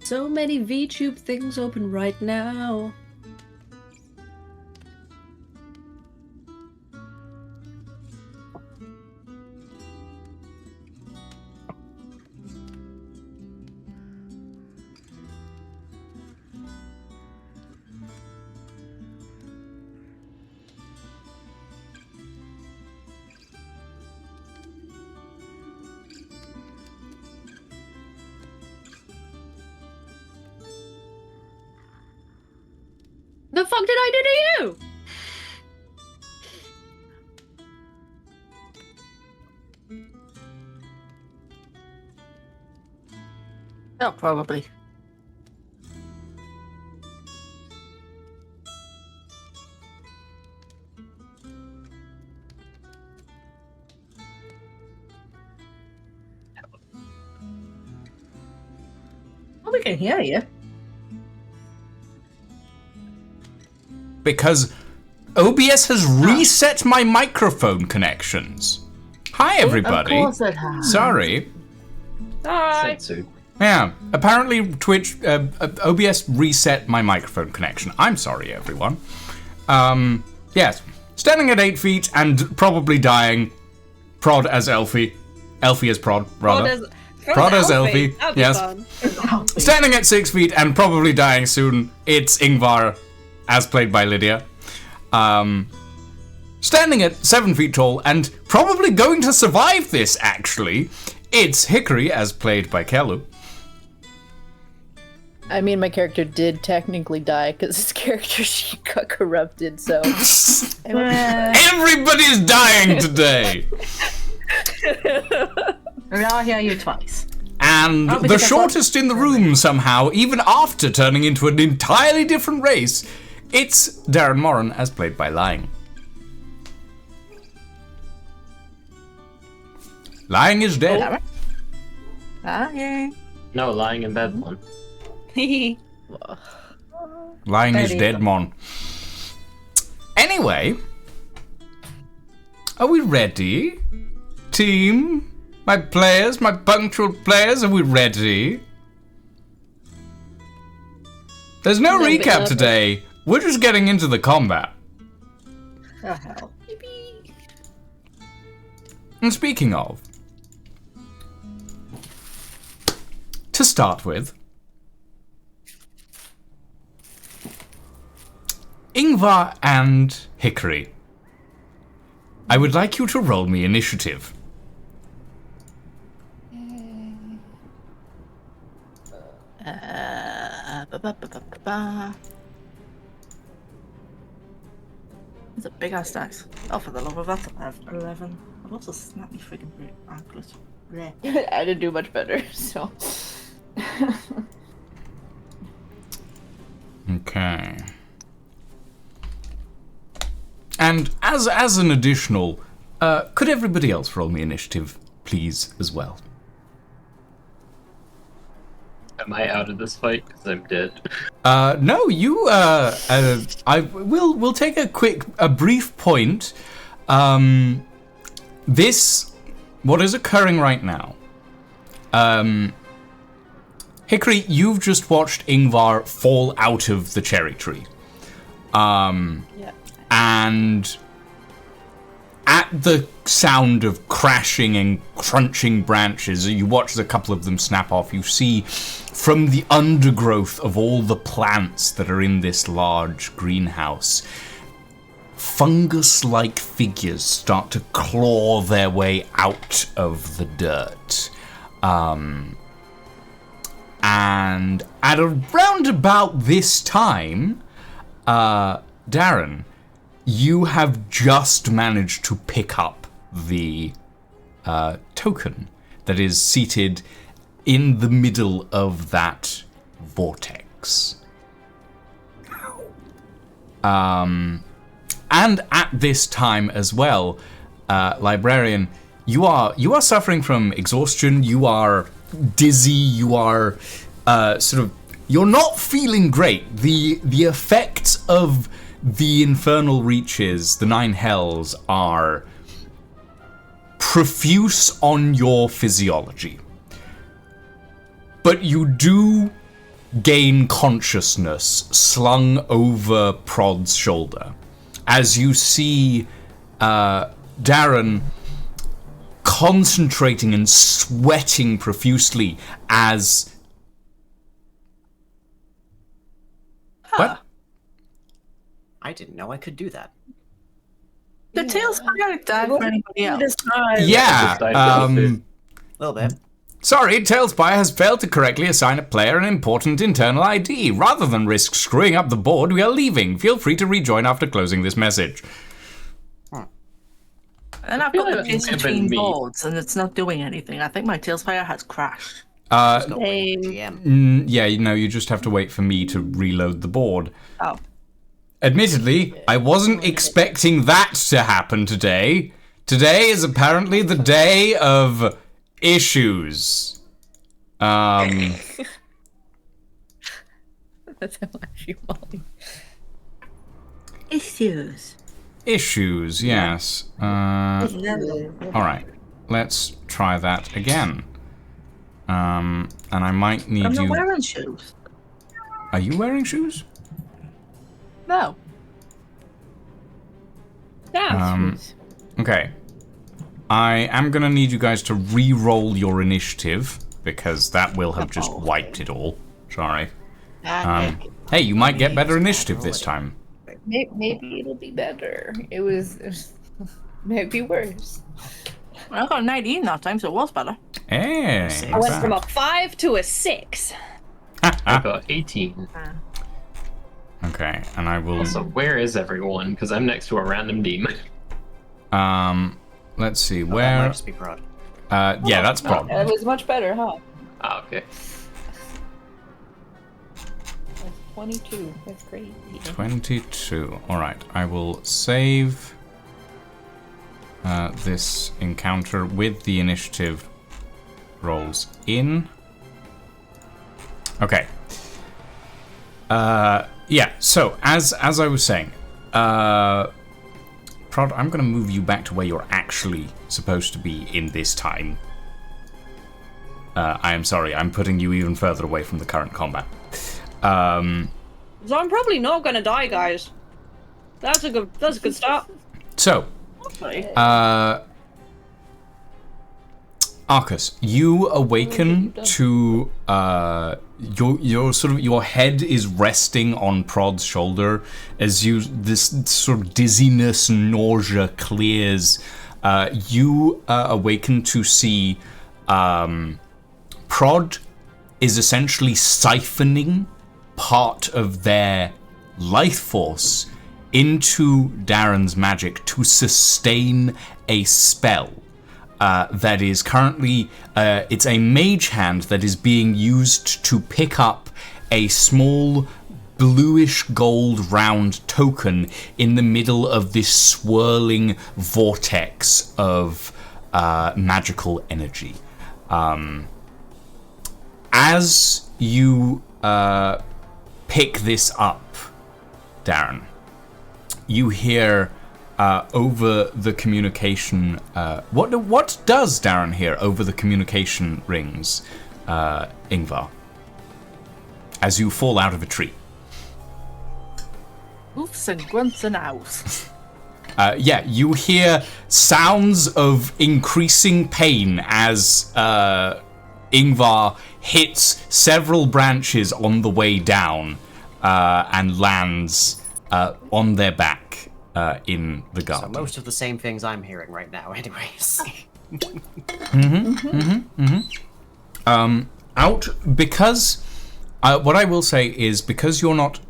So many VTube things open right now. The fuck did I do to you? Oh, probably. Oh, we can hear you. Because OBS has reset my microphone connections. Hi, everybody. Of course it has. Sorry. Hi. Setsu. Yeah, apparently Twitch, OBS reset my microphone connection. I'm sorry, everyone. Yes. Standing at 8 feet and probably dying. Prod as Elfie. Elfie as Prod, rather. Prod as Elfie. Yes. Standing at 6 feet and probably dying soon, it's Ingvar, as played by Lydia. Standing at 7 feet tall and probably going to survive this, actually, it's Hickory, as played by Kelu. I mean, my character did technically die because his character sheet got corrupted, so... Everybody's dying today! I'll hear you twice. And the shortest in the room somehow, even after turning into an entirely different race, it's Darren Moran, as played by Lying. Lying is dead. Okay. No, lying in bed one. Lying is dead, mon. Anyway, are we ready? Team? My players, my punctual players, are we ready? There's no recap today. We're just getting into the combat. Oh, hell. And speaking of, to start with, Ingvar and Hickory, I would like you to roll me initiative. It's a big ass dice. Oh, for the love of that, I have 11. I've also snapped me freaking anklet. I didn't do much better, so... Okay. And as an additional, could everybody else roll me initiative, please, as well? Am I out of this fight? Because I'm dead. No, you, we'll take a brief point. What is occurring right now? Hickory, you've just watched Ingvar fall out of the cherry tree. Yeah. And at the sound of crashing and crunching branches, you watch a couple of them snap off. You see from the undergrowth of all the plants that are in this large greenhouse, fungus-like figures start to claw their way out of the dirt. And at around about this time, Darren, you have just managed to pick up the token that is seated in the middle of that vortex. And at this time as well, Librarian, you are suffering from exhaustion. You are dizzy. You are you're not feeling great. The effects of the infernal reaches, the 9 hells, are profuse on your physiology. But you do gain consciousness slung over Prod's shoulder. As you see Darren concentrating and sweating profusely as... What? I didn't know I could do that. The tail's not die for anybody else. Yeah, A little bit. sorry, Tailspire has failed to correctly assign a player an important internal ID. Rather than risk screwing up the board, we are leaving. Feel free to rejoin after closing this message. And I've got the case between boards, and it's not doing anything. I think my Tailspire has crashed. Same. Yeah, you just have to wait for me to reload the board. Oh. Admittedly, I wasn't expecting that to happen today. Today is apparently the day of issues. That's how much you want. Issues. Issues, yes. Alright, let's try that again. And I might need I'm not you... wearing shoes. Are you wearing shoes? No. Okay. I am gonna need you guys to re-roll your initiative, because that will have just wiped it all. Sorry. Hey, you might get better initiative this time. Maybe it'll be better. It was maybe worse. I got a 19 that time, so it was better. Hey. I went from a 5 to a 6. I got 18. Okay, and I will... So where is everyone? Because I'm next to a random demon. Let's see, That might where... just be Prod. Yeah, that's Prod. It was much better, huh? Ah, okay. That's 22. That's crazy. 22. Alright, I will save this encounter with the initiative rolls in. Okay. Yeah, so, as I was saying, Prod, I'm going to move you back to where you're actually supposed to be in this time. I am sorry, I'm putting you even further away from the current combat. So I'm probably not gonna die, guys. That's a good start. So, Arcus, you awaken to your head is resting on Prod's shoulder as this sort of dizziness and nausea clears. You awaken to see Prod is essentially siphoning part of their life force into Darren's magic to sustain a spell. That is currently, it's a mage hand that is being used to pick up a small bluish gold round token in the middle of this swirling vortex of magical energy. As you pick this up, Darren, you hear over the communication. What does Darren hear over the communication rings, Ingvar? As you fall out of a tree. Oofs and grunts and owls. Yeah, you hear sounds of increasing pain as Ingvar hits several branches on the way down and lands on their back in the garden. So most of the same things I'm hearing right now, anyways. Because what I will say is, because you're not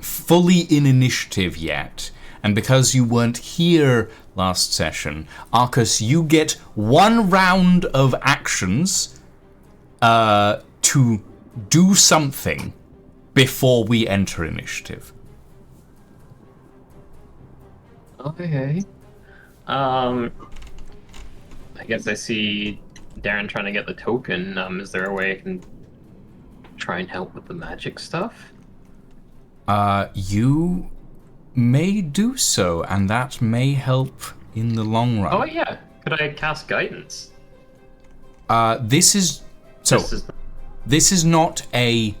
fully in initiative yet, and because you weren't here last session, Arcus, you get one round of actions to do something before we enter initiative. Okay. I guess I see Darren trying to get the token. Is there a way I can try and help with the magic stuff? You may do so, and that may help in the long run. Oh yeah. Could I cast guidance? This is not a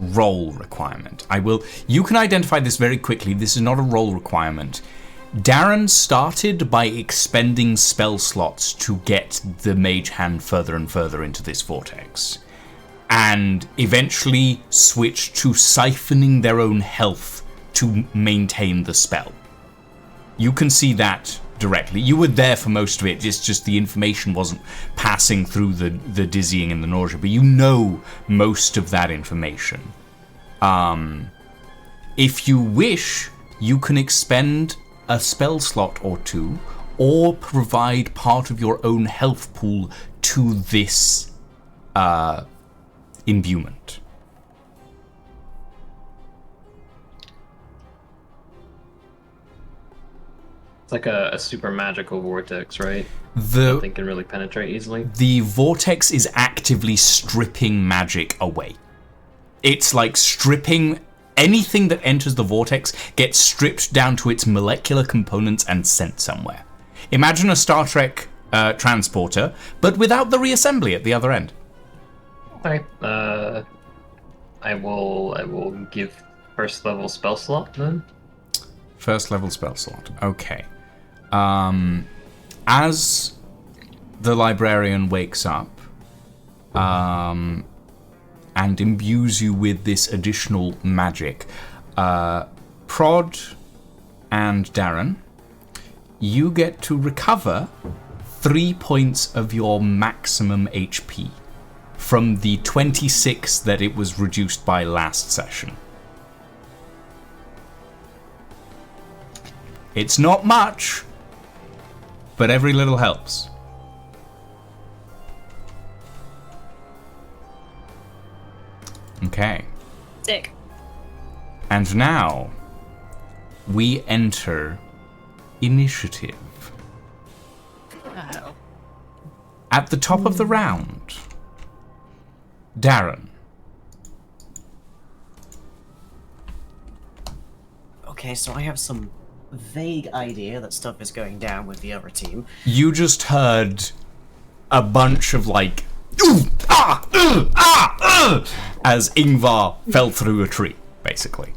roll requirement. You can identify this very quickly. This is not a roll requirement. Darren started by expending spell slots to get the mage hand further and further into this vortex, and eventually switched to siphoning their own health to maintain the spell. You can see that directly. You were there for most of it, it's just the information wasn't passing through the dizzying and the nausea, but you know most of that information. If you wish, you can expend a spell slot or two, or provide part of your own health pool to this imbuement. It's like a super magical vortex, right? Nothing can really penetrate easily. The vortex is actively stripping magic away. It's like stripping anything that enters the vortex gets stripped down to its molecular components and sent somewhere. Imagine a Star Trek transporter, but without the reassembly at the other end. Okay. I will give first level spell slot then. First level spell slot. Okay. As the librarian wakes up, and imbues you with this additional magic, Prod and Darren, you get to recover 3 points of your maximum HP from the 26 that it was reduced by last session. It's not much, but every little helps. Okay. Sick. And now, we enter initiative. Oh. At the top of the round, Darren. Okay, so I have some vague idea that stuff is going down with the other team. You just heard a bunch of like, ooh, ah, as Ingvar fell through a tree, basically.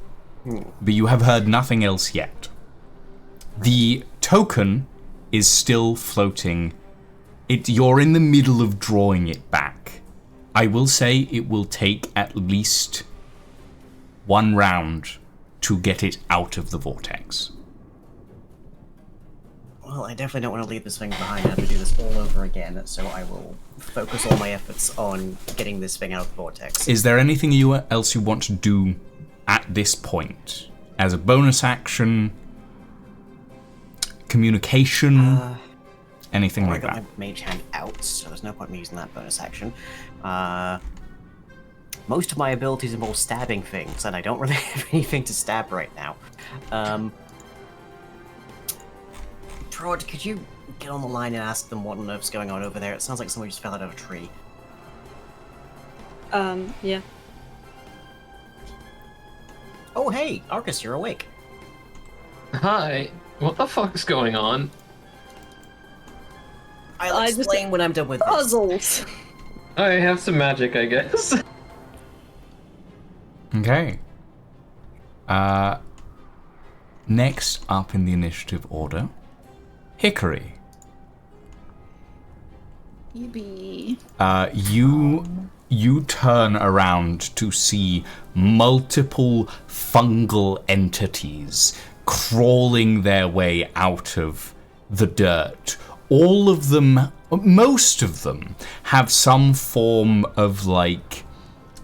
But you have heard nothing else yet. The token is still floating. You're in the middle of drawing it back. I will say it will take at least one round to get it out of the vortex. Well, I definitely don't want to leave this thing behind and have to do this all over again, so I will focus all my efforts on getting this thing out of the vortex. Is there anything else you want to do at this point? As a bonus action? Communication? Anything like that? I got my mage hand out, so there's no point in me using that bonus action. Most of my abilities involve stabbing things, and I don't really have anything to stab right now. Prod, could you get on the line and ask them what on earth's going on over there? It sounds like someone just fell out of a tree. Yeah. Oh, hey, Arcus, you're awake. Hi. What the fuck's going on? I'll I just- explain when I'm done with this. Puzzles. I have some magic, I guess. Okay. Next up in the initiative order, Hickory. Yippee. You turn around to see multiple fungal entities crawling their way out of the dirt. All of them, most of them, have some form of like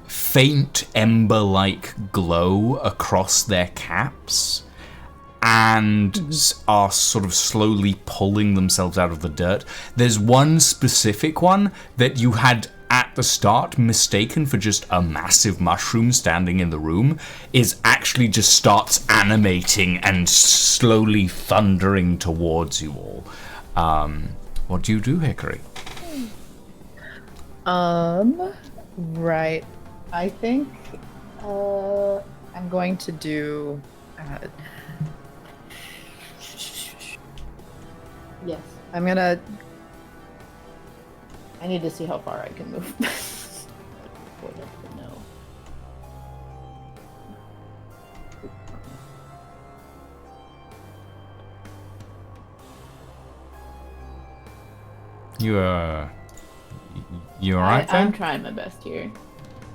faint ember-like glow across their caps and are sort of slowly pulling themselves out of the dirt. There's one specific one that you had at the start mistaken for just a massive mushroom standing in the room, is actually just starts animating and slowly thundering towards you all. What do you do, Hickory? Right. I think I'm going to do yes. I need to see how far I can move. You alright there? I'm trying my best here.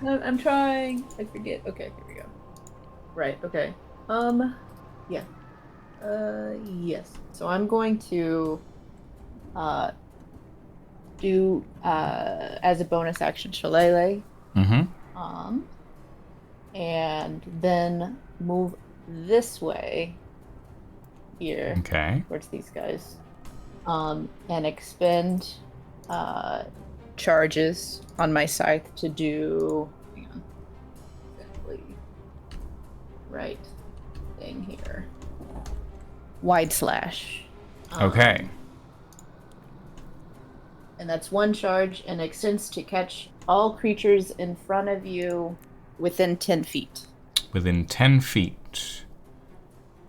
I'm trying. I forget. Okay, here we go. Right. Okay. Yeah. Yes. So I'm going to do as a bonus action Shillelagh. Mm-hmm. And then move this way here. Okay. Towards these guys. And expend charges on my scythe to do hang on. Exactly. Right thing here. Wide slash. Okay. And that's one charge and extends to catch all creatures in front of you within 10 feet. Within 10 feet.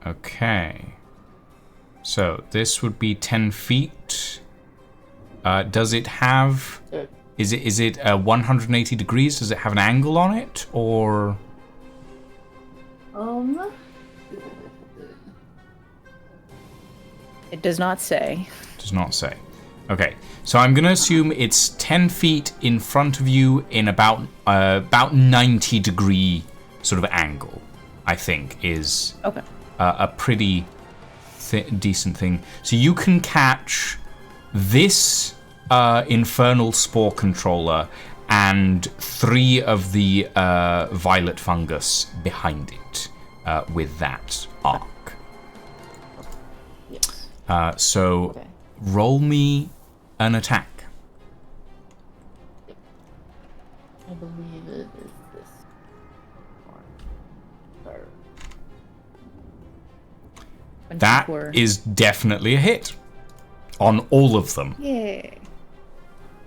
Okay. So this would be 10 feet. Does it have... Is it 180 degrees? Does it have an angle on it? Or... It does not say. Does not say. Okay. So I'm going to assume it's 10 feet in front of you in about 90 degree sort of angle, I think, is Okay. A pretty decent thing. So you can catch this infernal spore controller and 3 of the violet fungus behind it with that arc. Yes. So Okay. roll me an attack. I believe it is this one. That 24. is definitely a hit on all of them. Yeah.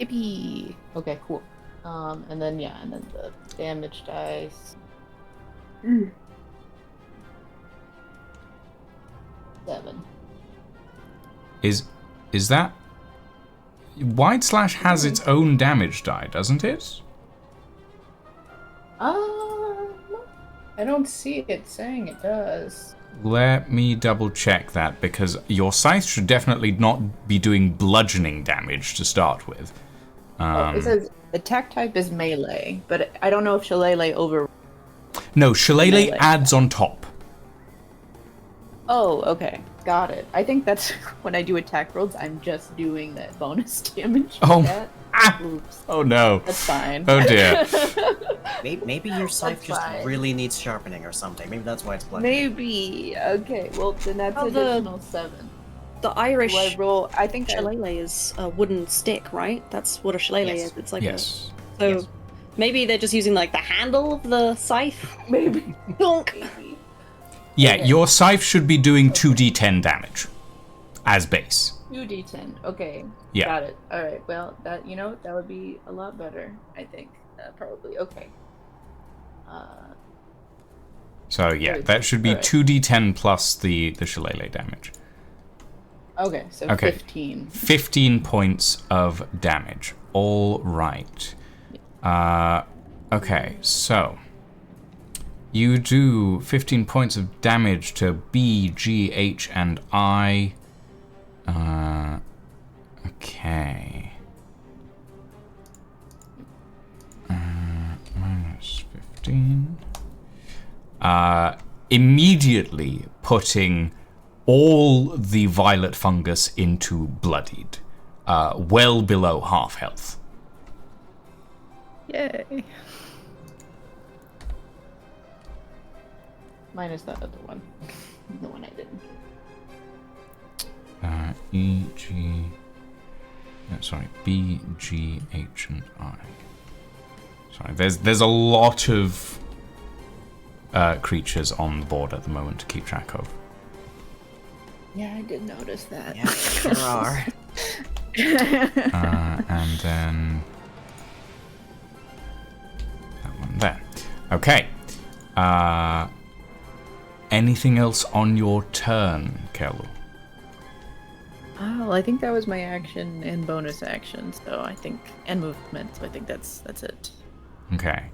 Yippee. Okay, cool. And then the damage dice. 7. Is that... Wide Slash has its own damage die, doesn't it? I don't see it saying it does. Let me double check that, because your scythe should definitely not be doing bludgeoning damage to start with. It says attack type is melee, but I don't know if Shillelagh over. No, Shillelagh Melee. adds on top. Oh, okay, got it. I think that's when I do attack rolls, I'm just doing that bonus damage. Oh. That. Ah! Oops, Oh no. that's fine. Oh dear. Maybe your scythe just fine. really needs sharpening or something. Maybe that's why it's bludgeoning. Maybe. Okay, well then that's Oh, additional 7. The Irish Do I roll? I think I shillelagh is a wooden stick, right? That's what a shillelagh Yes. is. It's like Yes. so Yes. maybe they're just using like the handle of the scythe. maybe. Donk. Maybe. Yeah, Okay. your scythe should be doing 2d10 damage as base. 2d10. Okay. Yeah. Got it. All right. Well, that that would be a lot better. I think probably. Okay. So yeah, Very that good. should be Alright. 2d10 plus the shillelagh damage. Okay. So Okay. 15. 15 points of damage. All right. Okay, so you do 15 points of damage to B, G, H, and I. Okay. Minus 15. Immediately putting all the violet fungus into bloodied, well below half health. Yay. Minus that other one. The one I didn't. E, G... No, sorry, B, G, H, and I. Sorry, there's a lot of creatures on the board at the moment to keep track of. Yeah, I did notice that. Yeah, sure are. And then... that one there. Okay. Anything else on your turn, Kelu? Oh, I think that was my action and bonus action, so I think and movement. So I think that's it. Okay.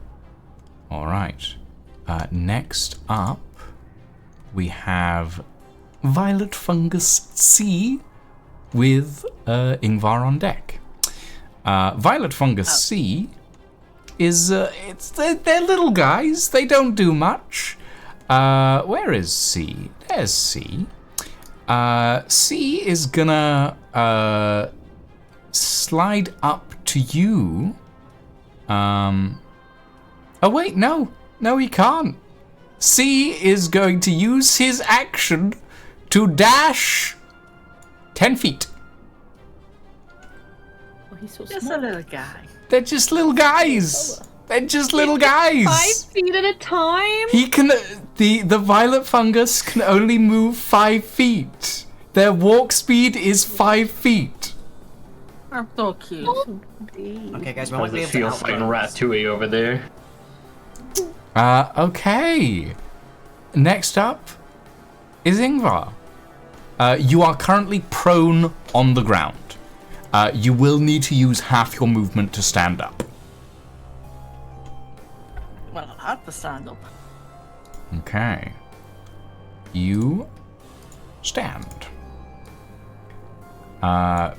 All right. Next up, we have Violet Fungus C with Ingvar on deck. Violet Fungus C is they're little guys. They don't do much. Where is C? There's C. C is gonna slide up to you. Oh wait, no, he can't. C is going to use his action to dash 10 feet. Oh, he's so Just small. a little guy. They're just little guys. They're just little guys. 5 feet at a time? He can. The violet fungus can only move 5 feet. Their walk speed is 5 feet. I'm so cute. Okay, guys, we How might does be it able to feel fighting outrun this. Ratatouille over there? Okay. Next up is Ingvar. You are currently prone on the ground. You will need to use half your movement to stand up. Well, I'll have to stand up. Okay. You stand.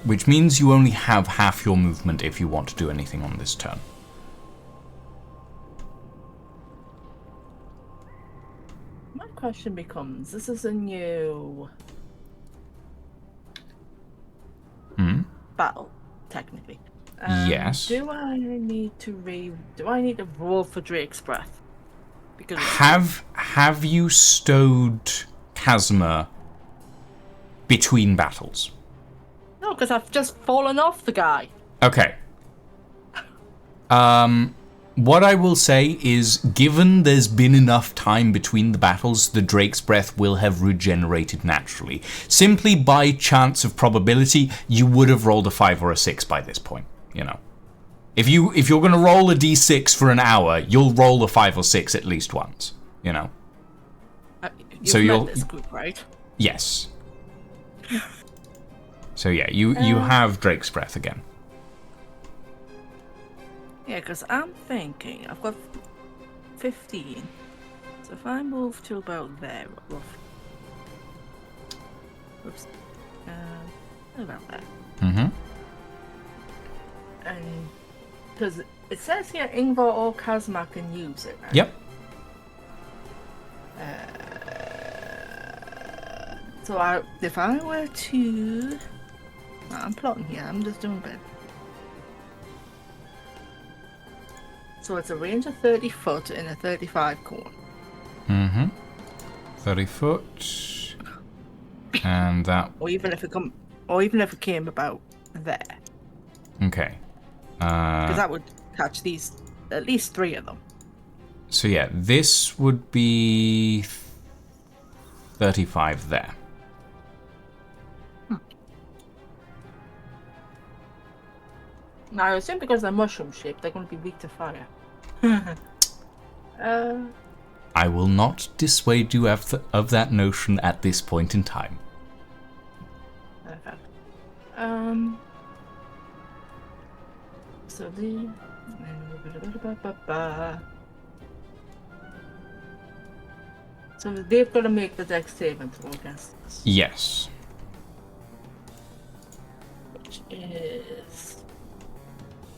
Which means you only have half your movement if you want to do anything on this turn. My question becomes, this is a new battle, technically. Yes. Do I need to roll for Drake's Breath? Because Have you stowed Chasma between battles? no, because I've just fallen off the guy. Okay. What I will say is, given there's been enough time between the battles, the Drake's Breath will have regenerated naturally. Simply by chance of probability, you would have rolled a 5 or a 6 by this point, you know. If you're going to roll a d6 for an hour, you'll roll a 5 or 6 at least once, you know. You've So met you'll- this group, right? Yes. So yeah, you have Drake's Breath again. Yeah, because I'm thinking I've got 15. So if I move to about there, roughly. Oops. About there. Mm-hmm. And because it says here Ingvar or Kazma can use it. Right? Yep. So if I were to, I'm plotting here. I'm just doing a bit. So it's a range of 30 foot in a 35 cone. Mm-hmm. 30 foot. And that... Or even if it came about there, Okay. because that would catch these at least 3 of them. So yeah, this would be 35 there. Now I assume because they're mushroom shaped, they're going to be weak to fire. I will not dissuade you of that notion at this point in time. Perfect. So so they've got to make the dex saving throw against this, Yes. which is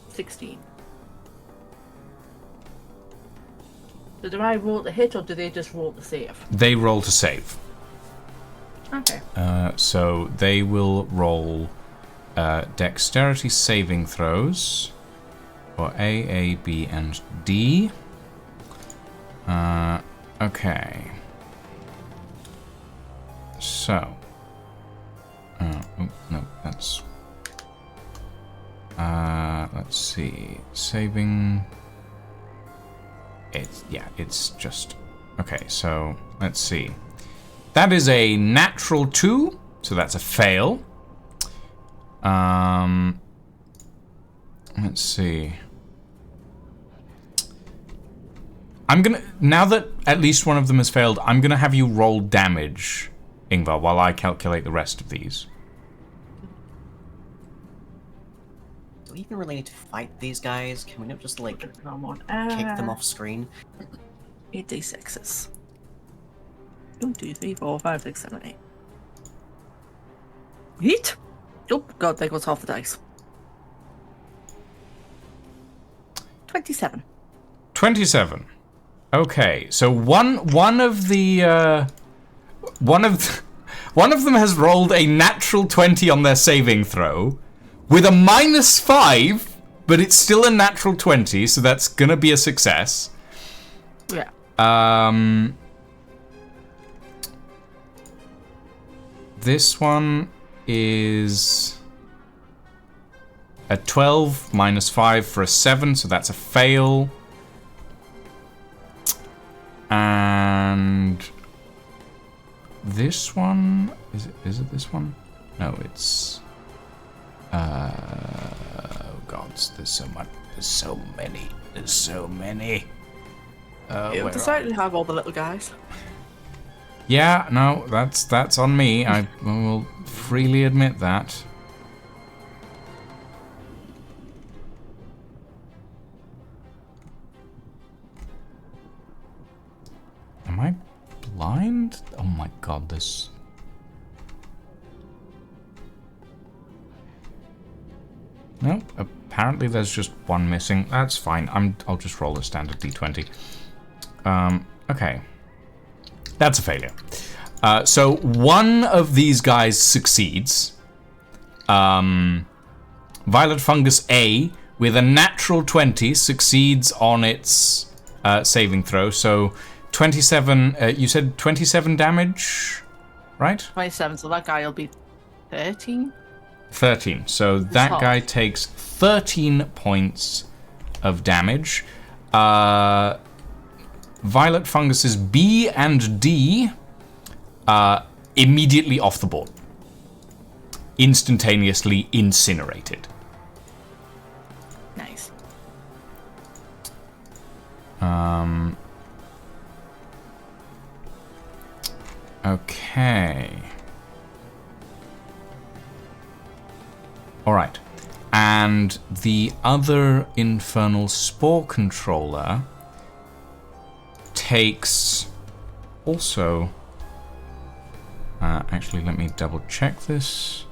16. So do I roll the hit or do they just roll the save? They roll to save. Okay. So they will roll dexterity saving throws for A, B, and D. Okay. So. Oh, no, that's... let's see. Saving... It's just... Okay, so let's see. That is a natural 2, so that's a fail. Let's see. I'm gonna... Now that at least one of them has failed, I'm gonna have you roll damage, Ingvar, while I calculate the rest of these. Do we even really need to fight these guys? Can we not just, like, kick Come on. them off screen? 8d6s. 1, 2, 3, 4, 5, 6, 7, 8. 8? Oh, God, there goes half the dice. 27. 27. Okay, so one of them has rolled a natural 20 on their saving throw with a -5, but it's still a natural 20, so that's gonna be a success. Yeah. This one is a 12 -5 for a 7, so that's a fail. And this one is it this one? No, it's oh gods, there's so much, there's so many. You've decided to have all the little guys. Yeah, no, that's on me. I will freely admit that. Am I blind? Oh my god, this... Nope, apparently there's just one missing. That's fine. I'll just roll a standard d20. Okay. That's a failure. So one of these guys succeeds. Violet Fungus A, with a natural 20, succeeds on its saving throw. So 27, you said 27 damage, right? 27, so that guy will be 13. 13. So that half. guy takes 13 points of damage. Violet Fungus's B and D immediately off the board. Instantaneously incinerated. Nice. Okay. Alright. And the other Infernal Spore Controller takes also... actually, let me double check this.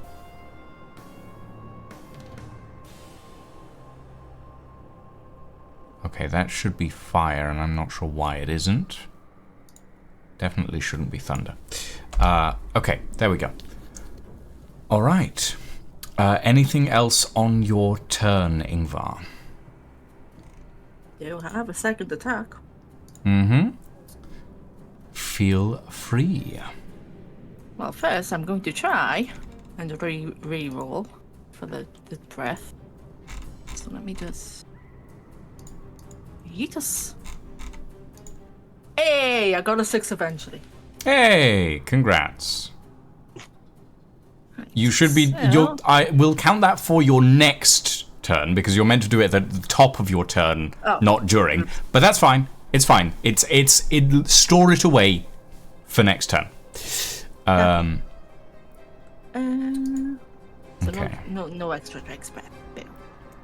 Okay, that should be fire, and I'm not sure why it isn't. Definitely shouldn't be thunder. Okay, there we go. Alright. Anything else on your turn, Ingvar? Do have a second attack. Mm-hmm. Feel free. Well, first I'm going to try and re-roll for the breath. So let me just... Yeetus. Hey, I got a 6 eventually. Hey, congrats. You should be... So- I will count that for your next turn, because you're meant to do it at the top of your turn, Oh. not during. But that's fine. It's fine. Store it away for next turn. So Okay. no extra tricks, but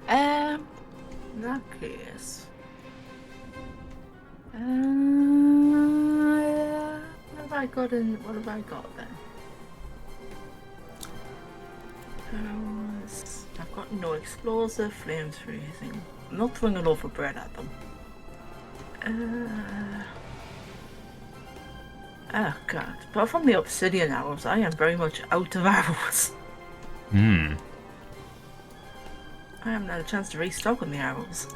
in that case, what have I got then? I've got no explosive, flames freezing. I'm not throwing a loaf of bread at them. Oh god, apart from the obsidian arrows, I am very much out of arrows. Hmm. I haven't had a chance to restock on the arrows.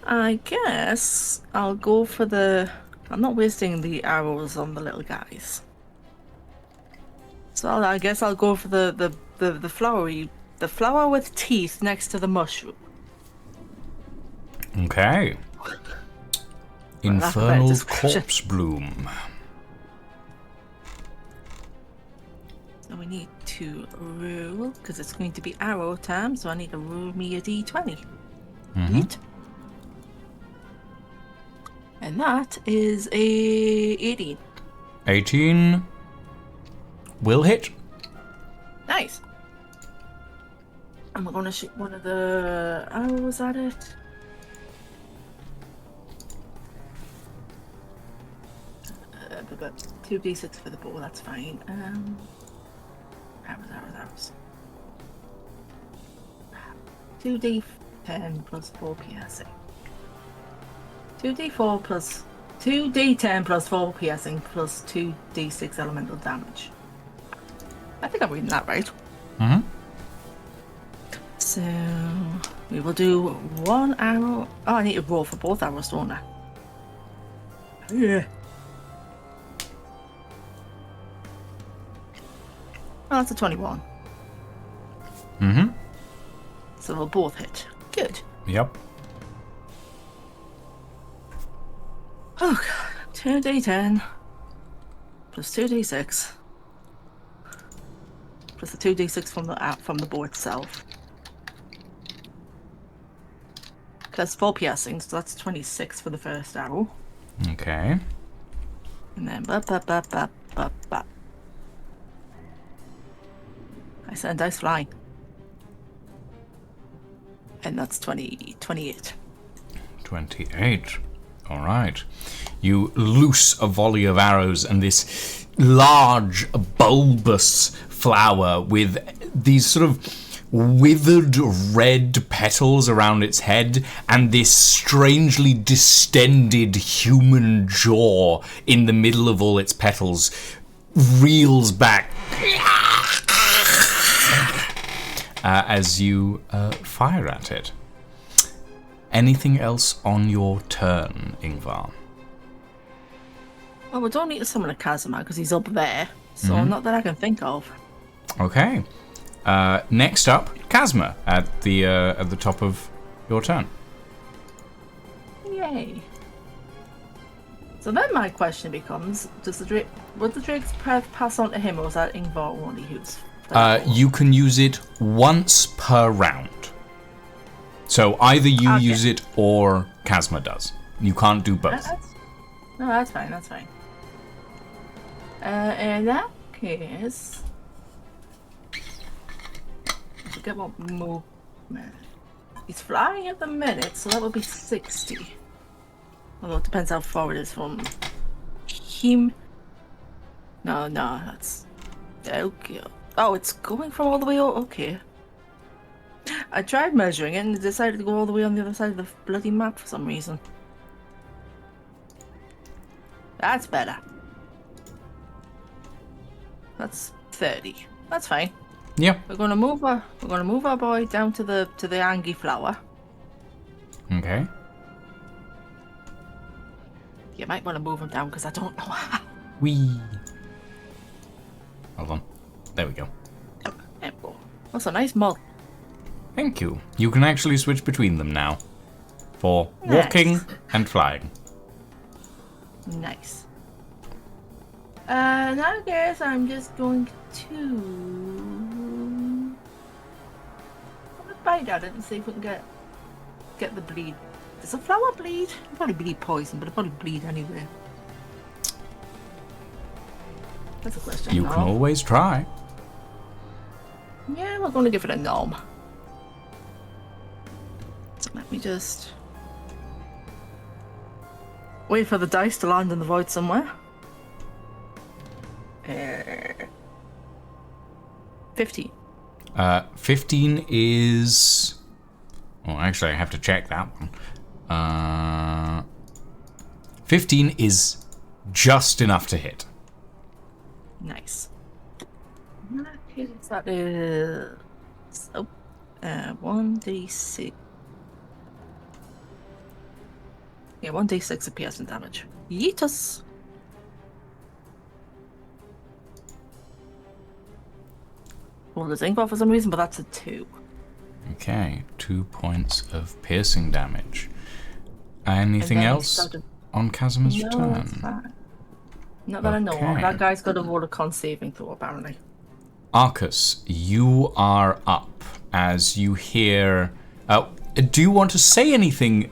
I guess I'll go for the... I'm not wasting the arrows on the little guys. So I guess I'll go for the flowery... The flower with teeth next to the mushroom. Okay. that's a better Infernal description. Corpse Bloom. So we need to roll, because it's going to be arrow time, so I need to roll me a d20. Yeet. And that is a 18. 18 will hit. Nice. And we're going to shoot one of the arrows at it. But 2d6 for the bow, that's fine. Arrows. 2d10 plus 4 piercing. 2d4 plus 2d10 plus 4 piercing plus 2d6 elemental damage. I think I'm reading that right. Mm-hmm. So we will do 1 arrow. Oh, I need to roll for both arrows, don't I? Yeah. Oh, that's a 21. Mm-hmm. So they'll both hit. Good. Yep. Oh, 2d10 plus 2d6 plus the 2d6 from the bow itself. Plus 4 piercing, so that's 26 for the first arrow. Okay. And then I send dice flying. And that's 28. 28. All right. You loose a volley of arrows, and this large, bulbous flower with these sort of withered red petals around its head and this strangely distended human jaw in the middle of all its petals reels back as you fire at it. Anything else on your turn, Ingvar? Well, we don't need to summon a Kazuma because he's up there, so not that I can think of. Okay. Next up, Kazma at the top of your turn. Yay. So then my question becomes, would the Drake's breath pass on to him, or is that Ingvar only who's... You can use it once per round. So either you use it or Kazma does. You can't do both. No, that's fine, that's fine. In that case... I forget what movement. He's flying at the minute, so that would be 60. Although it depends how far it is from him. No, that's... Okay. Oh, it's going from all the way over. Okay. I tried measuring it and it decided to go all the way on the other side of the bloody map for some reason. That's better. That's 30. That's fine. Yep. We're gonna move our boy down to the Angie flower. Okay. You might want to move him down because I don't know how. Wee. Hold on. There we go. There we go. That's a nice mod. Thank you. You can actually switch between them now. For walking and flying. Nice. And I guess I'm just going to... I'm gonna bite at it and see if we can get the bleed. Does a flower bleed? It'll probably bleed poison, but it'll probably bleed anyway. That's a question. You can always try. Yeah, we're gonna give it a nom. So let me just wait for the dice to land in the void somewhere. 15. 15 is... Oh, actually, I have to check that one. 15 is just enough to hit. Nice. In that case, that is... 1d6. Yeah, 1d6 of piercing damage. Yeetus! Well, there's Ingvar for some reason, but that's a 2. Okay, 2 points of piercing damage. Anything else on Kazma's turn? Not that I know of. That guy's got to roll a con saving throw, apparently. Arcus, you are up as you hear... do you want to say anything?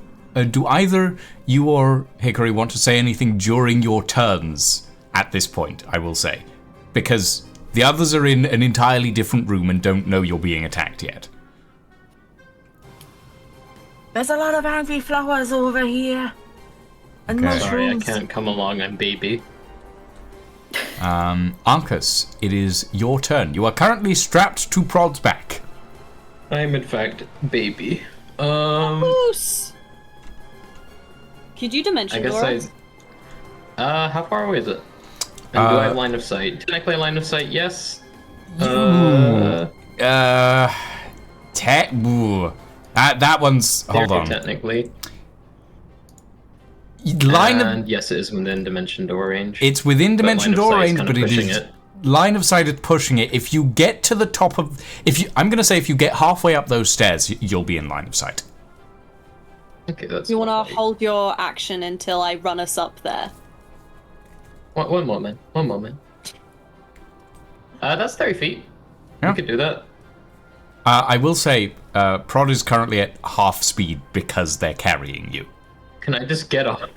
Do either you or Hickory want to say anything during your turns at this point, I will say? Because the others are in an entirely different room and don't know you're being attacked yet. There's a lot of angry flowers over here. And Okay. mushrooms. Sorry, I can't come along. I'm baby. Arcus, it is your turn. You are currently strapped to Prod's back. I am in fact baby. Moose! Could you I dimension guess door? how far away is it? And do I have line of sight? Technically line of sight, yes. That one's. Hold on. Technically. Line of. And yes, it is within dimension door range. It's within dimension line of door sight is range, kind of but it pushing is. it. Line of sight is pushing it. If you get to the top of. I'm going to say if you get halfway up those stairs, you'll be in line of sight. Okay, that's. You want to hold your action until I run us up there? One moment. That's 30 feet. Yeah. You could do that. I will say, Prod is currently at half speed because they're carrying you. Can I just get on?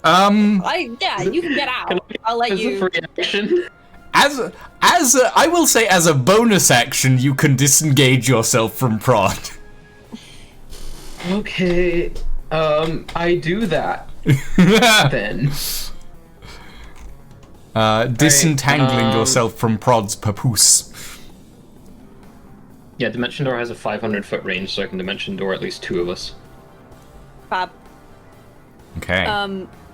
Yeah, you can get out. I'll let As a you. free action? I will say, as a bonus action, you can disengage yourself from Prod. Okay. I do that. Then. Disentangling yourself from Prod's papoose. Yeah, Dimension Door has a 500-foot range, so I can Dimension Door at least 2 of us. Fab. Okay.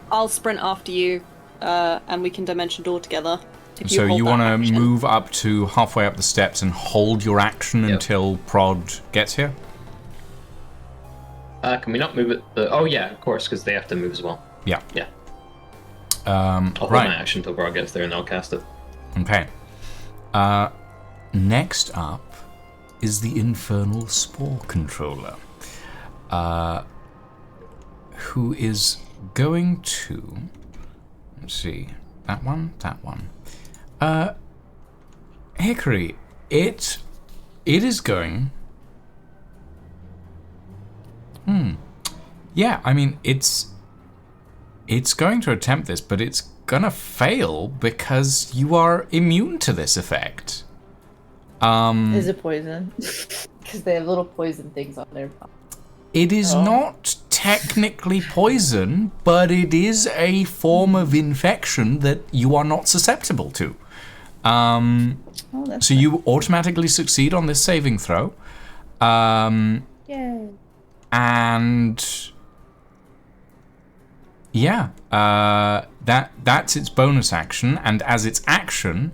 I'll sprint after you, and we can dimension door together. If So hold you that want to action. move up to halfway up the steps and hold your action until Prod gets here? Can we not move it? Oh yeah, of course, because they have to move as well. Yeah. Yeah. I'll hold right. my action until Brog gets there, and I'll cast it. Okay. Next up is the Infernal Spore Controller, who is going to... Let's see. That one? Hickory, it is going... Yeah, I mean, it's going to attempt this, but it's gonna fail because you are immune to this effect. Is it poison? Because they have little poison things on their mouth. It is not technically poison, but it is a form of infection that you are not susceptible to. So you automatically succeed on this saving throw. Yay. And yeah, that's its bonus action, and as its action,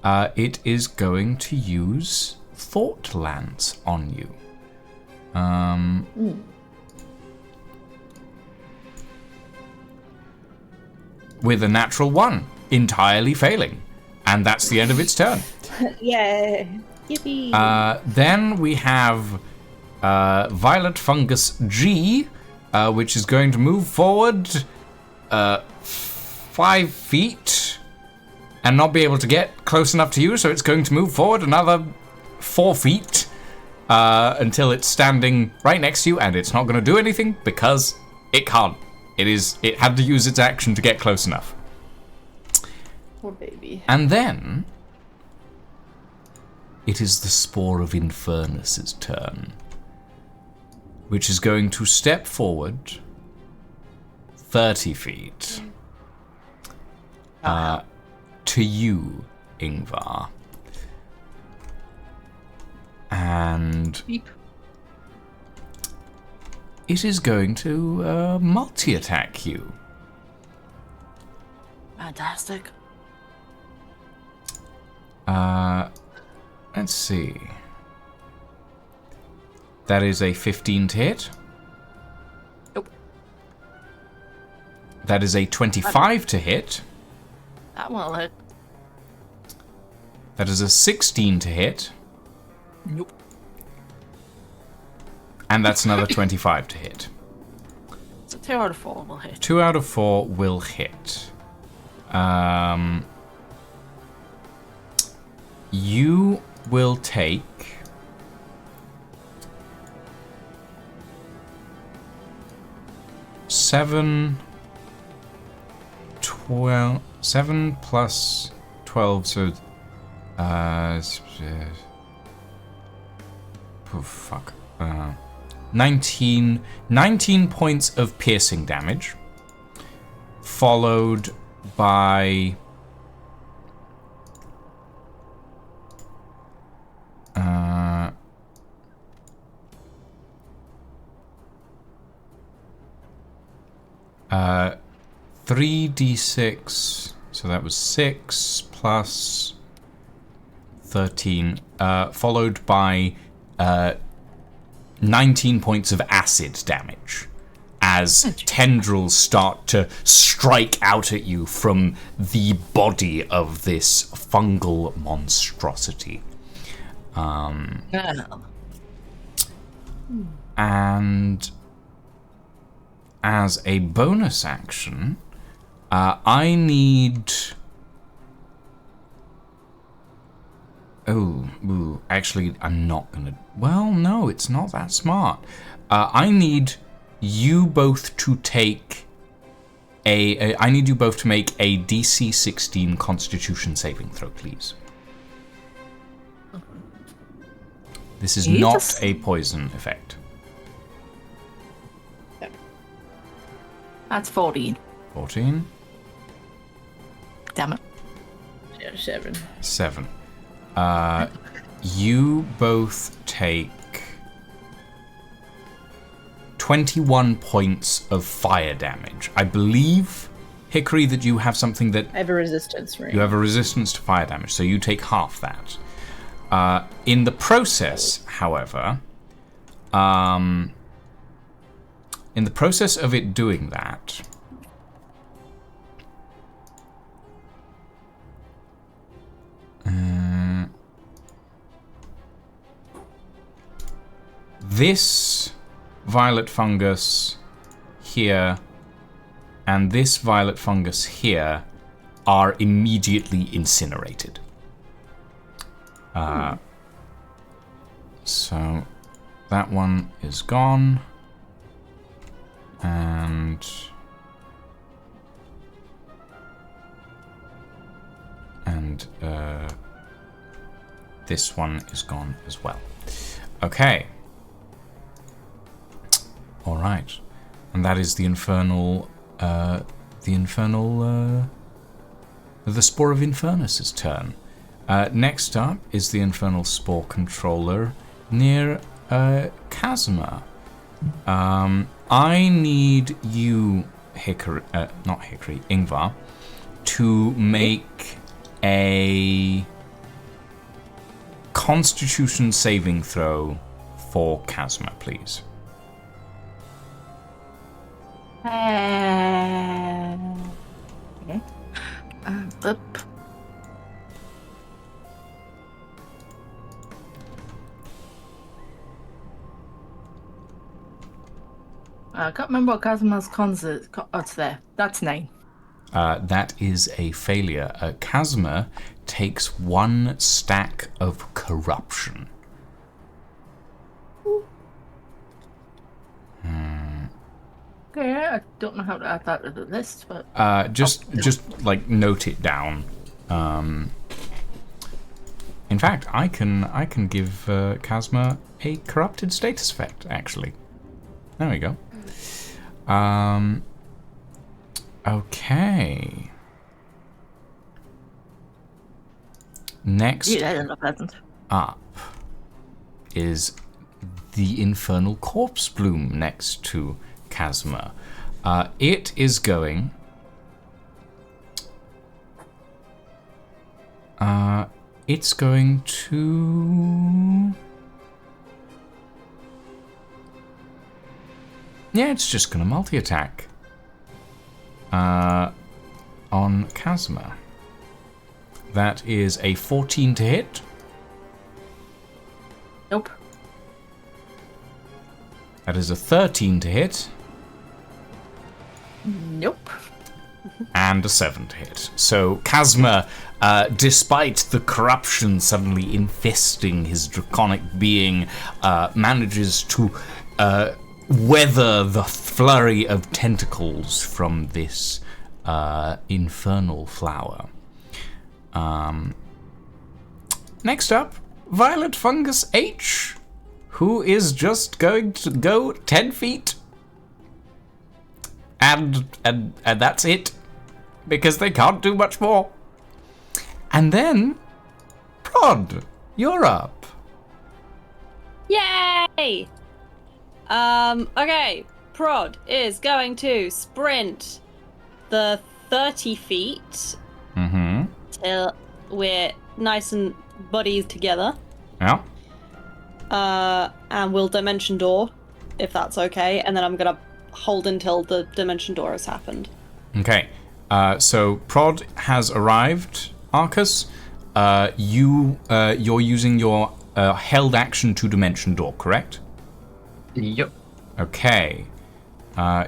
it is going to use Thought Lance on you. With a natural 1, entirely failing, and that's the end of its turn. Yay! Yippee! Then we have Violet Fungus G, which is going to move forward 5 feet and not be able to get close enough to you, so it's going to move forward another 4 feet until it's standing right next to you, and it's not going to do anything because it can't. It had to use its action to get close enough. Poor baby. And then it is the Spore of Infernus's turn, which is going to step forward 30 feet to you, Ingvar. And it is going to multi-attack you. Fantastic. Let's see. That is a 15 to hit. Nope. That is a 25 to hit. That won't hit. That is a 16 to hit. Nope. And that's another 25 to hit. So 2 out of 4 will hit. 2 out of 4 will hit. You will take 7 plus 12, so fuck. 19 points of piercing damage, followed by 5 3d6. So that was 6 plus 13, followed by 19 points of acid damage as tendrils start to strike out at you from the body of this fungal monstrosity. And as a bonus action, I need... actually, I'm not gonna... Well, no, it's not that smart. I need you both to take I need you both to make a DC 16 Constitution saving throw, please. This is not a poison effect. That's 14. 14. Damn it. Yeah, 7. 7. You both take 21 points of fire damage. I believe, Hickory, that you have something that... I have a resistance, right? You have a resistance to fire damage, so you take half that. In the process, however, in the process of it doing that... this violet fungus here and this violet fungus here are immediately incinerated. So that one is gone, and this one is gone as well. Okay. All right, and that is the infernal, the Spore of Infernus's turn. Next up is the infernal spore controller near Kazuma. I need you, Ingvar, to make a Constitution saving throw for Kazuma, please. Okay. Flip. I can't remember what Kazuma's cons is. Oh, it's there. That's 9. That is a failure. Kazuma takes 1 stack of corruption. Okay, I don't know how to add that to the list, but just like note it down. In fact, I can give Kazuma a corrupted status effect. Actually, there we go. Okay. Next up is the infernal corpse bloom next to Kazuma. It is going... it's going to... Yeah, it's just going to multi-attack on Kazuma. That is a 14 to hit. Nope. That is a 13 to hit. Nope. And a 7 to hit. So Kazuma, despite the corruption suddenly infesting his draconic being, manages to weather the flurry of tentacles from this infernal flower. Next up, Violet Fungus H, who is just going to go 10 feet. And that's it, because they can't do much more. And then, Prod, you're up. Yay! Okay. Prod is going to sprint the 30 feet Mm-hmm. till we're nice and buddies together. Yeah. And we'll dimension door, if that's okay. And then I'm gonna hold until the dimension door has happened. Okay. So Prod has arrived, Arcus. You're using your held action to dimension door, correct? Yep. Okay.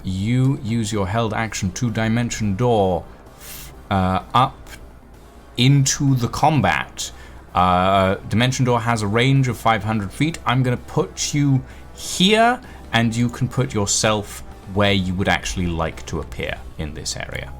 You use your held action to dimension door up into the combat. Dimension door has a range of 500 feet. I'm going to put you here, and you can put yourself where you would actually like to appear in this area.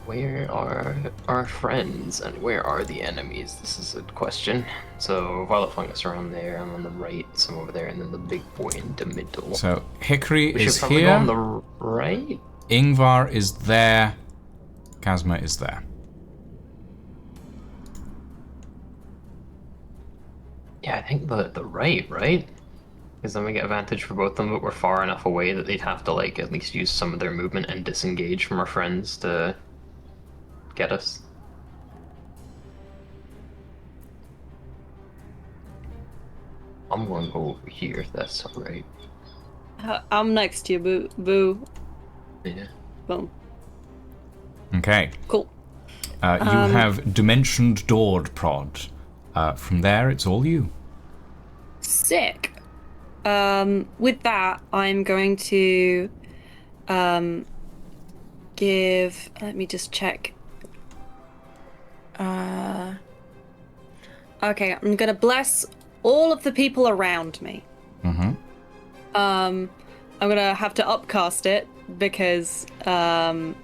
Where are our friends and where are the enemies? This is a question. So Violet Fungus around there, I'm on the right, some over there, and then the big boy in the middle. So Hickory we is should probably here. go on the right? Ingvar is there. Kazma is there. Yeah, I think the right? Because then we get advantage for both of them, but we're far enough away that they'd have to, like, at least use some of their movement and disengage from our friends to get us. I'm going to go over here, if that's alright. I'm next to you, boo. Yeah. Boom. Okay. Cool. You have dimensioned doored Prod. From there, it's all you. Sick. With that, I'm going to give. Let me just check. Okay, I'm gonna bless all of the people around me. Mm-hmm. I'm gonna have to upcast it because I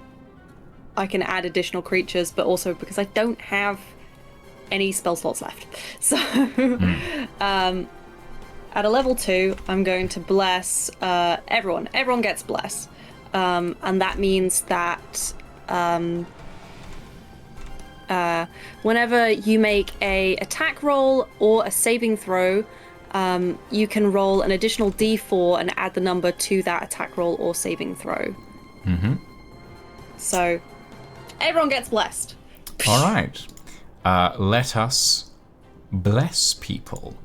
can add additional creatures, but also because I don't have any spell slots left. So, at a level 2, I'm going to bless everyone. Everyone gets bless, and that means that whenever you make a attack roll or a saving throw, you can roll an additional d4 and add the number to that attack roll or saving throw. Mm-hmm. So, everyone gets blessed. All right. Let us bless people.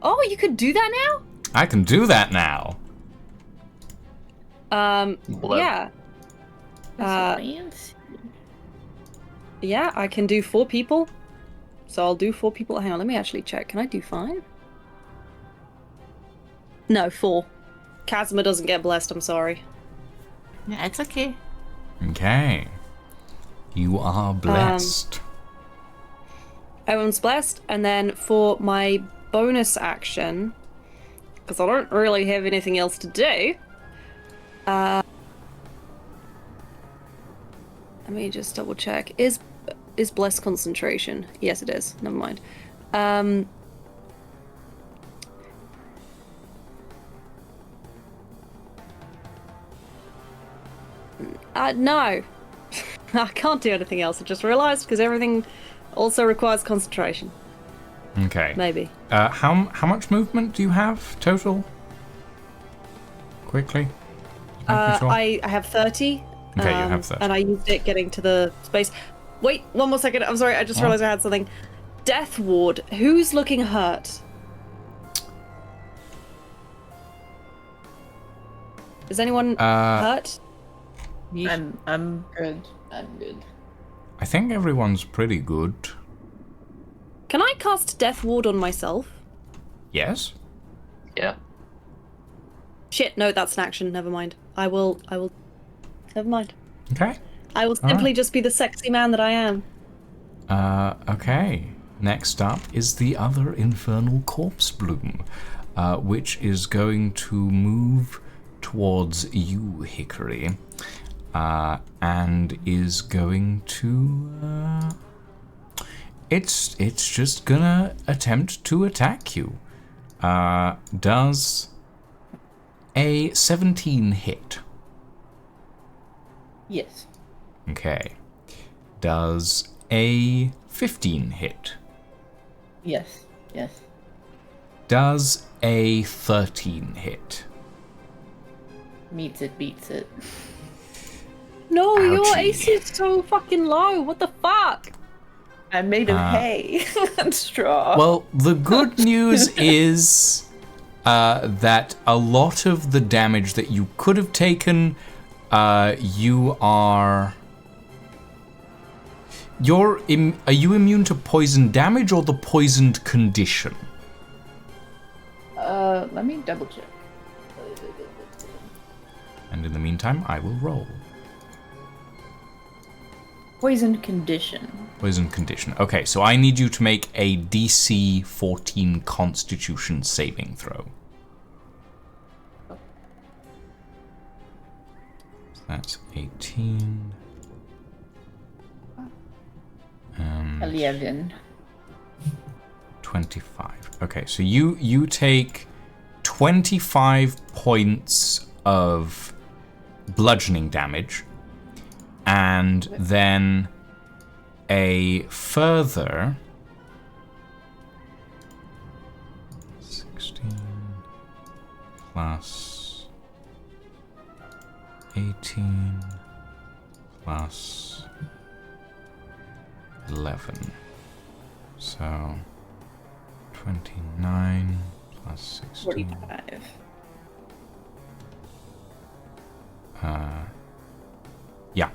Oh, you could do that now? I can do that now. Blood. Yeah. Fancy. Yeah, I can do 4 people. So I'll do 4 people. Hang on, let me actually check. Can I do 5? No, 4. Kazuma doesn't get blessed, I'm sorry. Yeah, it's okay. Okay. You are blessed. Everyone's blessed, and then for my bonus action, because I don't really have anything else to do, let me just double check. Is blessed concentration? Yes, it is. Never mind. No. I can't do anything else. I just realised, because everything also requires concentration. Okay. Maybe. How much movement do you have total? Quickly. Just making sure. I have 30. Okay, you have 30. And I used it getting to the space. Wait, one more second. I'm sorry, I just realised I had something. Death Ward. Who's looking hurt? Is anyone hurt? I'm good. I'm good. I think everyone's pretty good. Can I cast Death Ward on myself? Yes? Yeah. Shit, no, that's an action. Never mind. I will. Never mind. Okay. I will simply just be the sexy man that I am. Okay. Next up is the other Infernal Corpse Bloom, which is going to move towards you, Hickory, and is going to... It's just gonna attempt to attack you. Does a 17 hit? Yes. Okay. Does a 15 hit? Yes. Yes. Does a 13 hit? Meets it, beats it. No, your Ouchie. AC is so fucking low. What the fuck? I'm made of hay and straw. Well, the good news is that a lot of the damage that you could have taken, you are... are you immune to poison damage or the poisoned condition? Let me double check. And in the meantime, I will roll. Poisoned condition. Poison condition. Okay, so I need you to make a DC 14 Constitution saving throw. So that's 18. 11. 25. Okay, so you take 25 points of bludgeoning damage, and then a further 16 plus 18 plus 11. So 29 plus 16. 45. Yeah,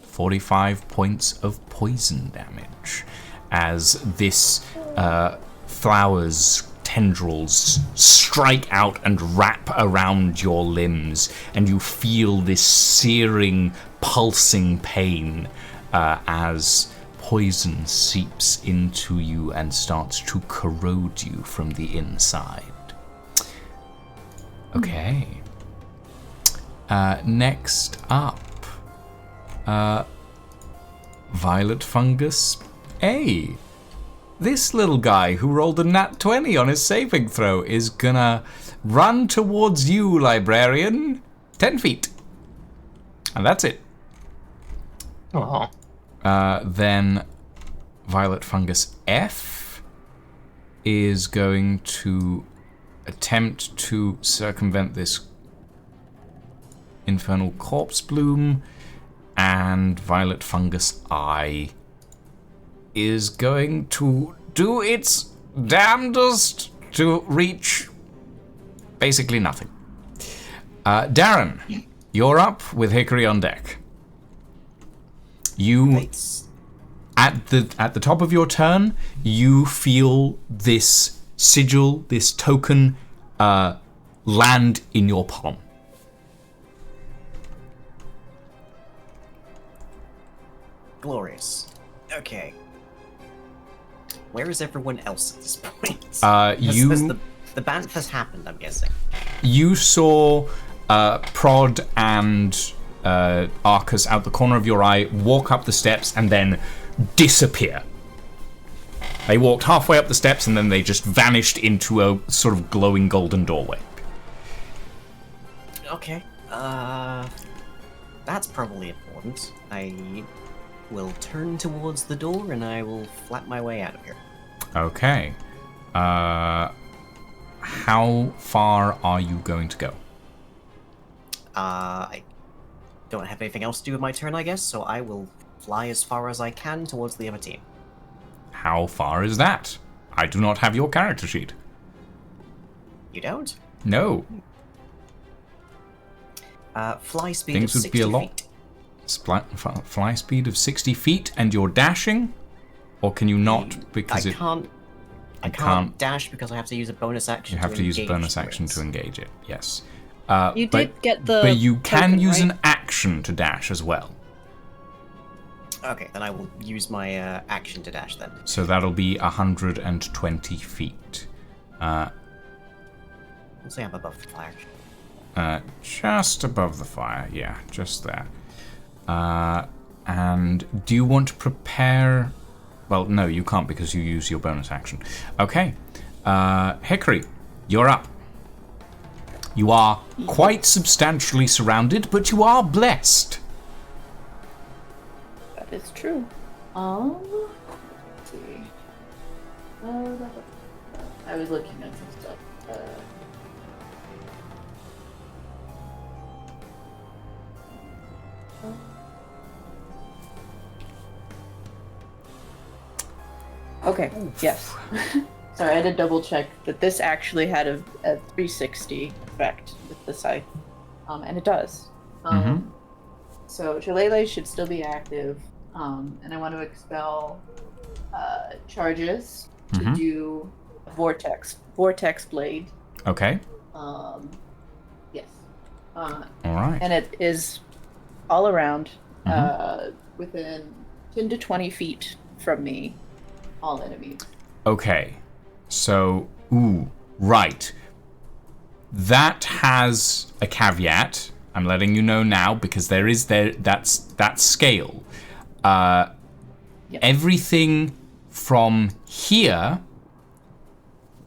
45 points of poison damage as this flower's tendrils strike out and wrap around your limbs, and you feel this searing, pulsing pain as poison seeps into you and starts to corrode you from the inside. Okay. Next up, Violet Fungus A. This little guy who rolled a nat 20 on his saving throw is gonna run towards you, librarian, 10 feet. And that's it. Oh. Then Violet Fungus F is going to attempt to circumvent this Infernal Corpse Bloom, and Violet Fungus I is going to do its damnedest to reach basically nothing. Darren, you're up with Hickory on deck. You, Nice. at the top of your turn, you feel this sigil, this token, land in your palm. Glorious. Okay. Where is everyone else at this point? The banth has happened, I'm guessing. You saw Prod and Arcus out the corner of your eye walk up the steps and then disappear. They walked halfway up the steps and then they just vanished into a sort of glowing golden doorway. Okay. That's probably important. I will turn towards the door and I will flap my way out of here. Okay. How far are you going to go? I don't have anything else to do with my turn, I guess, so I will fly as far as I can towards the other team. How far is that? I do not have your character sheet. You don't? No. Fly speed Things of would be 60 a lot. feet. Fly speed of 60 feet, and you're dashing? Or can you not? Because I can't dash because I have to use a bonus action. You have to use a engage bonus action words. to engage it, yes. You did get the But you can token, use right? an action to dash as well. Okay, then I will use my action to dash then. So that'll be 120 feet. I'll say I'm above the fire. Just above the fire, yeah, just there. And do you want to prepare... Well, no, you can't because you use your bonus action. Okay. Hickory, you're up. You are quite substantially surrounded, but you are blessed. That is true. I was looking at some stuff. Okay, yes. Sorry, I had to double check that this actually had a 360 effect with the scythe. And it does. So Shillelagh should still be active. And I want to expel charges to do Vortex Blade. Okay. Yes. All right. And it is all around, within 10 to 20 feet from me, all enemies. Okay. So, right. That has a caveat. I'm letting you know now because that's that scale. Everything from here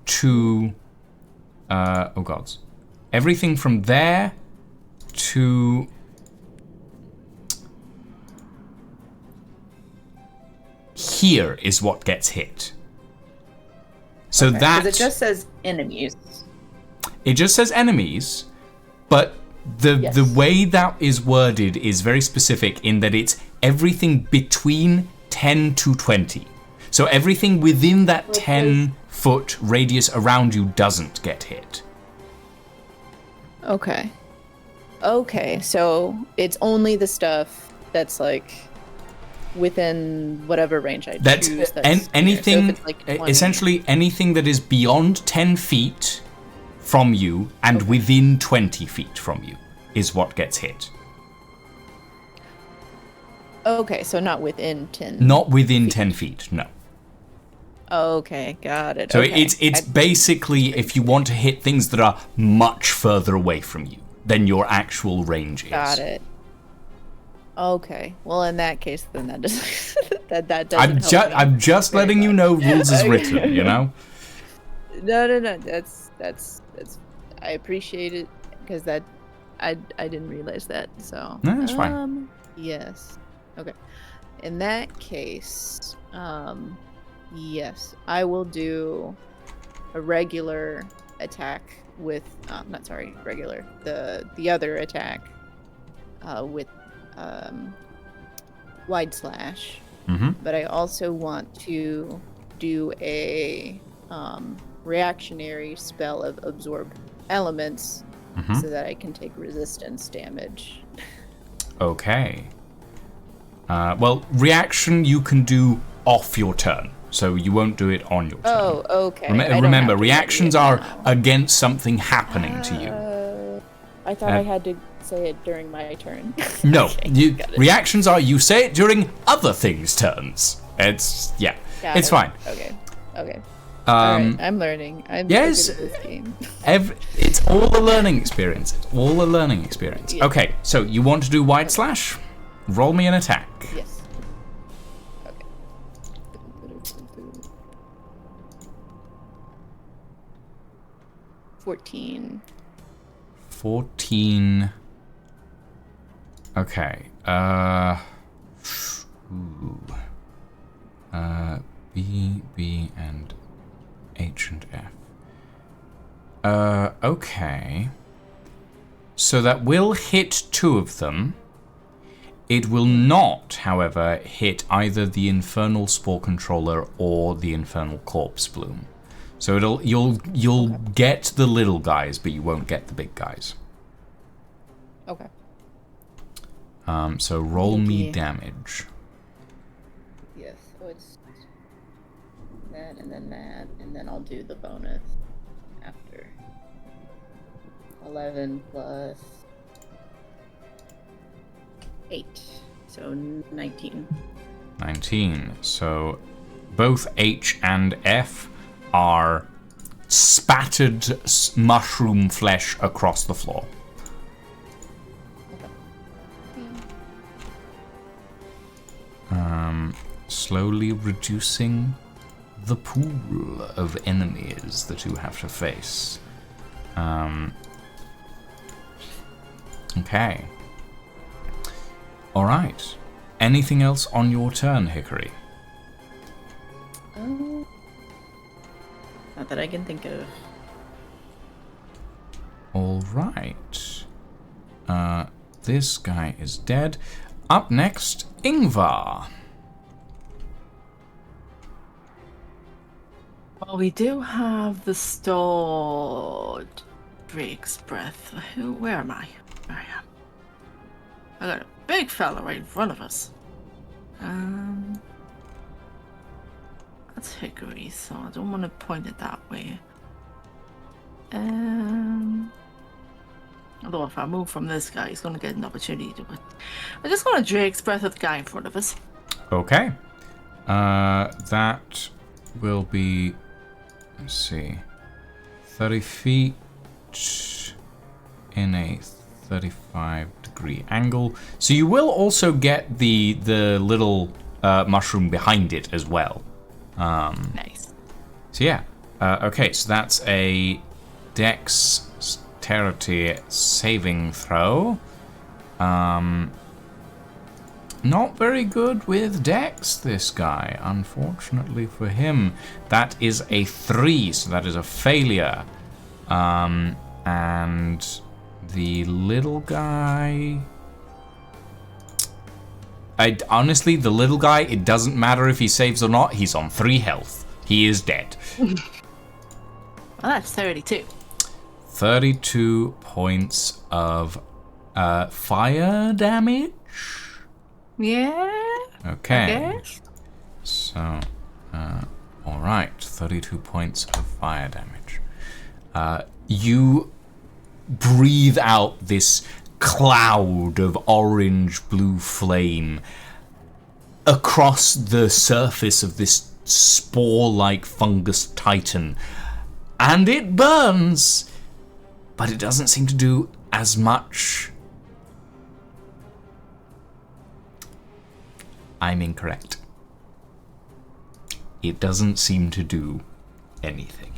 to everything from there to here is what gets hit. So that it just says enemies. It just says enemies, but the way that is worded is very specific in that it's everything between 10 to 20. So everything within that 10-foot radius around you doesn't get hit. Okay. Okay, so it's only the stuff that's like within whatever range I choose. Anything, so like 20. essentially anything that is beyond 10 feet from you and within 20 feet from you is what gets hit. Okay, so not within 10. Not within 10 feet, no. Okay, got it. So okay. it's basically if you want to hit things that are much further away from you than your actual range is. Got it. Okay. Well, in that case, then that doesn't that doesn't. I'm just letting you know rules is written. You know. No. That's. I appreciate it because that I didn't realize that. So. No, that's fine. Yes. Okay. In that case, yes, I will do a regular attack with regular the other attack with wide slash. But I also want to do a reactionary spell of absorb elements so that I can take resistance damage. Okay. Well, reaction you can do off your turn, so you won't do it on your turn. Oh, okay. Remember, reactions are against something happening to you. I thought I had to say it during my turn. No, Okay, reactions are you say it during other things' turns. It's it's fine. Okay. Alright, I'm learning. I'm yes, good at this game. It's all a learning experience. It's all a learning experience. Yeah. Okay, so you want to do wide slash? Roll me an attack. Yes. Okay. 14. 14. Okay. B, and H and F. Okay. So that will hit 2 of them. It will not, however, hit either the Infernal Spore Controller or the Infernal Corpse Bloom. So you'll get the little guys, but you won't get the big guys. Okay. So roll me damage. Yes, so it's that, and then I'll do the bonus after. 11 plus 8, so 19. 19. So both H and F are spattered mushroom flesh across the floor. Slowly reducing the pool of enemies that you have to face. Okay. Alright. Anything else on your turn, Hickory? Not that I can think of. All right. This guy is dead. Up next, Ingvar. Well, we do have the stored Drake's Breath. Where am I? There I am. I got a big fella right in front of us. That's Hickory, so I don't want to point it that way. Although if I move from this guy, he's going to get an opportunity to it. I'm just going to Drake's Breath at the guy in front of us. Okay. That will be, let's see, 30 feet in a 35-degree angle. So you will also get the little mushroom behind it as well. Nice. So yeah. Okay, so that's a dexterity saving throw. Not very good with dex, this guy, unfortunately for him. That is a 3, so that is a failure. And the little guy... honestly, the little guy, it doesn't matter if he saves or not, he's on 3 health. He is dead. Well, that's 32. 32 points of fire damage. Yeah. Okay. Okay. So, alright, 32 points of fire damage. You breathe out this cloud of orange-blue flame across the surface of this spore-like fungus titan, and it burns, but it doesn't seem to do as much. I'm incorrect. It doesn't seem to do anything.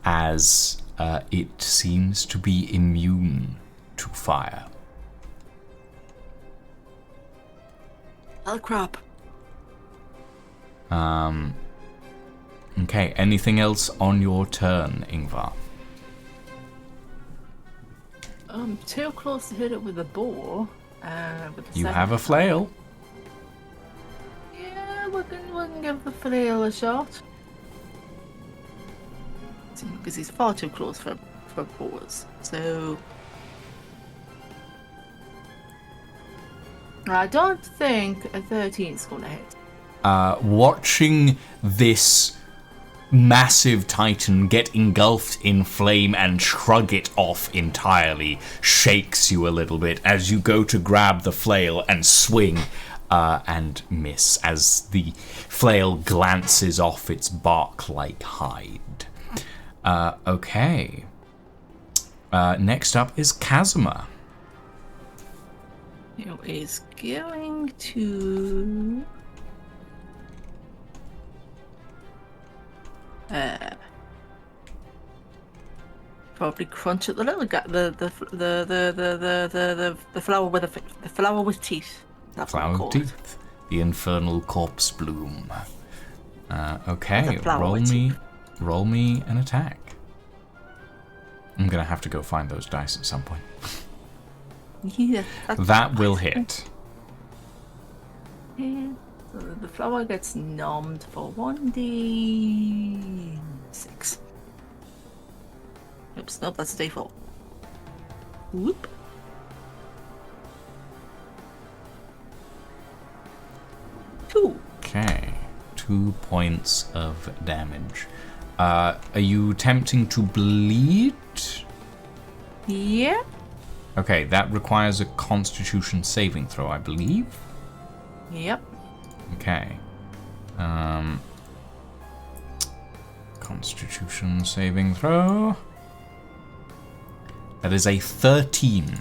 As it seems to be immune to fire. Oh, crap. Okay, anything else on your turn, Ingvar? I'm too close to hit it with a bow. With the You second have a flail. Yeah, we can give the flail a shot. Because he's far too close for bows. So I don't think a 13 is going to hit. Watching this massive titan get engulfed in flame and shrug it off entirely shakes you a little bit as you go to grab the flail and swing and miss as the flail glances off its bark-like hide. Okay. Next up is Kazuma. He is going to probably crunch at the little guy, the flower with the flower with teeth. That's what I Flower call of it. Teeth. The infernal corpse bloom. Okay, The flower roll with me an attack. I'm gonna have to go find those dice at some point. Yeah, That will hit. Yeah. So the flower gets numbed for 1d6. Oops, nope, that's a d4. Whoop. Two. Okay, 2 points of damage. Are you attempting to bleed? Yeah. Okay, that requires a Constitution saving throw, I believe. Yep. Okay. Constitution saving throw. That is a 13.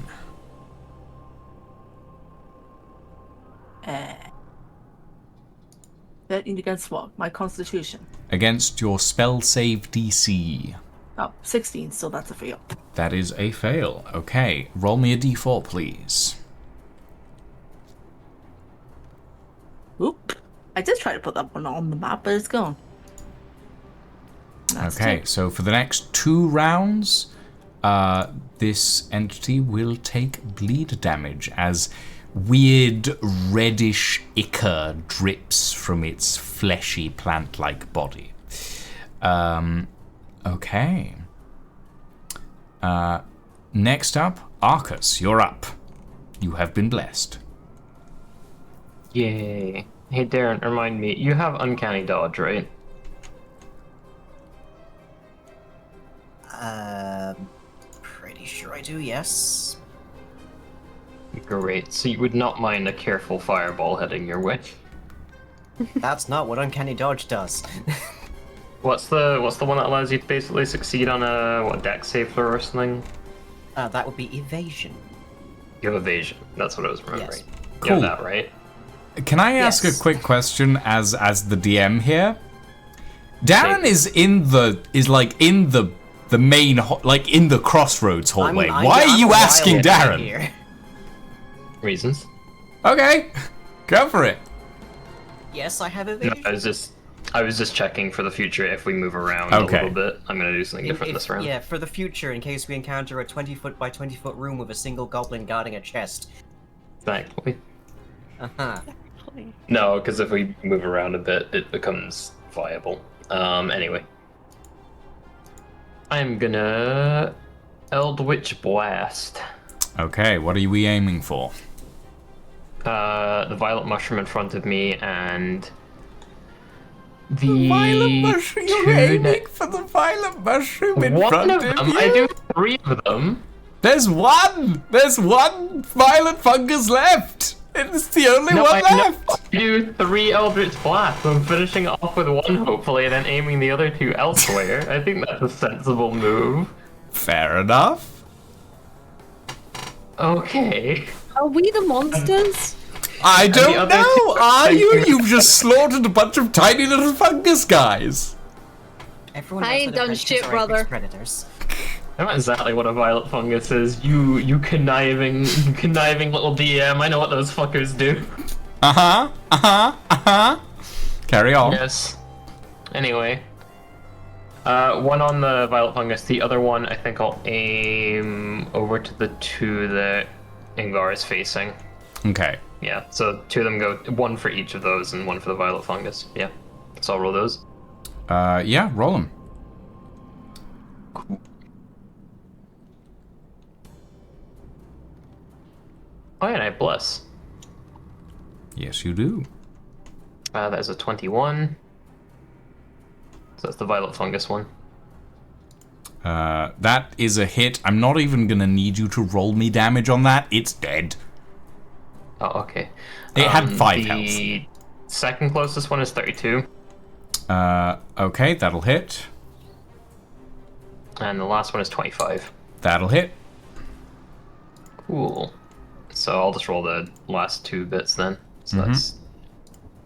13 against what? My constitution. Against your spell save DC. Oh, 16, so that's a fail. That is a fail. Okay, roll me a d4, please. Oop. I did try to put that one on the map, but it's gone. That's Okay, it. so for the next 2 rounds, this entity will take bleed damage as weird reddish ichor drips from its fleshy plant-like body. Okay. Next up, Arcus, you're up. You have been blessed. Yay. Hey, Darren, remind me, you have uncanny dodge, right? Pretty sure I do, yes. Great. So you would not mind a careful fireball heading your way. That's not what Uncanny Dodge does. What's the one that allows you to basically succeed on a dex save throw or something? That would be Evasion. You have evasion. That's what I was remembering. Yes. You Cool. have that, right? Can I ask Yes. a quick question as the DM here? Darren is in the main in the crossroads hallway. Why are you asking Darren? Here. Reasons? Okay, go for it. Yes, I have No, Evasion. I was just checking for the future if we move around Okay. a little bit. I'm gonna do something different this round. Yeah, for the future, in case we encounter a 20-foot by 20-foot room with a single goblin guarding a chest. Thankfully. Uh-huh. No, because if we move around a bit, it becomes viable. Anyway. I'm gonna Eldritch Blast. Okay, what are we aiming for? The violet mushroom in front of me and the You're aiming for the violet mushroom in one front of of them. you. I do 3 of them. There's one. There's one violet fungus left. It's the only No, one I left. I do 3 Eldritch Blasts. I'm finishing off with 1 hopefully, and then aiming the other 2 elsewhere. I think that's a sensible move. Fair enough. Okay. Are we the monsters? I don't other know. two- Are you? You've just slaughtered a bunch of tiny little fungus guys. Everyone I knows ain't that done adventures shit, are brother. apex predators. I know exactly what a violet fungus is. You conniving little DM. I know what those fuckers do. Carry on. Yes. Anyway. 1 on the violet fungus. The other one, I think I'll aim over to the 2 that Ingvar is facing. Okay. Yeah, so 2 of them go, 1 for each of those and 1 for the violet fungus. Yeah. So I'll roll those. Yeah, roll them. Oh, yeah, and I have bless. Yes, you do. That is a 21. So that's the violet fungus one. That is a hit. I'm not even gonna need you to roll me damage on that. It's dead. Oh, okay. It had 5 health. The second closest one is 32. Okay, that'll hit. And the last one is 25. That'll hit. Cool. So I'll just roll the last 2 bits then. So that's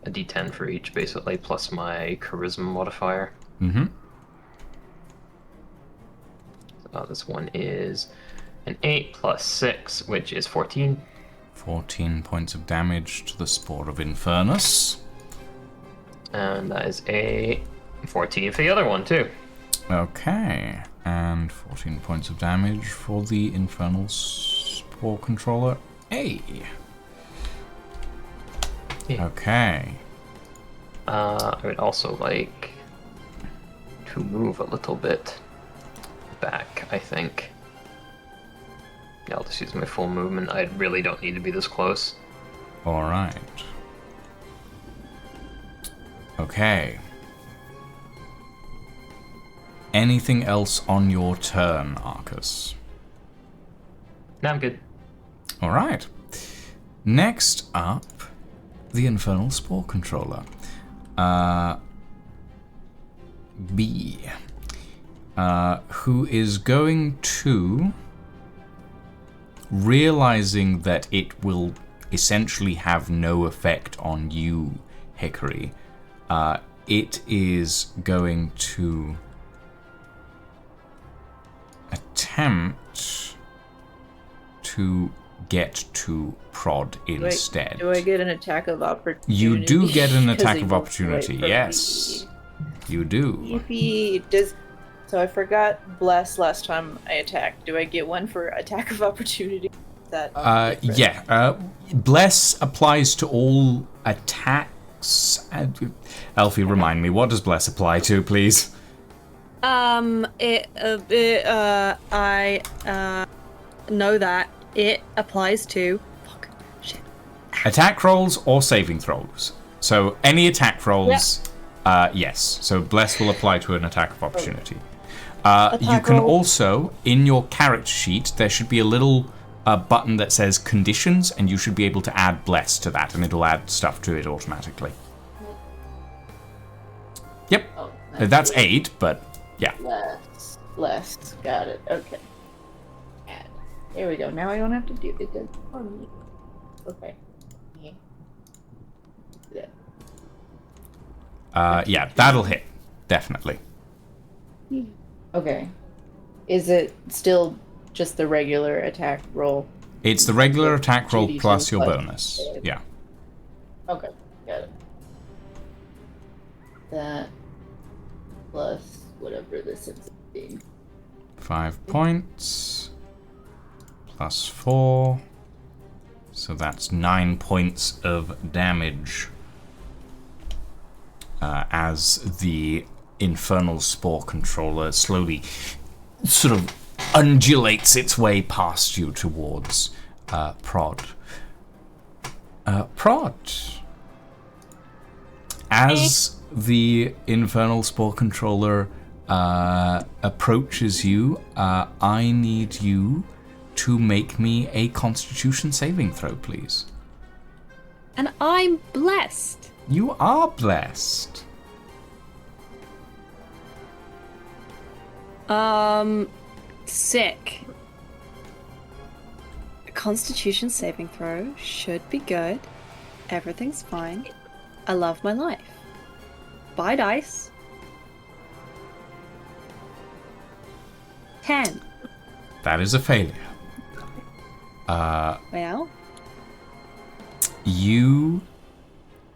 a d10 for each, basically, plus my charisma modifier. Mm-hmm. This one is an 8 plus 6, which is 14. 14 points of damage to the Spore of Infernus. And that is a 14 for the other one, too. Okay. And 14 points of damage for the Infernal Spore Controller A. Yeah. Okay. I would also like to move a little bit back, I think. Yeah, I'll just use my full movement. I really don't need to be this close. Alright. Okay. Anything else on your turn, Arcus? No, I'm good. Alright. Next up, the Infernal Spore Controller. B. Who is going to, realizing that it will essentially have no effect on you, Hickory, it is going to attempt to get to prod instead. Do I get an attack of opportunity? You do get an 'Cause attack he of won't opportunity, wait for yes. me. You do. If he does, so I forgot bless last time I attacked. Do I get one for attack of opportunity? Is that different? Yeah. Bless applies to all attacks. Elfie, remind me, what does Bless apply to, please? I know that it applies to. Fuck. Shit. Attack rolls or saving throws. So any attack rolls, yes. So Bless will apply to an attack of opportunity. You can also, in your character sheet, there should be a little button that says conditions, and you should be able to add Bless to that, and it'll add stuff to it automatically. Yep. Oh, That's 8, but yeah. Less. Got it. Okay. Add. There we go. Now I don't have to do it for me. Okay. Yeah, that'll hit. Definitely. Okay. Is it still just the regular attack roll? It's the regular attack roll 2d6 plus your plus- bonus. Yeah. Okay, got it. That plus whatever this is being. 5 points. Plus 4. So that's 9 points of damage. As the Infernal Spore Controller slowly sort of undulates its way past you towards Prod. Prod. As the Infernal Spore Controller approaches you, I need you to make me a Constitution saving throw, please. And I'm blessed. You are blessed. Sick. Constitution saving throw should be good. Everything's fine. I love my life. Bye, dice. 10. That is a failure. Well, You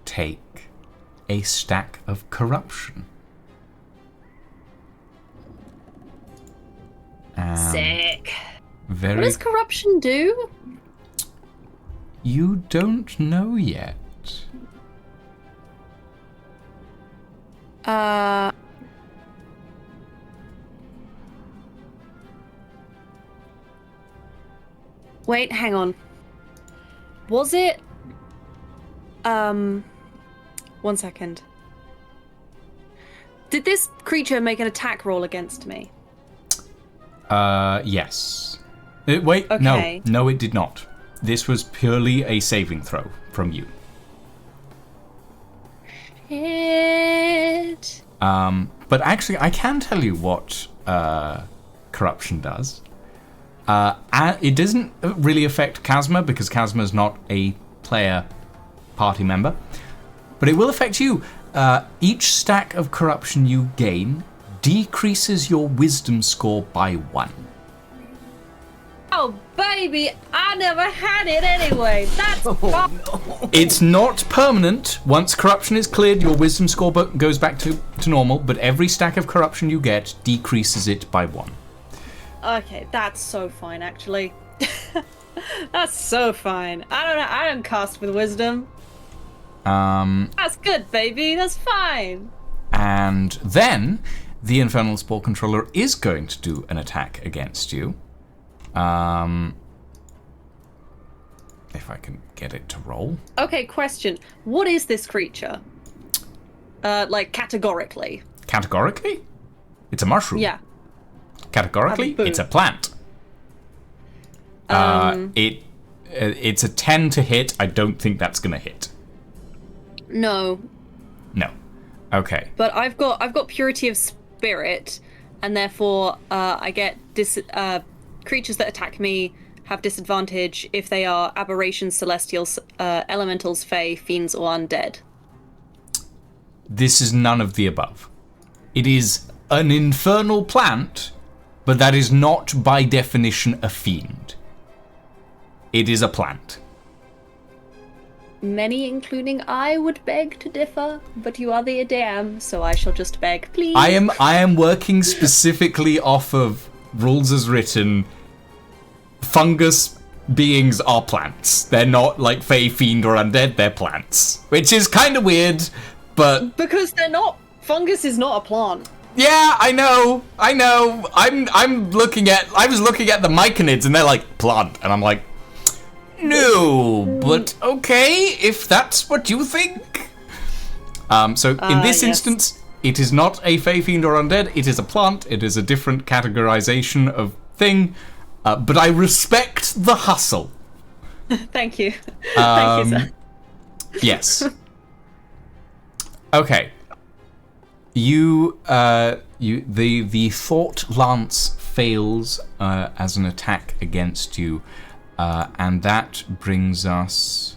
take a stack of corruption. sick. Very. What does corruption do? You don't know yet. Wait, hang on. Was it... 1 second. Did this creature make an attack roll against me? Yes. Wait, Okay. no, it did not. This was purely a saving throw from you. Shit. But actually, I can tell you what corruption does. It doesn't really affect Kazma because Kazma is not a player party member, but it will affect you. Each stack of corruption you gain decreases your wisdom score by 1. Oh, baby, I never had it anyway. That's It's not permanent. Once corruption is cleared, your wisdom score goes back to normal, but every stack of corruption you get decreases it by 1. Okay, that's so fine, actually. That's so fine. I don't cast with wisdom. That's good, baby. That's fine. And then the Infernal Spore Controller is going to do an attack against you. If I can get it to roll. Okay, question. What is this creature? Like, categorically. Categorically, it's a mushroom. Yeah. Categorically, Boo. it's a plant. It's a 10 to hit. I don't think that's gonna hit. No. No. Okay. But I've got Purity of Spirit, and therefore I get creatures that attack me have disadvantage if they are aberrations, celestials, elementals, fae, fiends, or undead. This is none of the above. It is an infernal plant, but that is not by definition a fiend. It is a plant. Many, including I, would beg to differ, but you are the DM, so I shall just beg, please. I am working specifically off of rules as written. Fungus beings are plants. They're not like Fey, Fiend, or Undead, they're plants. Which is kind of weird, but... Because they're not... Fungus is not a plant. Yeah, I know. I'm looking at... I was looking at the myconids, and they're like, plant. And I'm like, no, but okay, if that's what you think. So in this instance, it is not a Fey, Fiend, or Undead. It is a plant. It is a different categorization of thing. But I respect the hustle. Thank you. Thank you, sir. Yes. Okay. The Thought Lance fails as an attack against you, and that brings us.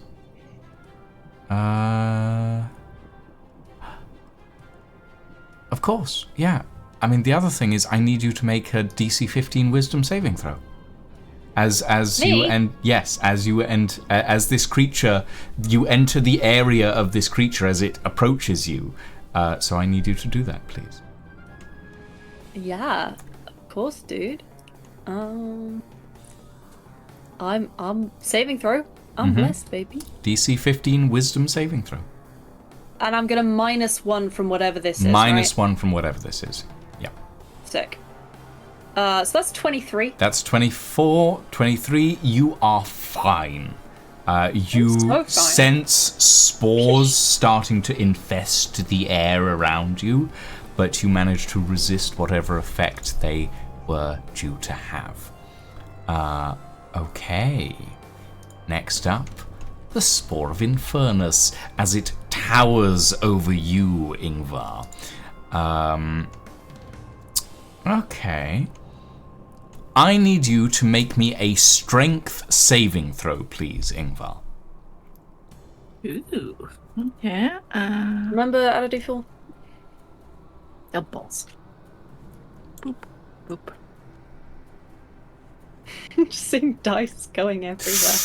Of course, yeah. I mean, the other thing is, I need you to make a DC 15 Wisdom saving throw. As this creature, you enter the area of this creature as it approaches you. So I need you to do that, please. Yeah, of course, dude. I'm saving throw. I'm blessed, baby. DC 15 Wisdom saving throw. And I'm gonna -1 from whatever this is. -1 from whatever this is. Yeah. Sick. So that's 23. That's 24, 23. You are fine. You so fine. sense spores starting to infest the air around you, but you manage to resist whatever effect they were due to have. Okay. Next up, the Spore of Infernus, as it towers over you, Ingvar. Okay. I need you to make me a strength saving throw, please, Ingvar. Ooh. Okay. Remember add a d4? The balls. Boop. Boop. Just seeing dice going everywhere.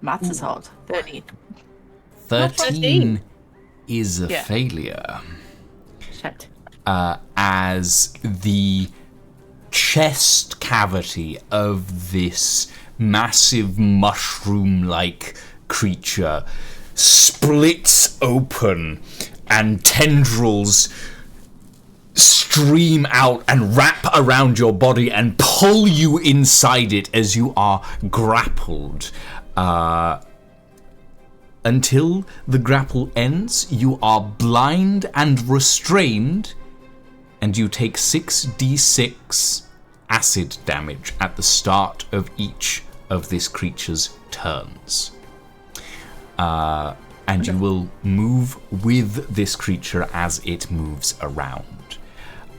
Maths is hard. 13. 13 is a Yeah. failure. Shit. As the chest cavity of this massive mushroom-like creature splits open and tendrils stream out and wrap around your body and pull you inside it as you are grappled. Until the grapple ends, you are blind and restrained, and you take 6d6 acid damage at the start of each of this creature's turns. And you will move with this creature as it moves around.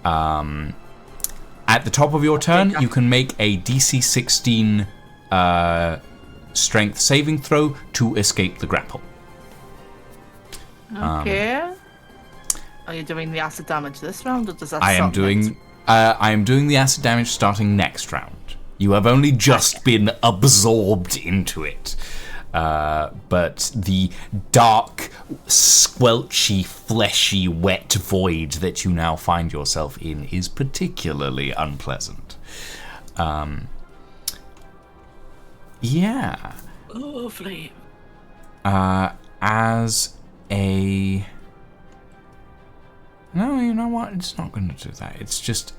At the top of your turn, you can make a DC 16 strength saving throw to escape the grapple. Okay. Are you doing the acid damage this round, or does that I am doing the acid damage starting next round. You have only just been absorbed into it. But the dark, squelchy, fleshy, wet void that you now find yourself in is particularly unpleasant. Yeah. Lovely. As a... No, you know what? It's not going to do that. It's just,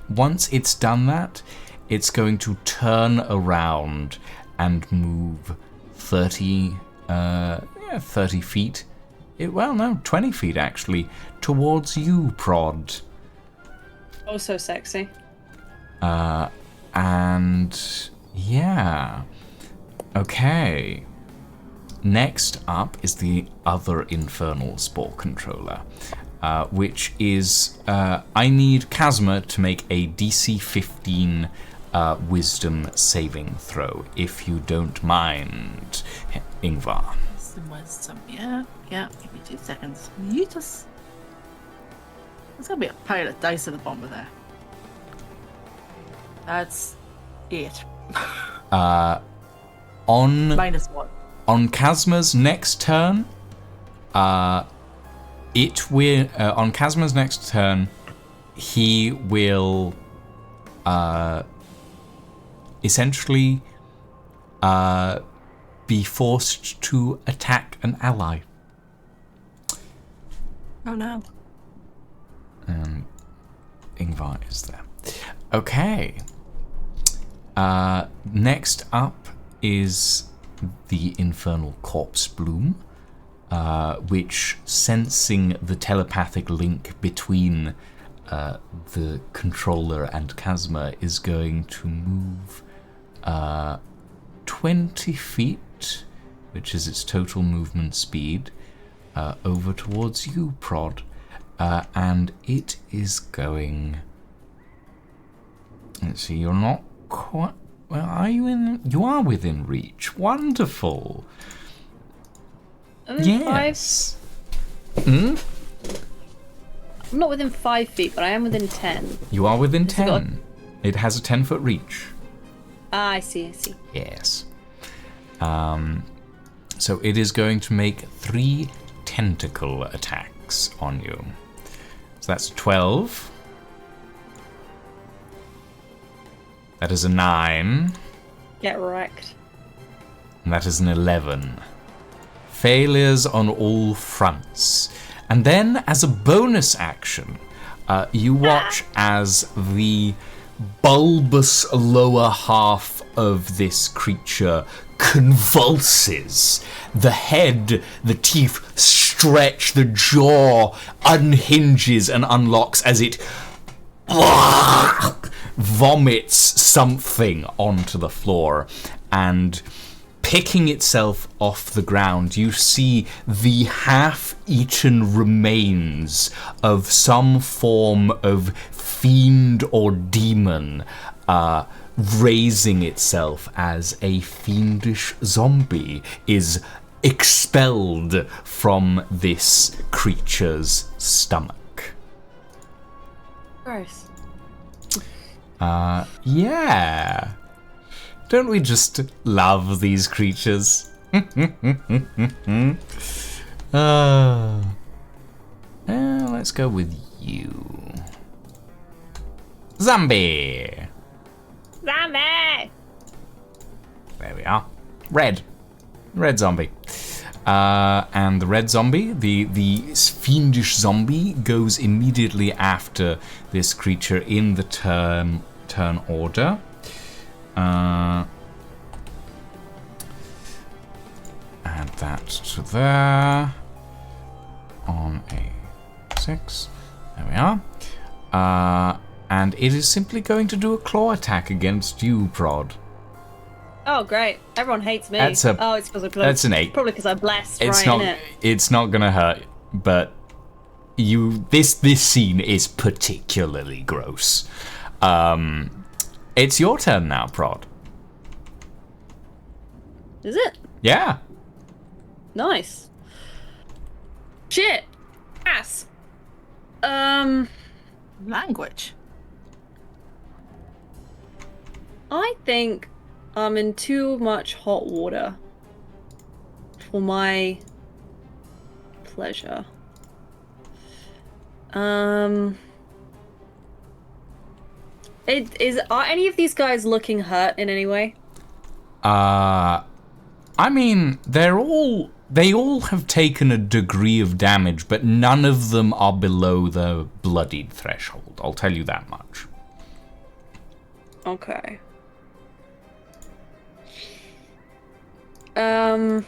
once it's done that, it's going to turn around and move 30 feet. 20 feet actually, towards you, Prod. Oh, so sexy. And yeah. Okay. Next up is the other infernal spore controller, which is I need Kazma to make a DC 15 wisdom saving throw, if you don't mind, Ingvar. Wisdom, yeah. Give me 2 seconds. You just... There's gonna be a pile of dice at the bottom of there. That's 8. On -1. on Kazma's next turn, on Kazma's next turn, he will essentially be forced to attack an ally. Oh no. Ingvar is there. Okay. Next up is the Infernal Corpse Bloom, which, sensing the telepathic link between the controller and Kazma, is going to move 20 feet, which is its total movement speed, over towards you, Prod. And it is going... Let's see, you're not quite... Well, are you in... You are within reach. Wonderful. I'm within Yes. 5. I'm not within 5 feet, but I am within 10. You are within Has it got- 10. It has a 10-foot reach. Ah, I see. Yes. So it is going to make 3 tentacle attacks on you. So that's 12. That is a 9. Get wrecked. And that is an 11. Failures on all fronts. And then, as a bonus action, you watch as the bulbous lower half of this creature convulses. The head, the teeth stretch, the jaw unhinges and unlocks as it vomits something onto the floor, and picking itself off the ground, you see the half-eaten remains of some form of fiend or demon raising itself as a fiendish zombie is expelled from this creature's stomach. Gross. Yeah. Don't we just love these creatures? Let's go with you. Zombie! Zombie! There we are. Red. Red zombie. And the red zombie, the fiendish zombie, goes immediately after this creature in the turn order. Add that to there. On a 6. There we are. And it is simply going to do a claw attack against you, Prod. Oh, great. Everyone hates me. That's it's because I blessed. that's an 8. Probably because I blessed, It's right, not. innit? It's not gonna hurt, but this scene is particularly gross. It's your turn now, Prod. Is it? Yeah. Nice. Shit. Ass. Language. I think I'm in too much hot water for my pleasure. Are any of these guys looking hurt in any way? I mean, they all have taken a degree of damage, but none of them are below the bloodied threshold. I'll tell you that much. Okay. I'm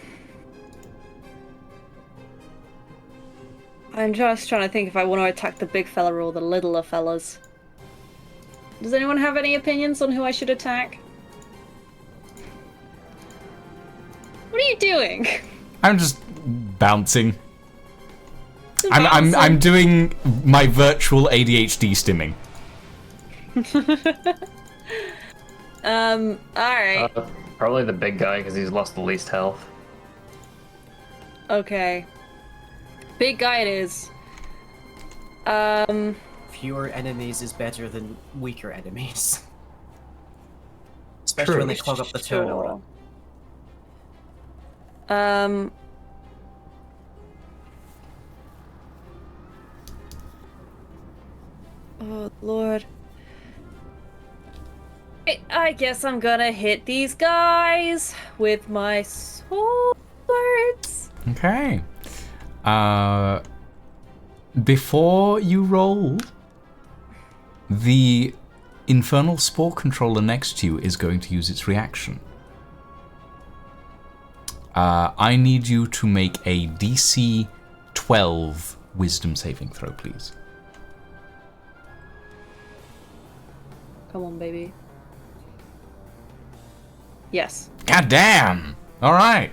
just trying to think if I want to attack the big fella or the littler fellas. Does anyone have any opinions on who I should attack? What are you doing? I'm just bouncing. Bouncing. I'm doing my virtual ADHD stimming. Alright. Probably the big guy because he's lost the least health. Okay. Big guy it is. Fewer enemies is better than weaker enemies. especially when they True. clog up the turn order. Oh, Lord. I guess I'm gonna hit these guys with my swords. Okay. Before you roll, the Infernal Spore controller next to you is going to use its reaction. I need you to make a DC 12 Wisdom saving throw, please. Come on, baby. Yes. God damn! Alright.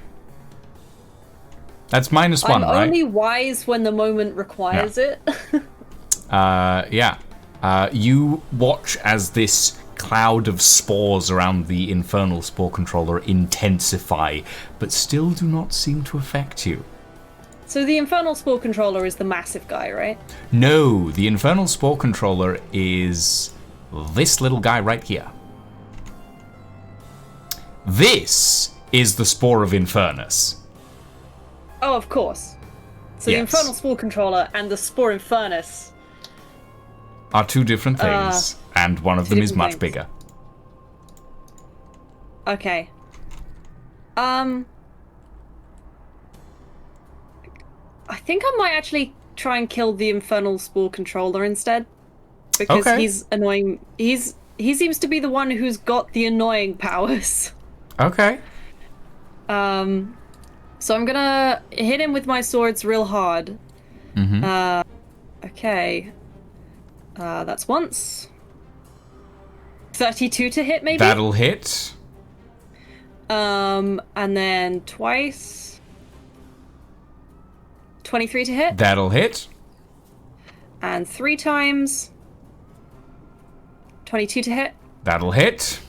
That's -1, I'm right? only wise when the moment requires it. Yeah. You watch as this cloud of spores around the Infernal Spore controller intensify, but still do not seem to affect you. So the Infernal Spore controller is the massive guy, right? No, the Infernal Spore controller is this little guy right here. This is the Spore of Infernus. Oh, of course. So Yes. the Infernal Spore controller and the Spore Infernus. Are two different things, and one of two them is different much things. bigger. Okay. I think I might actually try and kill the Infernal Spore controller instead. Because Okay. he's annoying. He seems to be the one who's got the annoying powers. Okay. So I'm gonna hit him with my swords real hard. Mm-hmm. Okay. That's once. 32 to hit, maybe? That'll hit. And then twice. 23 to hit. That'll hit. And 3 times. 22 to hit. That'll hit.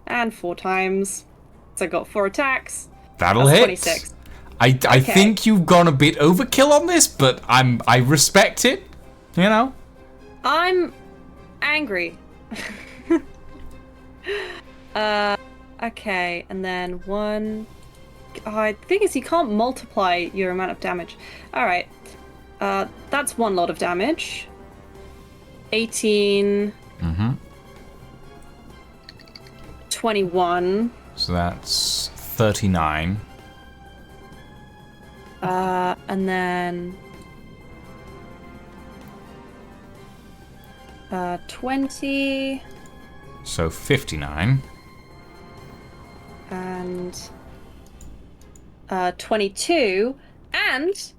And 4 times. So I got 4 attacks. That'll That's hit. 26. I Okay. think you've gone a bit overkill on this, but I respect it. You know. I'm angry. Okay, and then 1. The thing is, you can't multiply your amount of damage. Alright. That's 1 lot of damage. 18. Mm-hmm. 21. So that's 39. And then 20 So 59. and 22, and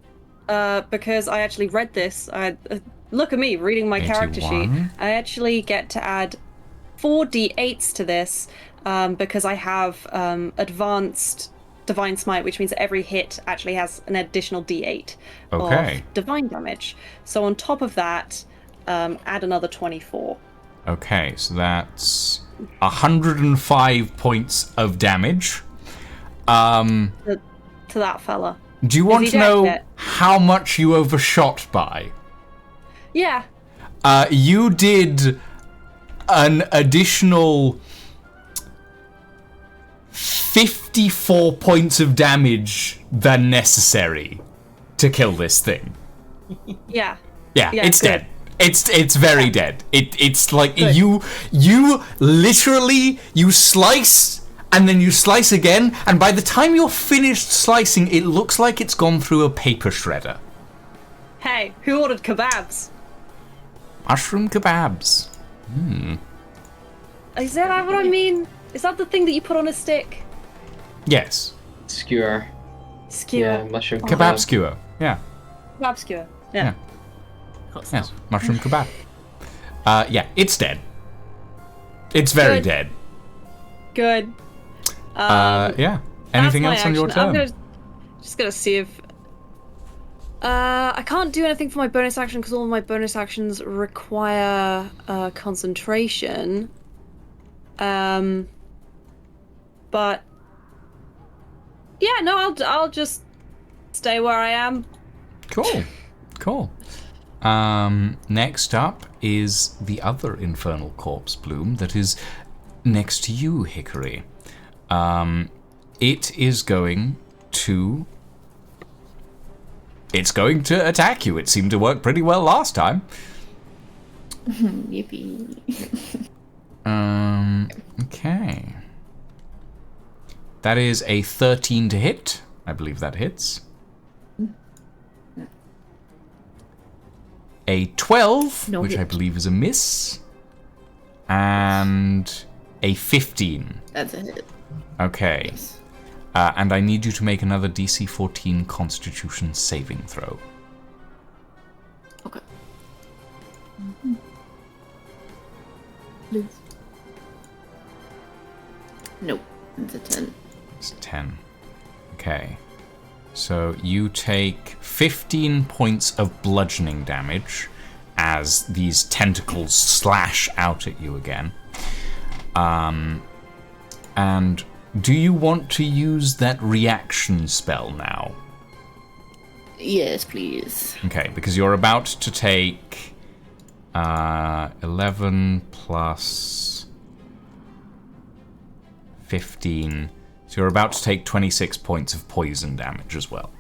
because I actually read this, look at me reading my character sheet. 81. I actually get to add 4 d8s to this because I have advanced Divine Smite, which means that every hit actually has an additional d8 Okay. of divine damage. So on top of that, add another 24. Okay, so that's 105 points of damage. To that fella. Do you want he to know dead yet? how much you overshot by? Yeah. You did an additional 54 points of damage than necessary to kill this thing. Yeah. Yeah, Yeah, it's good. dead. It's very dead. It's like Good. you literally you slice and then you slice again, and by the time you're finished slicing, it looks like it's gone through a paper shredder. Hey, who ordered kebabs? Mushroom kebabs. Is that what I mean? Is that the thing that you put on a stick? Yes. Skewer. Skewer. Yeah, mushroom Kebab skewer. Yeah. Kebab skewer. Yeah. Yeah. Close Yes. enough. Mushroom kebab. Yeah, it's dead. It's very Good. dead. Good. Yeah. Anything That's else my on your action. I'm turn? just gonna see if. I can't do anything for my bonus action because all of my bonus actions require concentration. But yeah, no, I'll just stay where I am. Cool. Cool. Next up is the other infernal corpse bloom that is next to you, Hickory. It is going to... It's going to attack you. It seemed to work pretty well last time. Yippee. Okay. That is a 13 to hit. I believe that hits. A 12, No which hit. I believe is a miss. And a 15. That's a hit. Okay. And I need you to make another DC 14 Constitution saving throw. Okay. Please. Nope. It's a 10. It's 10. Okay. So you take 15 points of bludgeoning damage as these tentacles slash out at you again. And do you want to use that reaction spell now? Yes, please. Okay, because you're about to take 11 plus 15. So you're about to take 26 points of poison damage as well.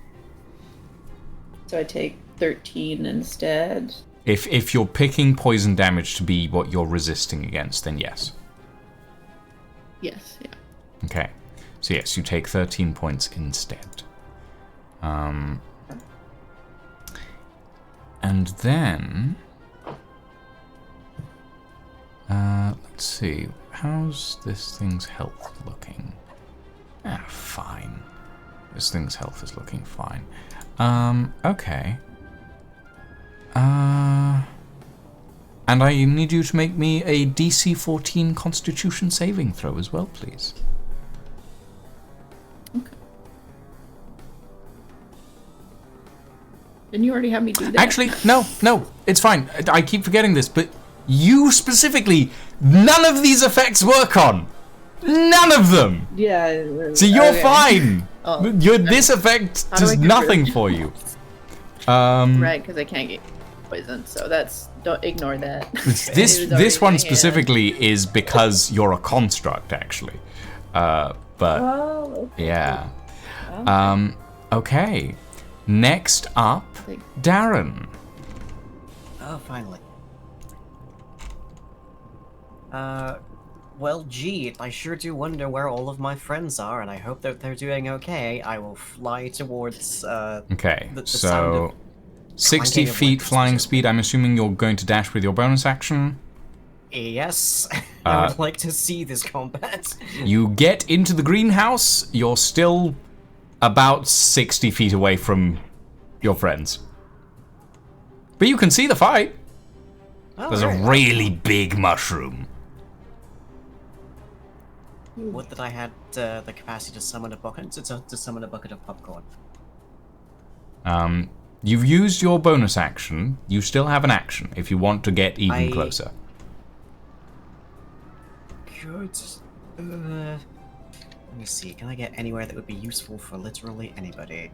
So I take 13 instead. If you're picking poison damage to be what you're resisting against, then yes. Yes, yeah. Okay. So yes, you take 13 points instead. And then... let's see. How's this thing's health looking? Fine. This thing's health is looking fine. Okay. And I need you to make me a DC 14 Constitution saving throw as well, please. Okay. Didn't you already have me do that? Actually, no, it's fine. I keep forgetting this, but you specifically, none of these effects work on. None of them! Yeah. So you're okay. fine! Oh. This effect How do I does get nothing rid of for you. Right, because I can't get poisoned, so don't ignore that. This one specifically is because you're a construct, actually. But, Oh, okay. yeah. Okay. Next up, Darren. Oh, finally. Well, gee, I sure do wonder where all of my friends are, and I hope that they're doing okay. I will fly towards, Okay, the sound so of 60 clanking of feet weapons, flying presumably. speed. I'm assuming you're going to dash with your bonus action. Yes, I would like to see this combat. You get into the greenhouse. You're still about 60 feet away from your friends. But you can see the fight. Oh, There's a right. really big mushroom. Would that I had the capacity to summon a bucket of popcorn. You've used your bonus action. You still have an action if you want to get even closer. Good. Let me see. Can I get anywhere that would be useful for literally anybody?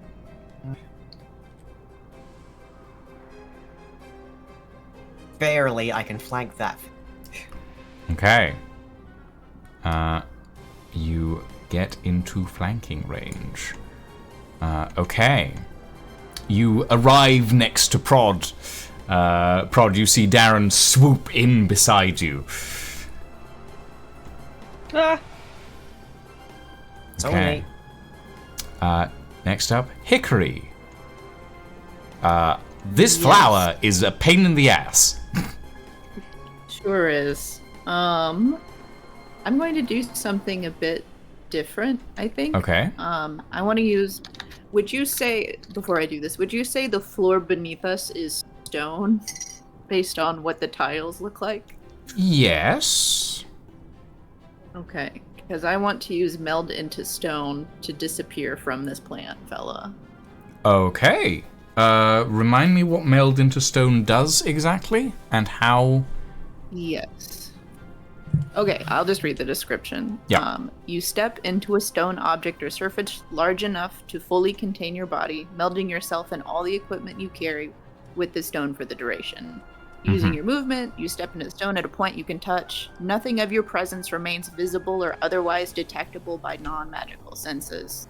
Barely. I can flank that. Okay. You get into flanking range. Okay. You arrive next to Prod. Prod, you see Darren swoop in beside you. Ah! It's Okay. only Next up, Hickory. This flower is a pain in the ass. Sure is. I'm going to do something a bit different, I think. Okay. I want to use... Would you say, before I do this, would you say the floor beneath us is stone? Based on what the tiles look like? Yes. Okay. Because I want to use meld into stone to disappear from this plant, fella. Okay. Remind me what meld into stone does exactly, and how... Yes. Okay, I'll just read the description. Yeah. You step into a stone object or surface large enough to fully contain your body, melding yourself and all the equipment you carry with the stone for the duration. Using your movement, you step into the stone at a point you can touch. Nothing of your presence remains visible or otherwise detectable by non-magical senses.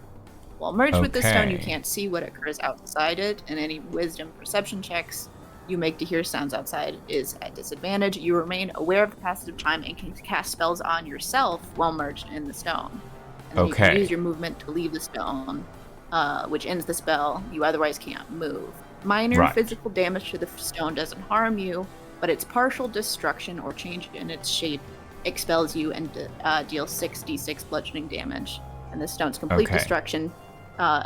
While merged with the stone, you Okay. can't see what occurs outside it, and any wisdom perception checks you make to hear sounds outside is at disadvantage. You remain aware of the passage of time and can cast spells on yourself while merged in the stone. And then you Okay. can use your movement to leave the stone, which ends the spell. You otherwise can't move. Minor Right. physical damage to the stone doesn't harm you, but its partial destruction or change in its shape expels you and deals 6d6 bludgeoning damage. And the stone's complete Okay. destruction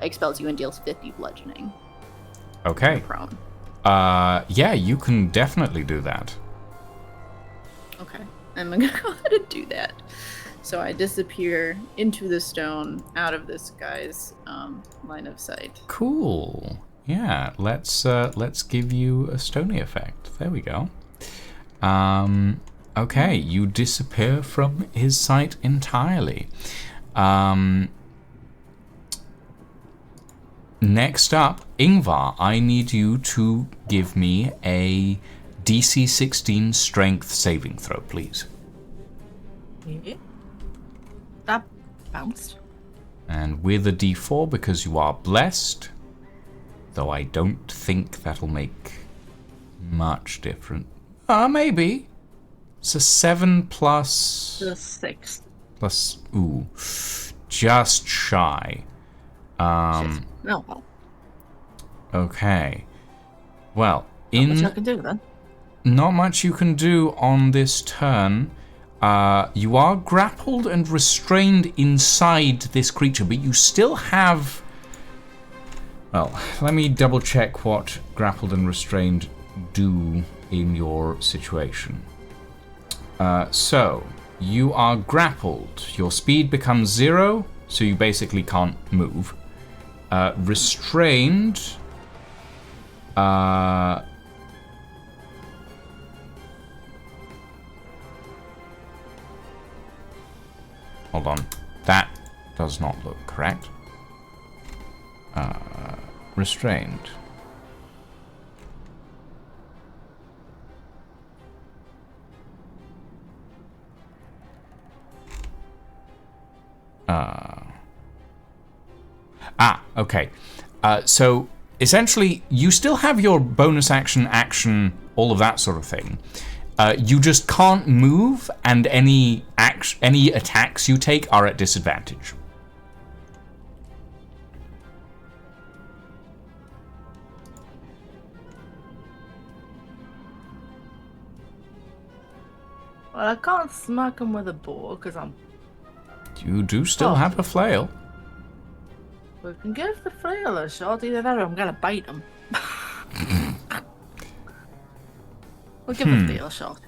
expels you and deals 50 bludgeoning. Okay. You're prone. Yeah, you can definitely do that. Okay, I'm gonna go ahead and do that. So I disappear into the stone, out of this guy's line of sight. Cool. Yeah, let's give you a stony effect. There we go. Okay, you disappear from his sight entirely. Next up, Ingvar, I need you to give me a DC 16 strength saving throw, please. Yeah. That bounced. And with a D4 because you are blessed, though I don't think that'll make much difference. Maybe. It's a 7 plus... The 6. Plus... Ooh. Just shy. Shit. Oh, well. Okay. Well, Not much I can do then. not much you can do on this turn. You are grappled and restrained inside this creature, but you still have... Well, let me double check what grappled and restrained do in your situation. So, you are grappled. Your speed becomes 0, so you basically can't move. Restrained... Hold on. That does not look correct. Restrained. Okay. So, essentially, you still have your bonus action, all of that sort of thing. You just can't move, and any attacks you take are at disadvantage. Well, I can't smack him with a bow because I'm. You do still have a flail. We can give the flail a shot. Either that or I'm gonna bite him. We'll give the flail a shot.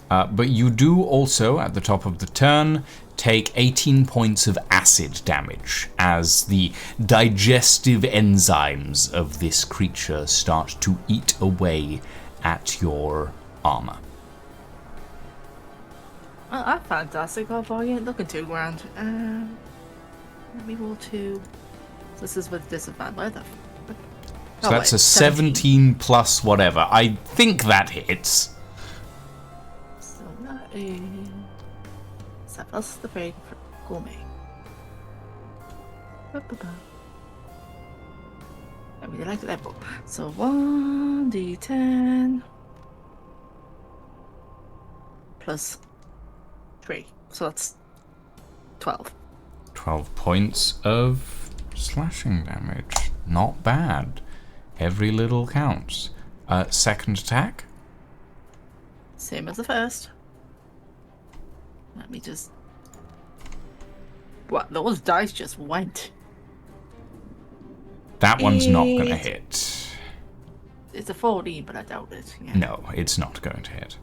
But you do also, at the top of the turn, take 18 points of acid damage as the digestive enzymes of this creature start to eat away at your armor. Well, that's fantastic. Although I ain't looking too grand. Let me roll 2. So this is with disadvantage. Where the So that's a 17 plus whatever. I think that hits. So that is 7 plus the break for gourmet. I really like the level. So 1d10 plus 3. So that's 12. 12 points of slashing damage. Not bad. Every little counts. Second attack. Same as the first. Let me just. What? Those dice just went. That one's not going to Eight. hit. It's a 14, but I doubt it. Yeah. No, it's not going to hit.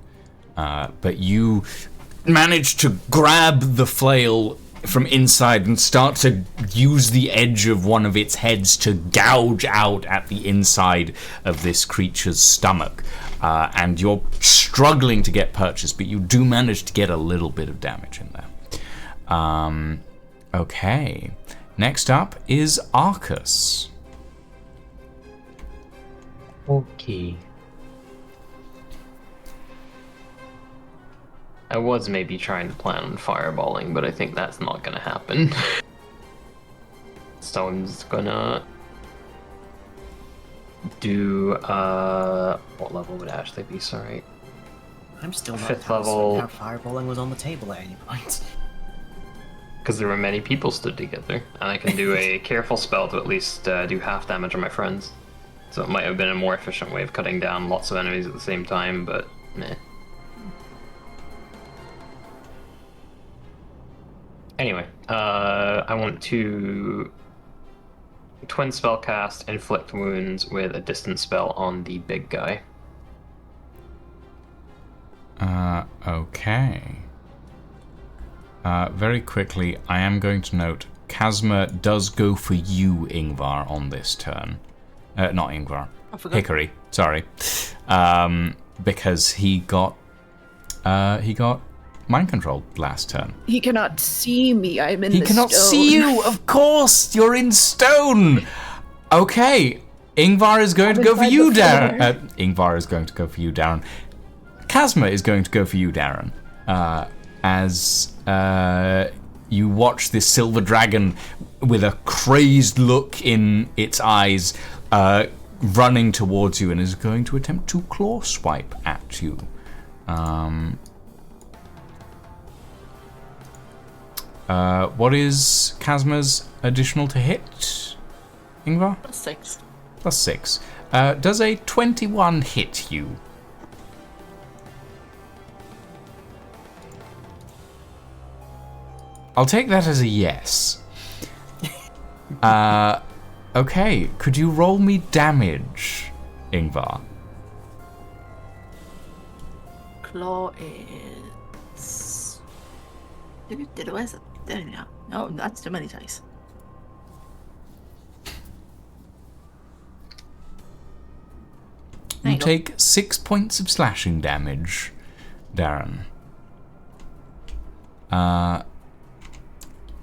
But you manage to grab the flail from inside and start to use the edge of one of its heads to gouge out at the inside of this creature's stomach. And you're struggling to get purchase, but you do manage to get a little bit of damage in there. Okay. Next up is Arcus. Okay. I was maybe trying to plan on fireballing, but I think that's not gonna happen. So I'm just gonna do what level would Ashley be? Sorry. I'm still not 5th level. how fireballing was on the table at any point. Because there were many people stood together, and I can do a careful spell to at least do half damage on my friends. So it might have been a more efficient way of cutting down lots of enemies at the same time, but meh. Anyway, I want to twin spell cast inflict wounds with a distance spell on the big guy. Okay. Very quickly, I am going to note Kazma does go for you, Ingvar, on this turn. Not Ingvar. Hickory. Sorry. Because he got mind controlled last turn. He cannot see me. I'm in He the cannot stone. see you. Of course, you're in stone. Okay. Ingvar is going to go for you, Darren. Ingvar is going to go for you, Darren. Kazma is going to go for you, Darren. As you watch this silver dragon with a crazed look in its eyes running towards you and is going to attempt to claw swipe at you. What is Kazma's additional to hit, Ingvar? +6. +6. Does a 21 hit you? I'll take that as a yes. Okay, could you roll me damage, Ingvar? Claw is... Where's it? There you go. No, that's too many dice. You take 6 points of slashing damage, Darren.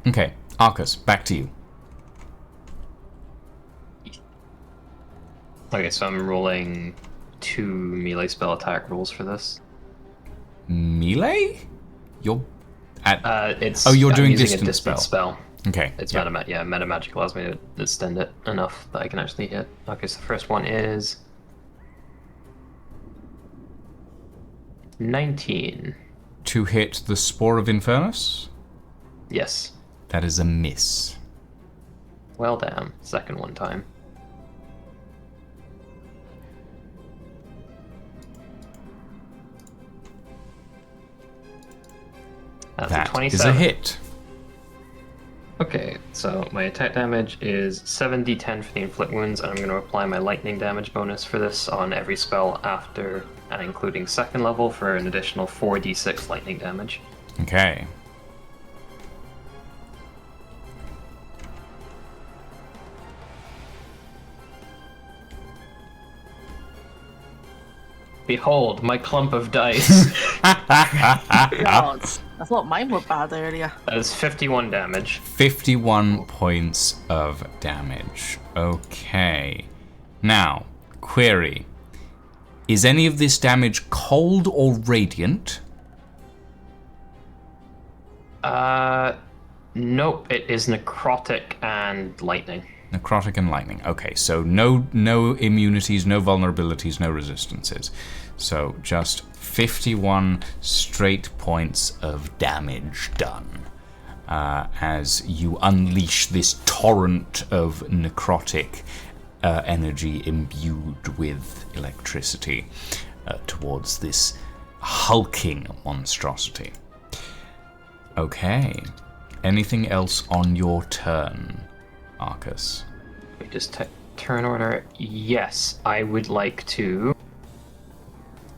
Okay, Arcus, back to you. Okay, so I'm rolling 2 melee spell attack rolls for this. Melee? You're at... It's you're I'm doing using distance a distance spell. Okay. It's yeah. meta magic allows me to extend it enough that I can actually hit. Okay, so the first one is 19. To hit the Spore of Infernus? Yes. That is a miss. Well, damn. Second one time. That's That a 27. is a hit. Okay, so my attack damage is 7d10 for the inflict wounds, and I'm going to apply my lightning damage bonus for this on every spell after and including second level for an additional 4d6 lightning damage. Okay. Behold, my clump of dice. God, I thought mine were bad earlier. That is 51 damage. 51 points of damage. Okay. Now, query. Is any of this damage cold or radiant? Nope, it is necrotic and lightning. Necrotic and lightning. Okay, so no immunities, no vulnerabilities, no resistances. So just 51 straight points of damage done. As you unleash this torrent of necrotic energy imbued with electricity towards this hulking monstrosity. Okay. Anything else on your turn, Arcus? We just turn order. Yes, I would like to,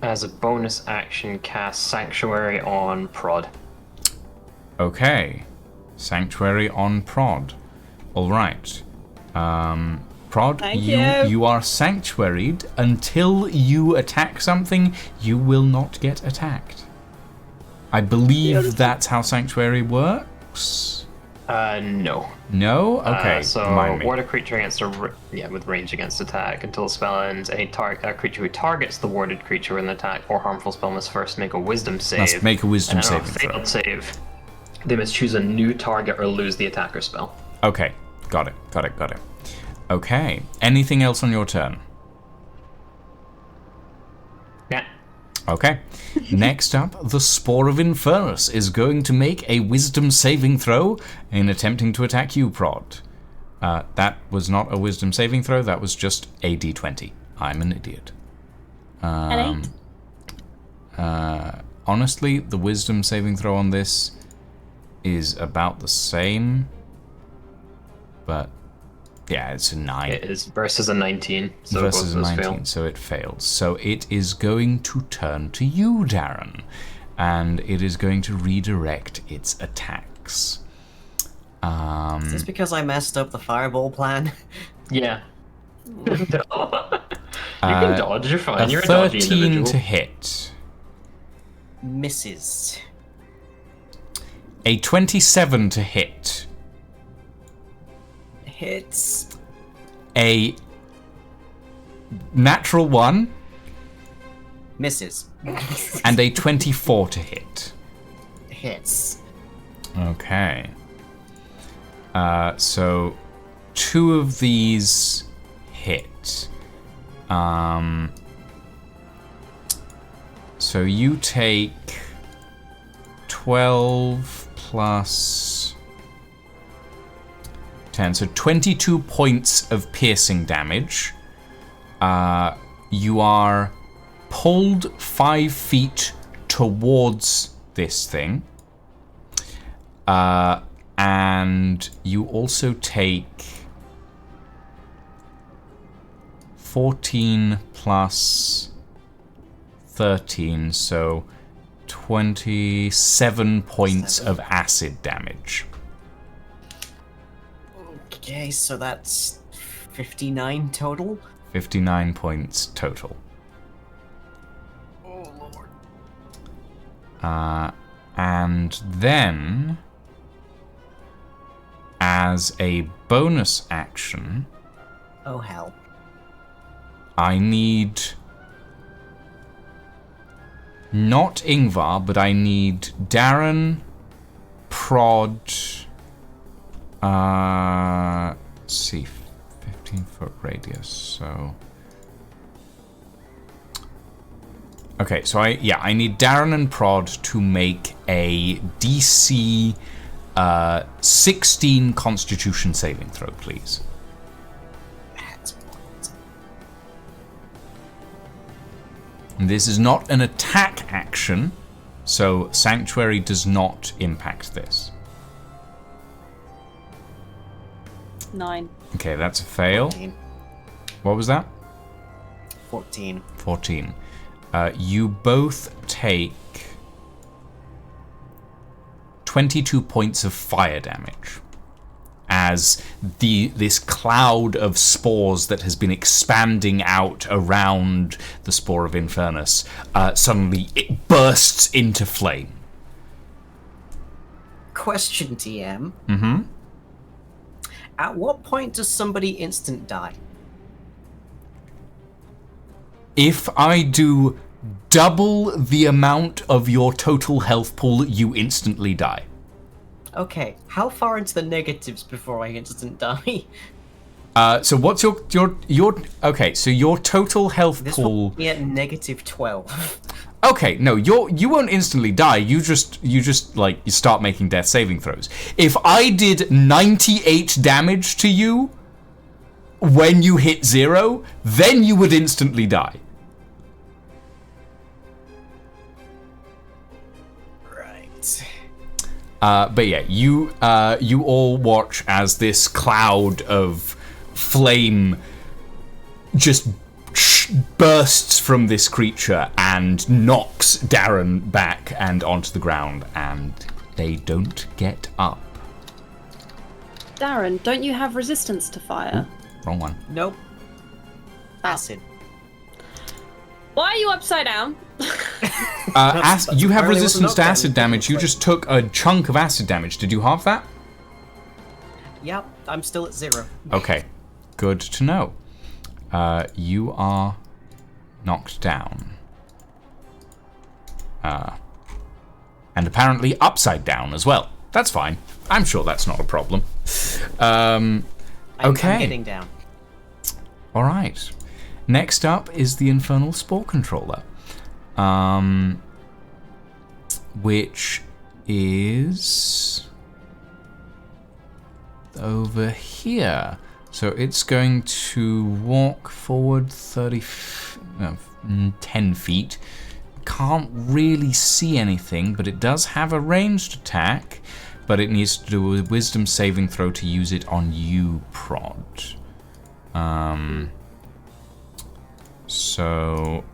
as a bonus action, cast Sanctuary on Prod. Okay. Sanctuary on Prod. Alright. Prod, Thank you are sanctuaried until you attack something. You will not get attacked. I believe that's how Sanctuary works. No. No? Okay. So remind me. ward a creature against with range against attack until the spell ends. A creature who targets the warded creature with an attack or harmful spell must first make a Wisdom save. Must make a Wisdom and on a saving throw. failed save, they must choose a new target or lose the attacker spell. Okay. Got it. Okay. Anything else on your turn? Yeah. Okay. Next up, the Spore of Infernus is going to make a Wisdom saving throw in attempting to attack you, Prod. That was not a Wisdom saving throw, that was just a d20. I'm an idiot. An 8? Honestly, the Wisdom saving throw on this is about the same. But, yeah, it's a 9. It is versus a 19. So Versus a both those 19, fail. so it fails. So it is going to turn to you, Darren. And it is going to redirect its attacks. Is this because I messed up the fireball plan? Yeah. You can dodge, you're fine. You're a dodgy 13 individual. to hit. Misses. A 27 to hit. Hits. A natural 1 Misses. and a 24 to hit. Hits. Okay. So 2 of these hit. So you take 12 plus 10, so 22 points of piercing damage. You are pulled 5 feet towards this thing. And you also take 14 plus 13, so 27 points of acid damage. Okay, so that's 59 total. 59 points total. Oh lord. And then, as a bonus action, Oh hell. I need not Ingvar, but I need Darren, Prod. Let's see, 15-foot radius. So, okay, so I need Darren and Prod to make a DC 16 Constitution saving throw, please. That's what. And this is not an attack action, so Sanctuary does not impact this. 9. Okay, that's a fail. 14. What was that? 14. 14. You both take 22 points of fire damage as this cloud of spores that has been expanding out around the Spore of Infernus suddenly it bursts into flame. Question, TM. Mm-hmm. At what point does somebody instant die? If I do double the amount of your total health pool, you instantly die. Okay, how far into the negatives before I instant die? So what's your okay? So your total health This pool. will be at negative 12. Okay, no, you won't instantly die. You just like you start making death saving throws. If I did 98 damage to you when you hit 0, then you would instantly die. Right. But yeah, you all watch as this cloud of flame just bursts from this creature and knocks Darren back and onto the ground, and they don't get up. Darren, don't you have resistance to fire? Wrong one. Nope. Acid. Why are you upside down? That's You have apparently resistance wasn't to up acid then. damage. You just took a chunk of acid damage. Did you halve that? Yep, I'm still at 0. Okay, good to know. You are knocked down. And apparently upside down as well. That's fine. I'm sure that's not a problem. I'm Okay. getting down. All right. Next up is the Infernal Spore Controller, which is over here. So it's going to walk forward 10 feet. Can't really see anything, but it does have a ranged attack, but it needs to do a wisdom saving throw to use it on you, Prod. So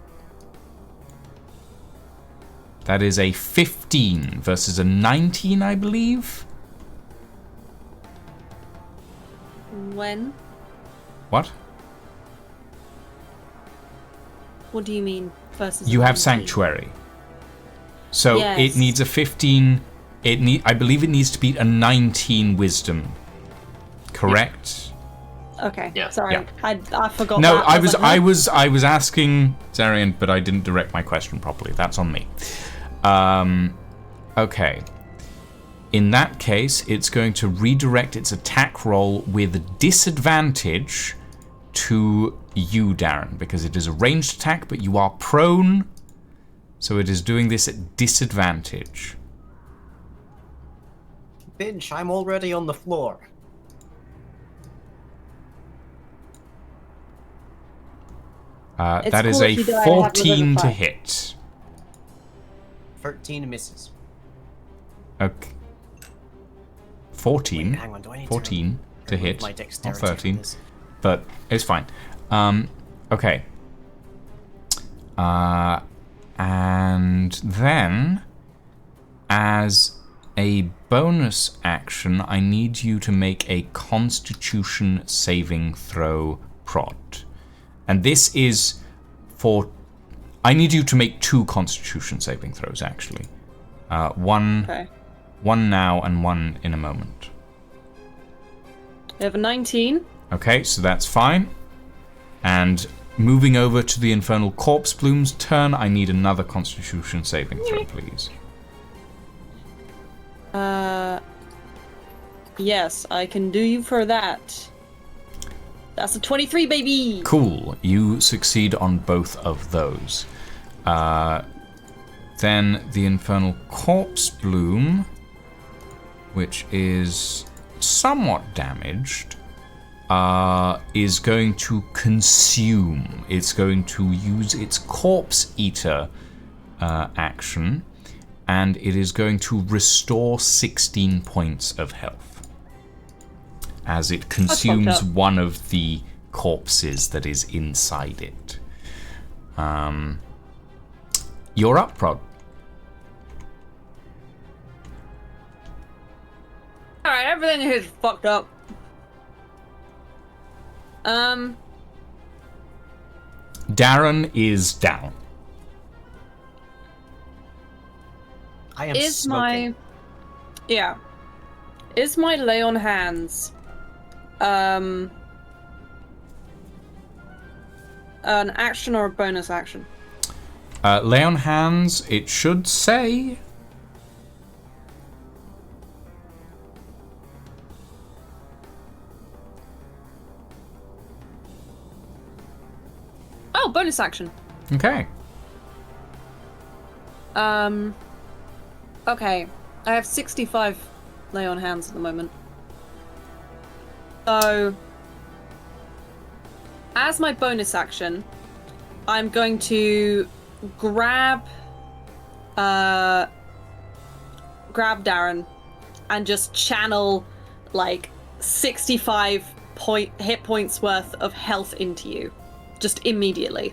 that is a 15 versus a 19, I believe. When? What? What do you mean versus? You have 19? Sanctuary. So Yes. it needs a 15. I believe it needs to beat a 19 wisdom. Correct? Okay. Yeah. Sorry, Yeah. I forgot. No, that. I like, was asking Zarian, but I didn't direct my question properly. That's on me. Okay. In that case, it's going to redirect its attack roll with disadvantage to you, Darren, because it is a ranged attack, but you are prone, so it is doing this at disadvantage. Binge, I'm already on the floor. It's That is cool a if you die, I have a 14 to five. hit. 13 misses. Okay. 14. Wait, hang on, do I need 14 to remove hit. my Not dexterity from 13. this? But it's fine. Okay. And then, as a bonus action, I need you to make a Constitution saving throw, Prod. And this is for... I need you to make 2 Constitution saving throws, actually. One now and one in a moment. We have a 19. Okay, so that's fine. And moving over to the Infernal Corpse Bloom's turn, I need another Constitution saving throw, please. Yes, I can do you for that. That's a 23, baby! Cool. You succeed on both of those. Then the Infernal Corpse Bloom, which is somewhat damaged, is going to consume. It's going to use its Corpse Eater action, and it is going to restore 16 points of health as it consumes up. one of the corpses that is inside it. You're up, Prod. Alright, everything here is fucked up. Darren is down. I am Is smoking. Is my lay on hands an action or a bonus action? Lay on hands, it should say. Oh, bonus action. Okay. Okay. I have 65 lay on hands at the moment. So, as my bonus action, I'm going to grab Darren and just channel like 65 hit points worth of health into you. Just immediately.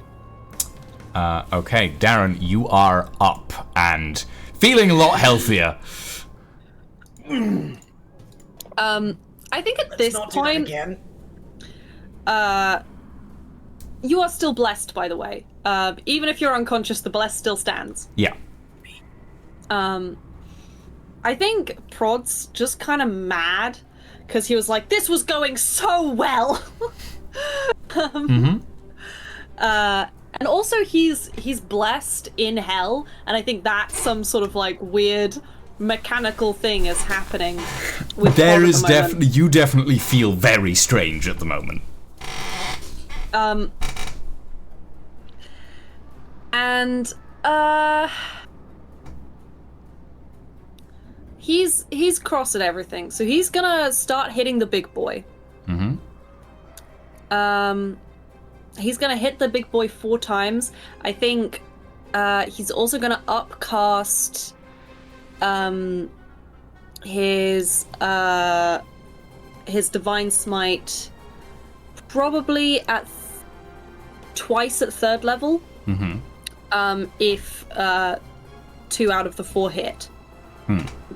Okay, Darren, you are up and feeling a lot healthier. I think at this Not do that point, again. you are still blessed, by the way. Even if you're unconscious, the bless still stands. Yeah. I think Prod's just kind of mad because he was like, this was going so well. And also he's blessed in hell, and I think that's some sort of like weird mechanical thing is happening with There Pod is at the moment. definitely, you definitely feel very strange at the moment. And he's cross at everything, so he's gonna start hitting the big boy. He's gonna hit the big boy 4 times. I think he's also gonna upcast his divine smite probably at twice at 3rd level. If 2 out of the 4 hit.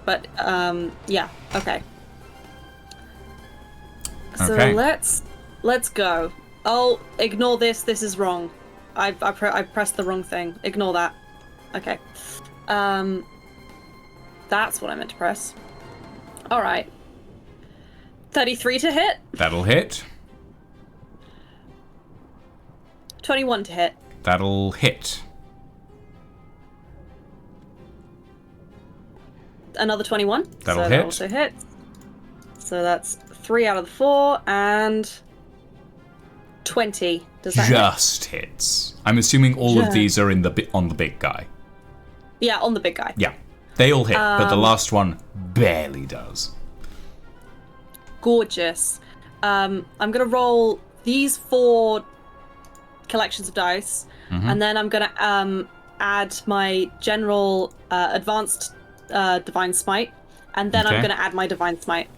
But yeah, okay. So Okay. let's go. Oh, ignore this. This is wrong. I pressed the wrong thing. Ignore that. Okay. That's what I meant to press. All right. 33 to hit. That'll hit. 21 to hit. That'll hit. Another 21. That'll so hit. That also hits. So that's 3 out of the 4 and 20. Does that hit? Just hits. I'm assuming all of these are on the big guy. Yeah, on the big guy. Yeah, they all hit, but the last one barely does. Gorgeous. I'm gonna roll these 4 collections of dice, and then I'm gonna add my general advanced divine smite, and then I'm Okay. gonna add my divine smite.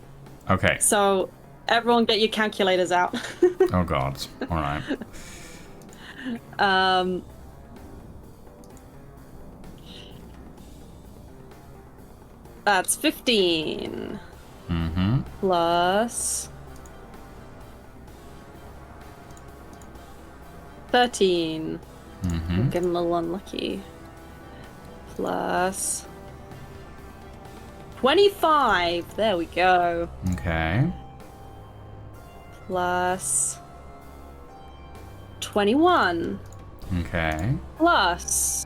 Okay. So everyone get your calculators out. Oh god. All right. That's 15. Plus 13. I'm getting a little unlucky. Plus 25. There we go. Okay. Plus 21. Okay. Plus.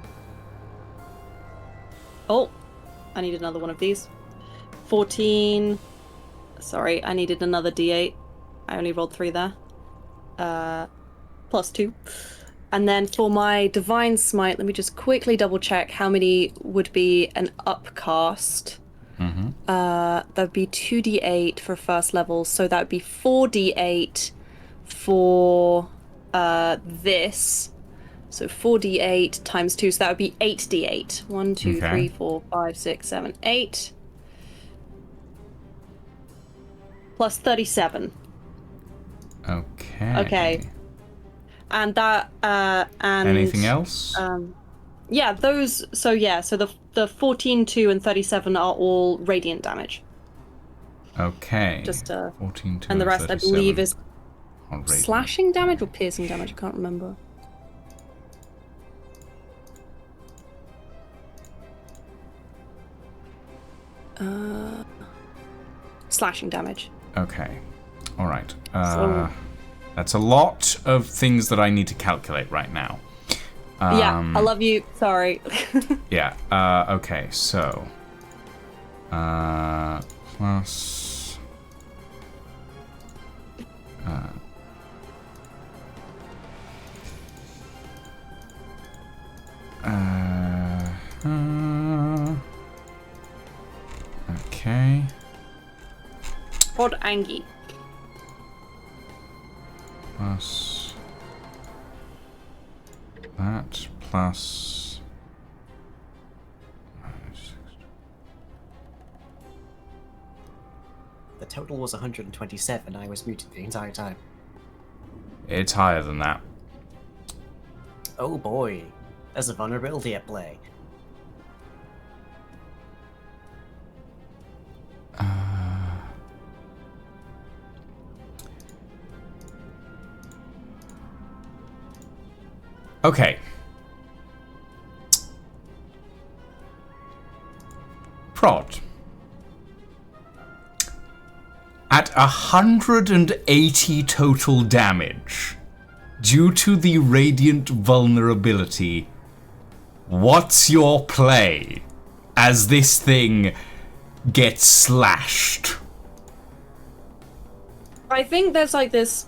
Oh, I need another one of these. 14. Sorry, I needed another d8. I only rolled 3 there. Plus 2. And then for my divine smite, let me just quickly double check how many would be an upcast. That would be 2d8 for first level, so that would be 4d8 for this. So 4d8 times 2, so that would be 8d8. 1, 2, Okay. 3, 4, 5, 6, 7, 8. Plus 37. Okay. Okay. And that, and... Anything else? Yeah, those, so the 14, 2, and 37 are all radiant damage. Okay. Just, 14, 2, and the rest, I believe, 37 is on radiant. slashing damage or piercing damage? I can't remember. Slashing damage. Okay. All right. So- That's a lot of things that I need to calculate right now. Yeah, I love you. Sorry. Yeah. Okay. So. Plus. Okay. Pod Angie. Plus. That plus. The total was 127. I was muted the entire time. It's higher than that. Oh boy, there's a vulnerability at play. Okay. Prod. At 180 total damage, due to the radiant vulnerability, what's your play as this thing gets slashed? I think there's like this...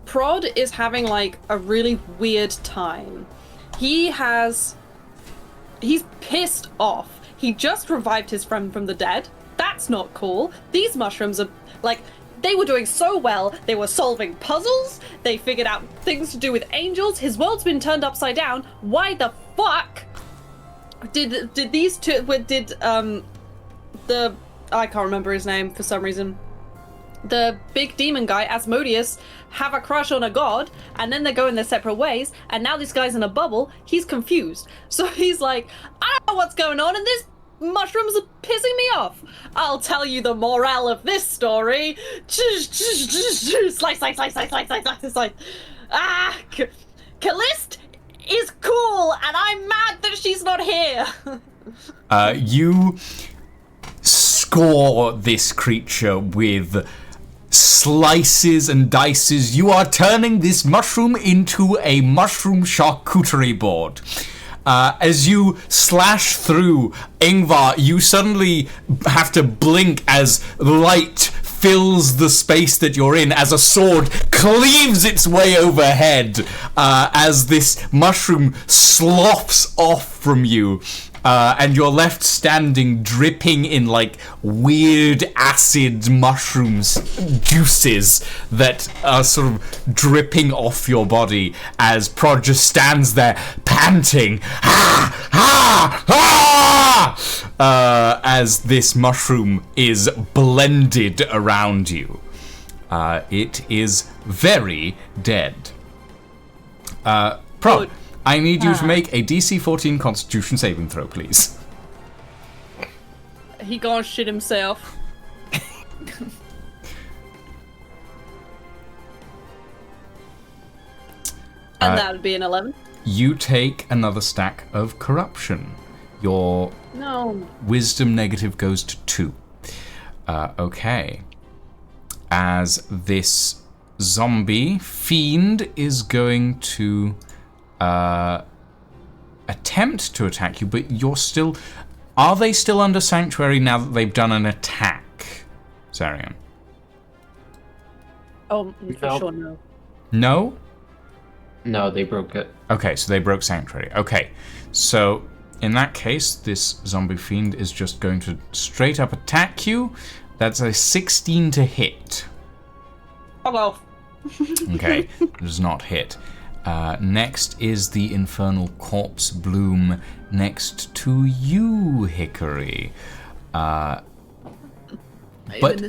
Prod is having like a really weird time. He's pissed off. He just revived his friend from the dead. That's not cool. These mushrooms are like, they were doing so well. They were solving puzzles. They figured out things to do with angels. His world's been turned upside down. Why the fuck did these two, I can't remember his name for some reason. The big demon guy, Asmodeus, have a crush on a god, and then they're going their separate ways, and now this guy's in a bubble. He's confused. So he's like, I don't know what's going on, and this mushrooms are pissing me off. I'll tell you the morale of this story. Slice. Callist is cool, and I'm mad that she's not here. You score this creature with slices and dices. You are turning this mushroom into a mushroom charcuterie board. As you slash through Ingvar, you suddenly have to blink as light fills the space that you're in, as a sword cleaves its way overhead, as this mushroom sloughs off from you. And you're left standing, dripping in like weird acid mushrooms juices that are sort of dripping off your body as Prod just stands there panting, as this mushroom is blended around you. It is very dead. Prod, I need you to make a DC 14 Constitution saving throw, please. He gonna shit himself. And that would be an 11. You take another stack of corruption. Your wisdom negative goes to 2. Okay. As this zombie fiend is going to attempt to attack you, but you're still... Are they still under Sanctuary now that they've done an attack, Zarian? Oh, for sure, no. No? No, they broke it. Okay, so they broke Sanctuary. Okay, so in that case, this zombie fiend is just going to straight up attack you. That's a 16 to hit. Oh well. Okay, does not hit. Next is the Infernal Corpse Bloom next to you, Hickory. But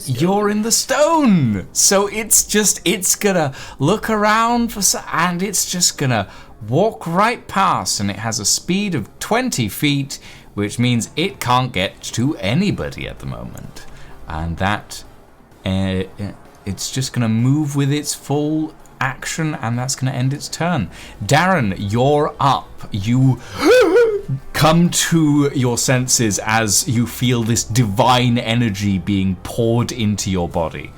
you're in the stone! So it's gonna look around and it's just gonna walk right past, and it has a speed of 20 feet, which means it can't get to anybody at the moment. And that, it's just gonna move with its full action, and that's going to end its turn. Darren, you're up. You come to your senses as you feel this divine energy being poured into your body.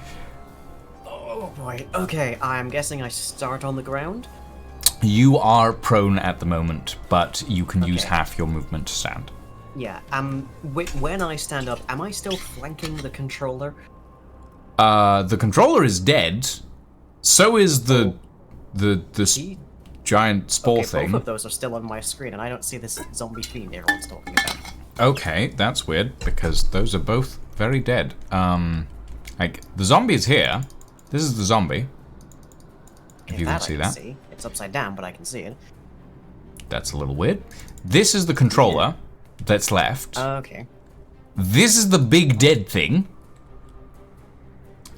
Oh boy. Okay, I'm guessing I start on the ground? You are prone at the moment, but you can use half your movement to stand. Yeah, when I stand up, am I still flanking the controller? The controller is dead. So is the giant spore thing. Both of those are still on my screen, and I don't see this zombie fiend everyone's talking about. Okay, that's weird, because those are both very dead. Like, the zombie is here. This is the zombie. If you can see that. It's upside down, but I can see it. That's a little weird. This is the controller that's left. Okay. This is the big dead thing.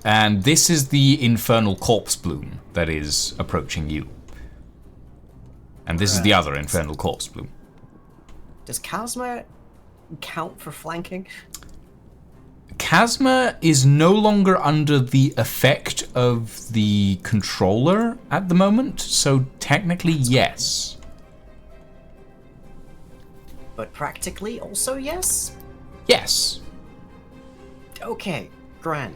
And this is the Infernal Corpse Bloom that is approaching you. And this is the other Infernal Corpse Bloom. Does Chasma count for flanking? Chasma is no longer under the effect of the controller at the moment, so technically yes. But practically also yes? Yes. Okay. Grand.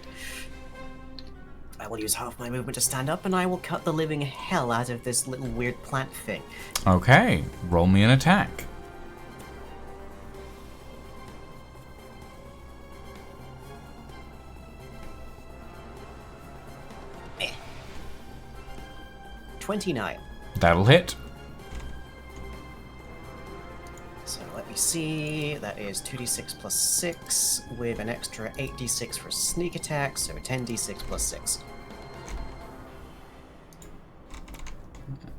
I will use half my movement to stand up, and I will cut the living hell out of this little weird plant thing. Okay, roll me an attack. Eh. 29. That'll hit. So let me see, that is 2d6 plus 6, with an extra 8d6 for sneak attack, so 10d6 plus 6.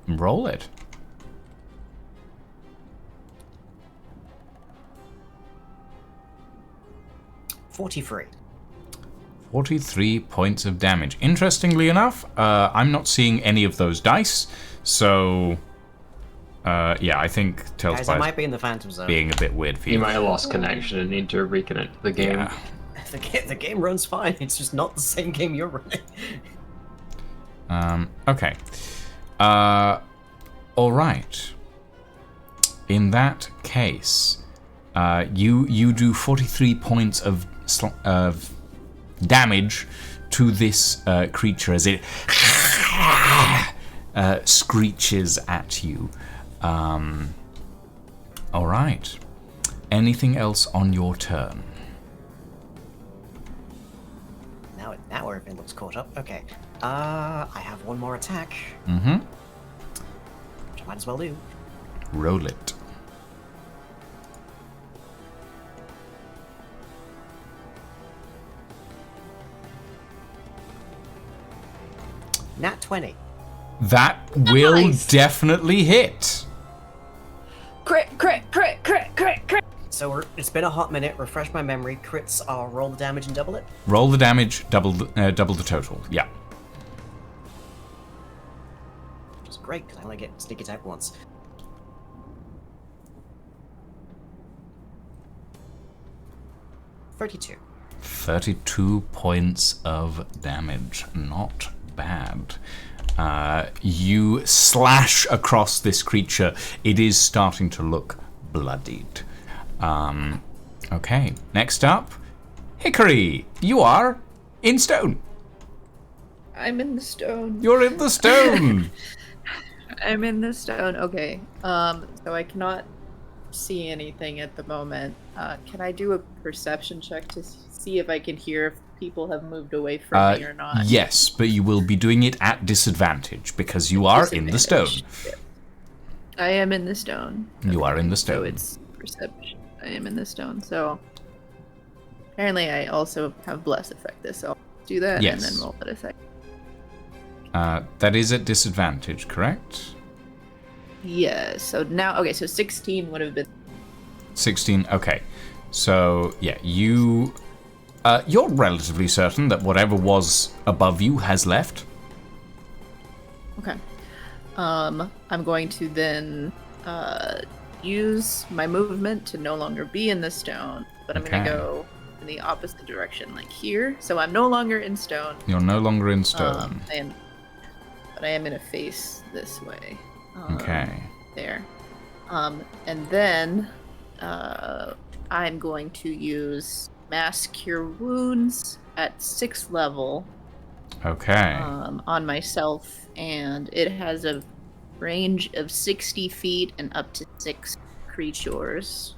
Roll it. $43. 43 points of damage. Interestingly enough, I'm not seeing any of those dice, so... yeah, I think Tails Guys, I might be in the Phantom Zone. being a bit weird for You you. might have lost connection and need to reconnect to the game. Yeah. The game runs fine, it's just not the same game you're running. Okay. Alright. In that case, you do 43 points of damage to this creature as it screeches at you. Alright. Anything else on your turn? Now everything looks caught up. Okay. I have one more attack. Mm-hmm. Which I might as well do. Roll it. Nat 20. That will Nice. definitely hit. Crit, crit, crit, crit, crit, crit. So it's been a hot minute. Refresh my memory. Crits, I'll roll the damage and double it. Roll the damage, double the total. Yeah. Which is great, because I only get sneak attack once. $32. 32 points of damage. Not bad. You slash across this creature. It is starting to look bloodied. Okay, next up, Hickory. You are in stone. I'm in the stone. You're in the stone. I'm in the stone. Okay. So I cannot see anything at the moment. Can I do a perception check to see if I can hear if people have moved away from me or not? Yes, but you will be doing it at disadvantage because you are in the stone. Disadvantage. I am in the stone. You are in the So stone. it's perception. I am in the stone. So apparently I also have bless affect this. So I'll do that Yes. and then roll that effect. That is at disadvantage, correct? Yeah. So now, okay. So 16 would have been. 16. Okay, so yeah, you're relatively certain that whatever was above you has left. Okay. I'm going to then use my movement to no longer be in the stone, but I'm going Okay. to go in the opposite direction, like here. So I'm no longer in stone. You're no longer in stone. But I am going to face this way. Okay. There. And then I'm going to use Mass Cure Wounds at 6th level Okay. on myself, and it has a range of 60 feet and up to 6 creatures,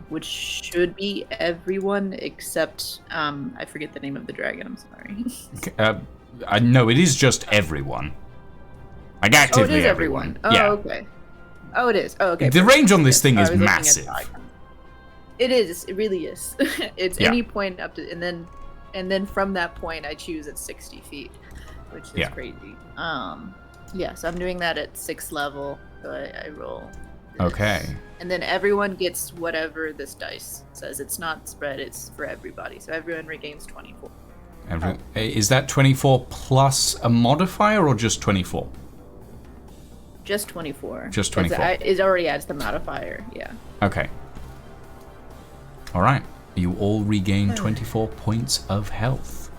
which should be everyone except I forget the name of the dragon. I'm sorry. No, it is just everyone. Like Oh, it actively is everyone. everyone. Oh, Yeah. okay. Oh, it is. Oh, okay. The range on this thing I is was looking at massive. the icon. It is. It really is. It's Yeah. any point up to, and then from that point, I choose at 60 feet, which is Yeah. crazy. Yeah. So I'm doing that at 6th level. So I roll. this. Okay. And then everyone gets whatever this dice says. It's not spread. It's for everybody. So everyone regains 24. Is that 24 plus a modifier or just 24? Just 24. Just 24. It already adds the modifier. Yeah. Okay. All right. You all regain 24 points of health.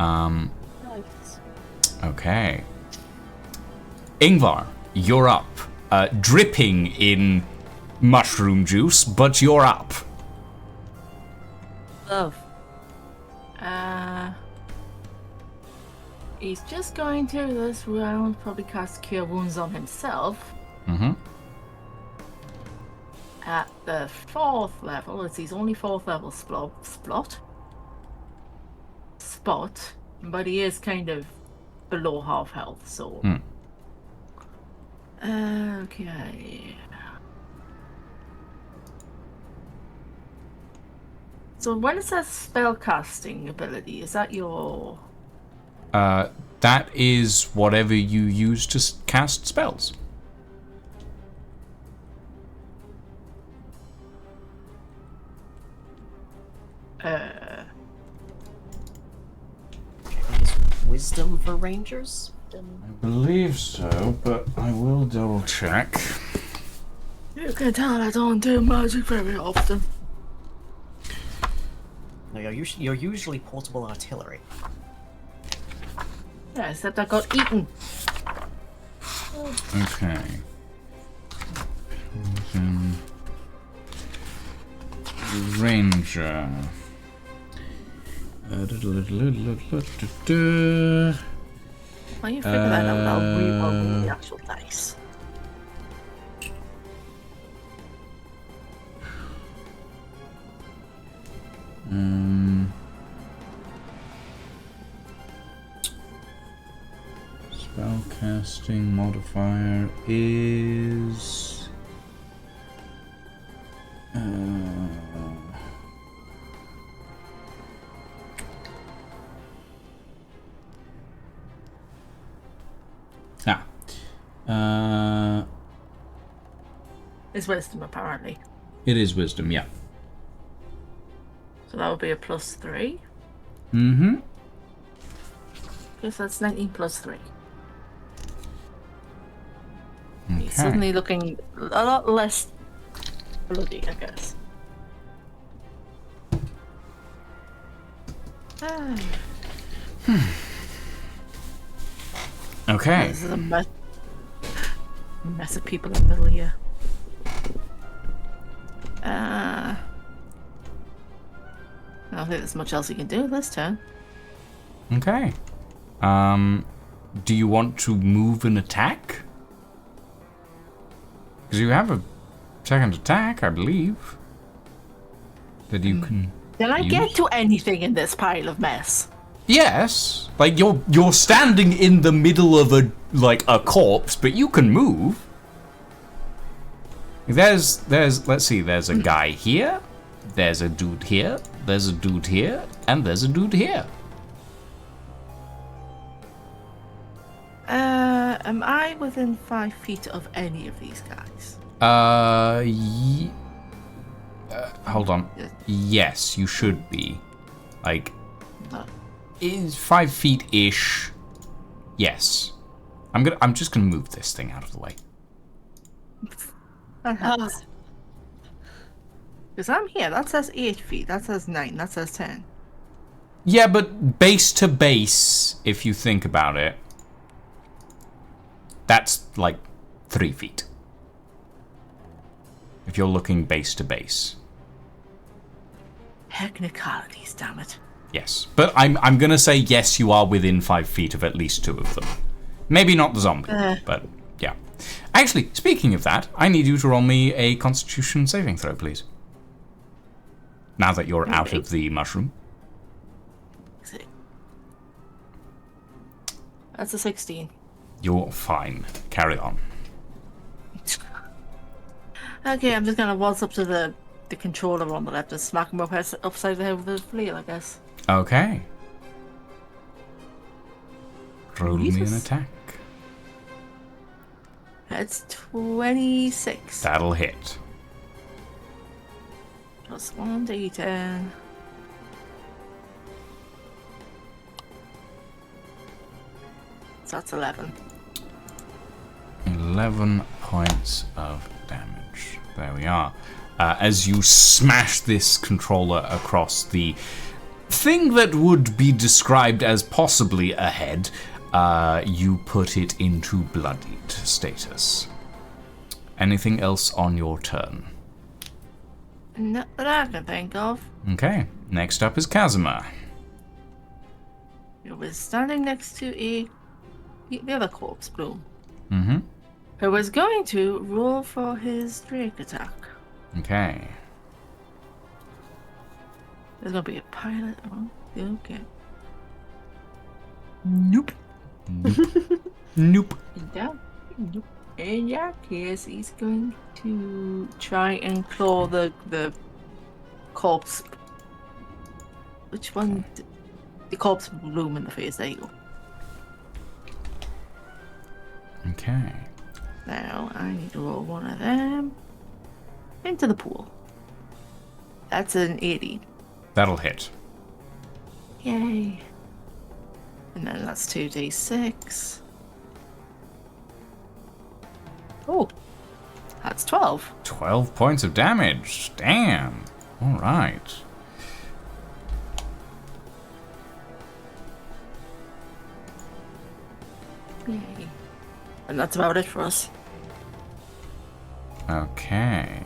Nice. Okay. Ingvar, you're up. Dripping in mushroom juice, but you're up. Love. He's just going to this round probably cast Cure Wounds on himself. Mm-hmm. At the 4th level, it's his only 4th level spot, but he is kind of below half health, so. Okay. So when it says spell casting ability, is that your? That is whatever you use to cast spells. Is wisdom for rangers? I believe so, but I will double check. You can tell I don't do magic very often. No, you're usually portable artillery. Yeah, except I got eaten. Okay. Ranger. While you figure that out, I'll re-roll the actual dice. Spellcasting modifier is It's wisdom, apparently. it is wisdom, yeah. So that would be a +3. Mm-hmm. Guess that's 19 +3. Okay. He's suddenly looking a lot less bloody, I guess. Okay. This is a mess of people in the middle here. I don't think there's much else you can do this turn. Okay. Do you want to move and attack? Because you have a second attack, I believe. That you can. Did I use? get to anything in this pile of mess? Yes. Like you're standing in the middle of a corpse, but you can move. There's let's see, there's a guy here, there's a dude here, there's a dude here, and there's a dude here. Am I within 5 feet of any of these guys? Hold on. Yes, you should be. Like, is 5 feet ish. Yes. I'm just gonna move this thing out of the way. That helps. Because I'm here. That says 8 feet. That says 9. That says 10. Yeah, but base to base, if you think about it, that's like 3 feet. If you're looking base to base. Technicalities, damn it. Yes. But I'm gonna say yes, you are within 5 feet of at least 2 of them. Maybe not the zombie, but yeah. Actually, speaking of that, I need you to roll me a Constitution saving throw, please. Now that you're out of the mushroom. That's a 16. You're fine. Carry on. Okay, I'm just gonna waltz up to the controller on the left and smack him upside the head with his flail, I guess. Okay. Roll me an Jesus. attack. It's 26. That'll hit. Plus 1 d10. So that's 11. 11 points of damage. There we are. As you smash this controller across the thing that would be described as possibly a head, you put it into bloodied status. Anything else on your turn? Not that I can think of. Okay, next up is Kazuma. It was standing next to the other corpse bloom. Mm-hmm. Who was going to roll for his Drake attack. Okay. There's gonna be a pilot. Oh, okay. Nope. Nope. In that case, he's going to try and claw the corpse. Which one? The corpse bloom in the face. There you go. Okay. Now I need to roll one of them into the pool. That's an 80. That'll hit. Yay. And then that's 2d6. Oh, that's 12. 12 points of damage. Damn. All right. Yay. And that's about it for us. Okay.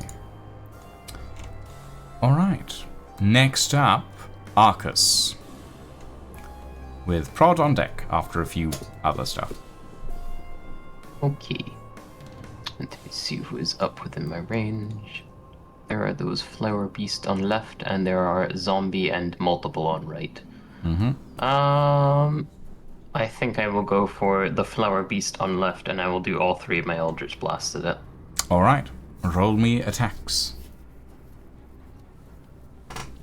All right. Next up, Arcus. With Prod on deck after a few other stuff. Okay. Let me see who is up within my range. There are those flower beast on left, and there are zombie and multiple on right. Mm-hmm. I think I will go for the flower beast on left, and I will do all 3 of my Eldritch Blasts at it. All right. Roll me attacks.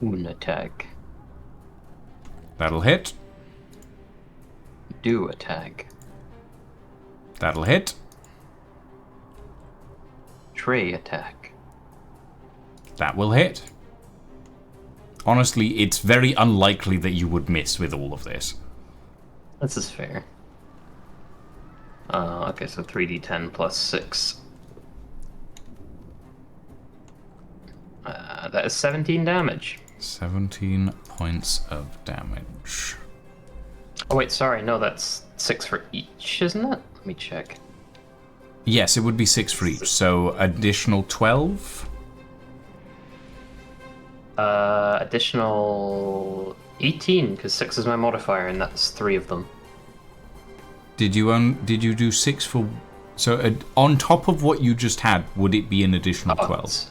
Un attack. That'll hit. Do attack. That'll hit. Tray attack. That will hit. Honestly, it's very unlikely that you would miss with all of this. This is fair. Okay, so 3d10 plus 6. That is 17 damage. 17 points of damage. Oh wait, sorry, no, that's 6 for each, isn't it? Let me check. Yes, it would be 6 for each, so additional 12. Additional 18, because 6 is my modifier, and that's 3 of them. Did you do 6 for... So on top of what you just had, would it be an additional 12? It's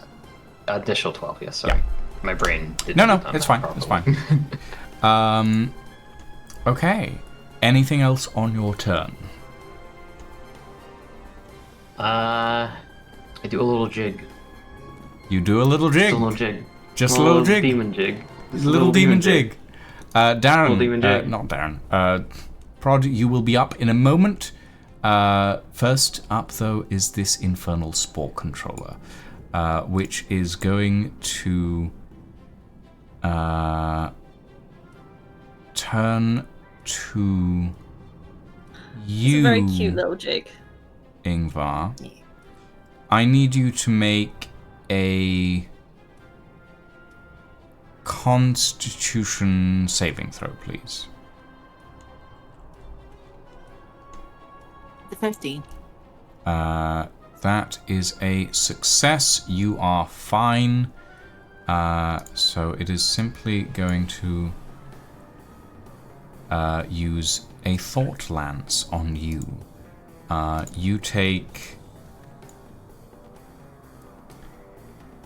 additional 12, yes, sorry. Yeah. My brain didn't No, do that it's fine, properly. it's fine. Okay. Anything else on your turn? I do a little jig. You do a little jig. Just a little jig. Just a little jig. Demon jig. Just a Little demon jig. Darren. Little demon jig. Not Darren. Prod, you will be up in a moment. First up, though, is this infernal spore controller, which is going to turn to you. It's a very cute little jig. Ingvar. I need you to make a Constitution saving throw, please. The 15. That is a success. You are fine. So it is simply going to use a Thought Lance on you. You take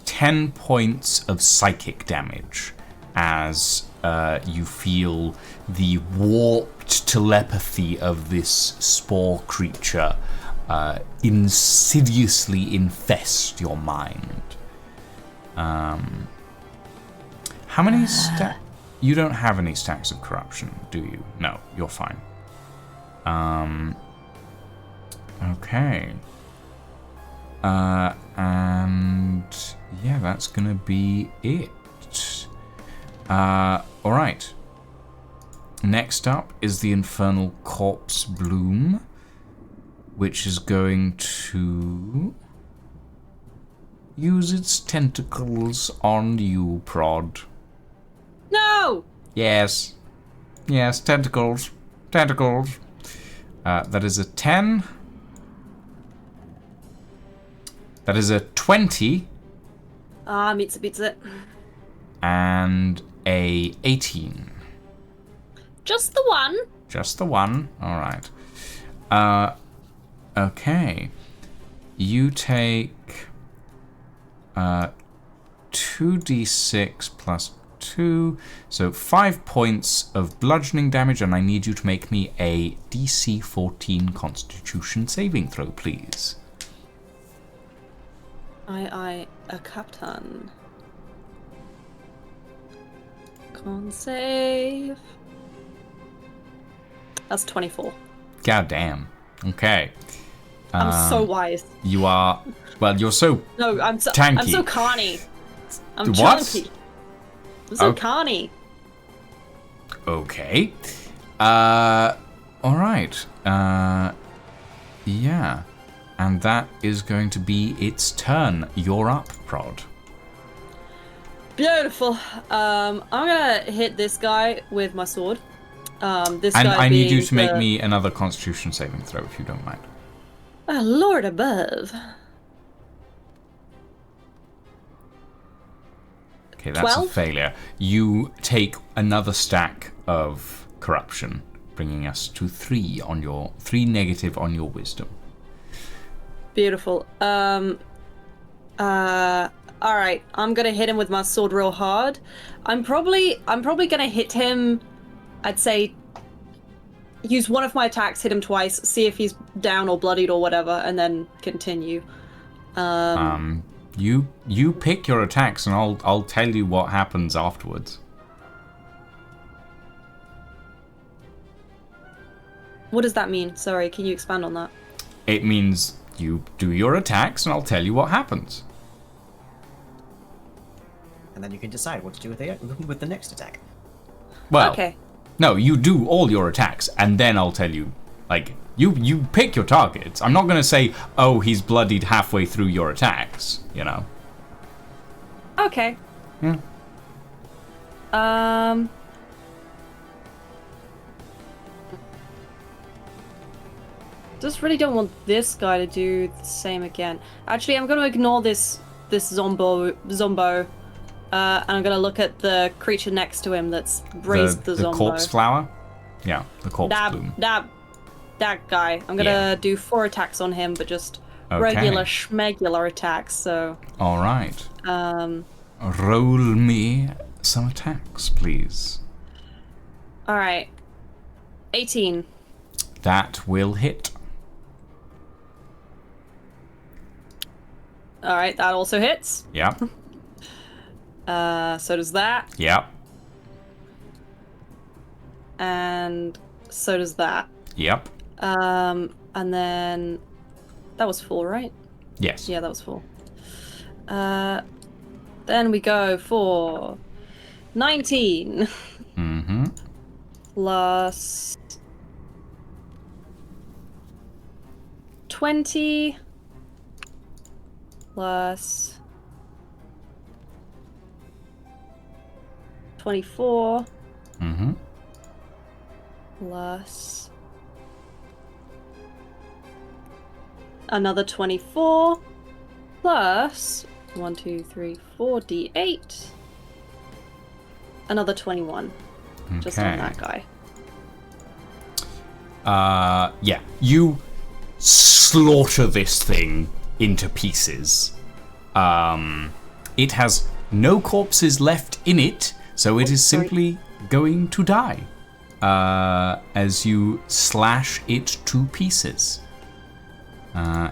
10 points of psychic damage as you feel the warped telepathy of this spore creature insidiously infest your mind. How many stacks? You don't have any stacks of corruption, do you? No, you're fine. Okay. And yeah, that's gonna be it. Alright. Next up is the Infernal Corpse Bloom, which is going to use its tentacles on you, Prod. No! Yes. Yes, tentacles. Tentacles. That is a 10. That is a 20. Meets it. And a 18. Just the one. Just the one. All right. Okay. You take 2d6 plus 2, so 5 points of bludgeoning damage, and I need you to make me a DC 14 Constitution saving throw, please. I, a captain. Con save. That's 24. God damn. Okay. I'm so wise. You are. Well, you're so. No, I'm so tanky. I'm so carny. I'm What? chunky. I'm so Oh. carny. Okay. Alright. Yeah. And that is going to be its turn. You're up, Prod. Beautiful. I'm gonna hit this guy with my sword. This And guy I need you being to make the- me another Constitution saving throw, if you don't mind. Oh, Lord above. Okay, that's 12? a failure. You take another stack of corruption, bringing us to 3 negative on your wisdom. Beautiful. Alright, I'm gonna hit him with my sword real hard. I'm probably gonna hit him, I'd say, use one of my attacks, hit him twice, see if he's down or bloodied or whatever, and then continue. You pick your attacks, and I'll tell you what happens afterwards. What does that mean? Sorry, can you expand on that? It means you do your attacks, and I'll tell you what happens. And then you can decide what to do with the next attack. Well, Okay. no, you do all your attacks, and then I'll tell you. Like, you pick your targets. I'm not going to say, oh, he's bloodied halfway through your attacks, you know. Okay. Yeah. Just really don't want this guy to do the same again. Actually, I'm going to ignore this zombo, and I'm going to look at the creature next to him that's raised the zombo. corpse flower? Yeah, the corpse bloom. That guy. I'm gonna Yeah. do 4 attacks on him, but just Okay. regular schmegular attacks. So, All right. Roll me some attacks, please. all right, 18. That will hit. All right, that also hits. Yep. So does that, Yep. and so does that. Yep. And then that was 4, right? Yes. Yeah, that was 4. Then we go for 19 Mm-hmm. plus 20 plus 24 Mm-hmm. plus another 24 plus 1, 2, 3, 4 d8. Another 21. Just on that guy. Yeah. You slaughter this thing into pieces. It has no corpses left in it, so it is sorry. simply going to die. As you slash it to pieces.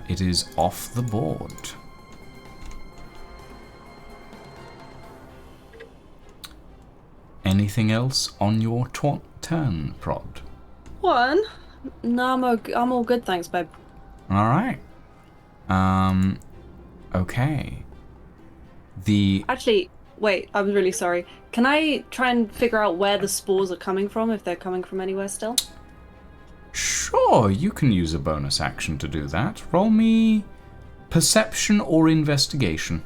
It is off the board. Anything else on your turn, Prod? 1? No, I'm all good, thanks, babe. All right. Okay. Actually, wait, I'm really sorry. Can I try and figure out where the spores are coming from, if they're coming from anywhere still? Sure, you can use a bonus action to do that. Roll me perception or investigation.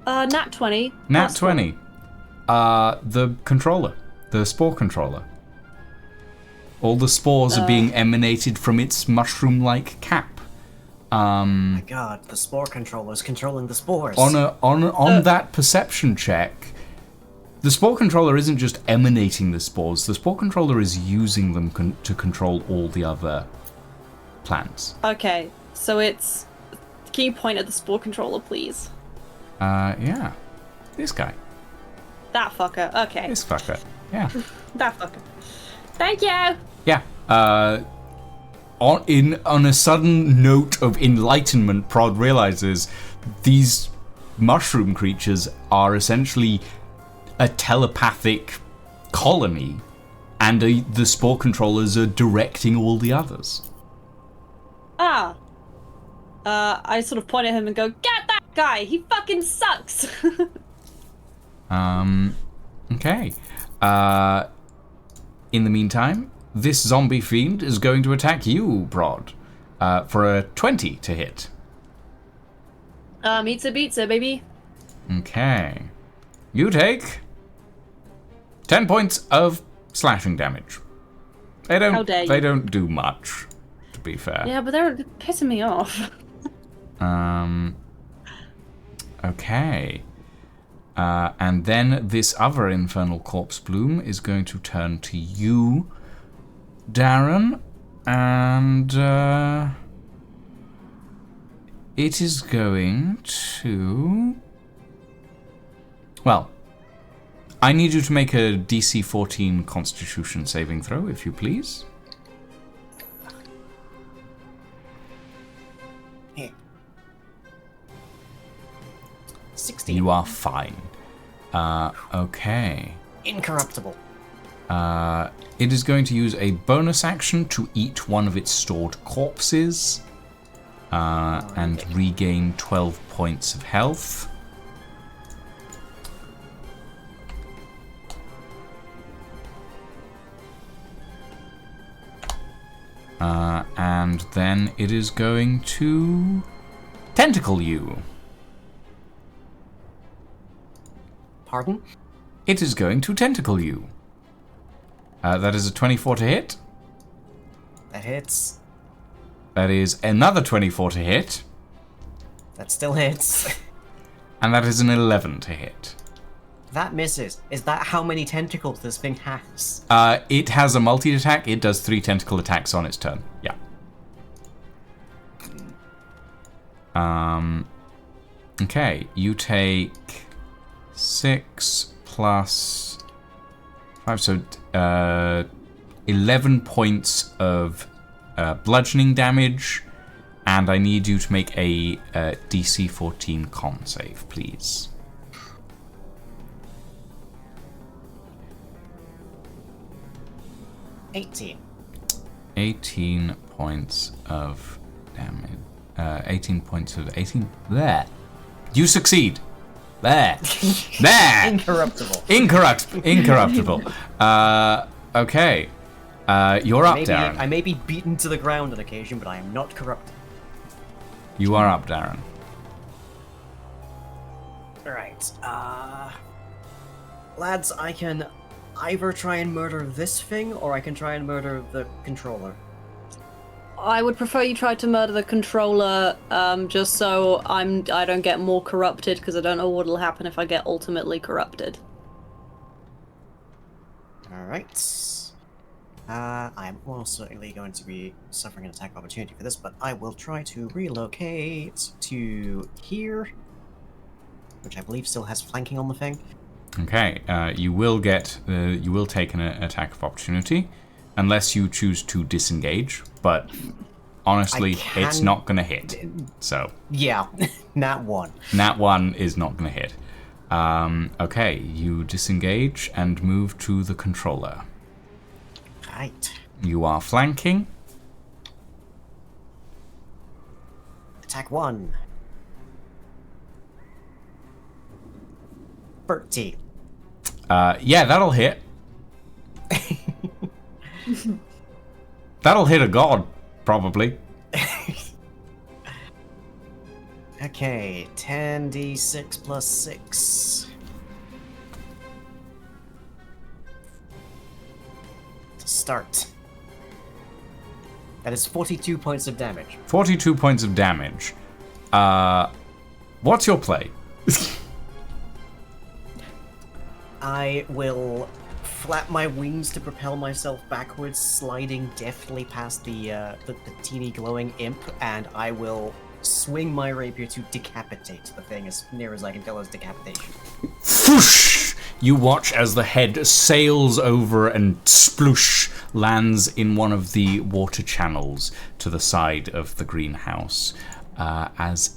Nat 20. Nat plus 20. The controller. The spore controller. All the spores are being emanated from its mushroom-like cap. My god, the spore controller's controlling the spores. On that perception check, the spore controller isn't just emanating the spores. The spore controller is using them to control all the other plants. Okay, so it's... Can you point at the spore controller, please? Yeah. This guy. That fucker. Okay. This fucker. Yeah. That fucker. Thank you! Yeah. On a sudden note of enlightenment, Prod realizes these mushroom creatures are essentially a telepathic colony, and the spore controllers are directing all the others. I sort of point at him and go, "Get that guy! He fucking sucks!" Okay. In the meantime, this zombie fiend is going to attack you, Prod, for a 20 to hit. Meets a beatsa, baby. Okay. You take 10 points of slashing damage. They How dare you. don't do much, to be fair. Yeah, but they're pissing me off. Okay. And then this other infernal corpse bloom is going to turn to you, Darren, and it is going to... Well, I need you to make a DC 14 Constitution saving throw, if you please. Here. 16. You are fine. Okay. Incorruptible. It is going to use a bonus action to eat one of its stored corpses and regain 12 points of health. And then it is going to tentacle you. Pardon? It is going to tentacle you. That is a 24 to hit. That hits. That is another 24 to hit. That still hits. And that is an 11 to hit. That misses. Is that how many tentacles this thing has? It has a multi-attack. It does 3 tentacle attacks on its turn. Yeah. Okay, you take 6 plus 5, so 11 points of bludgeoning damage, and I need you to make a DC 14 con save, please. $18. 18 points of damage. 18 points of 18. There. You succeed. There. There. Incorruptible. Incorruptible. Okay. You're up, Darren. I may be beaten to the ground on occasion, but I am not corrupted. You are up, Darren. Alright, lads, I can either try and murder this thing, or I can try and murder the controller. I would prefer you try to murder the controller, just so I don't get more corrupted, because I don't know what'll happen if I get ultimately corrupted. Alright. I'm almost certainly going to be suffering an attack opportunity for this, but I will try to relocate to here, which I believe still has flanking on the thing. Okay. You will get. You will take an attack of opportunity, unless you choose to disengage. But honestly, it's not gonna hit. So. Yeah, nat 1. Nat 1 is not gonna hit. Okay. You disengage and move to the controller. Right. You are flanking. Attack 1. 13. Yeah, that'll hit. That'll hit a god, probably. Okay, 10d6 plus 6. To start. That is 42 points of damage. 42 points of damage. What's your play? I will flap my wings to propel myself backwards, sliding deftly past the teeny glowing imp, and I will swing my rapier to decapitate the thing as near as I can tell as decapitation. Whoosh! You watch as the head sails over and sploosh lands in one of the water channels to the side of the greenhouse. As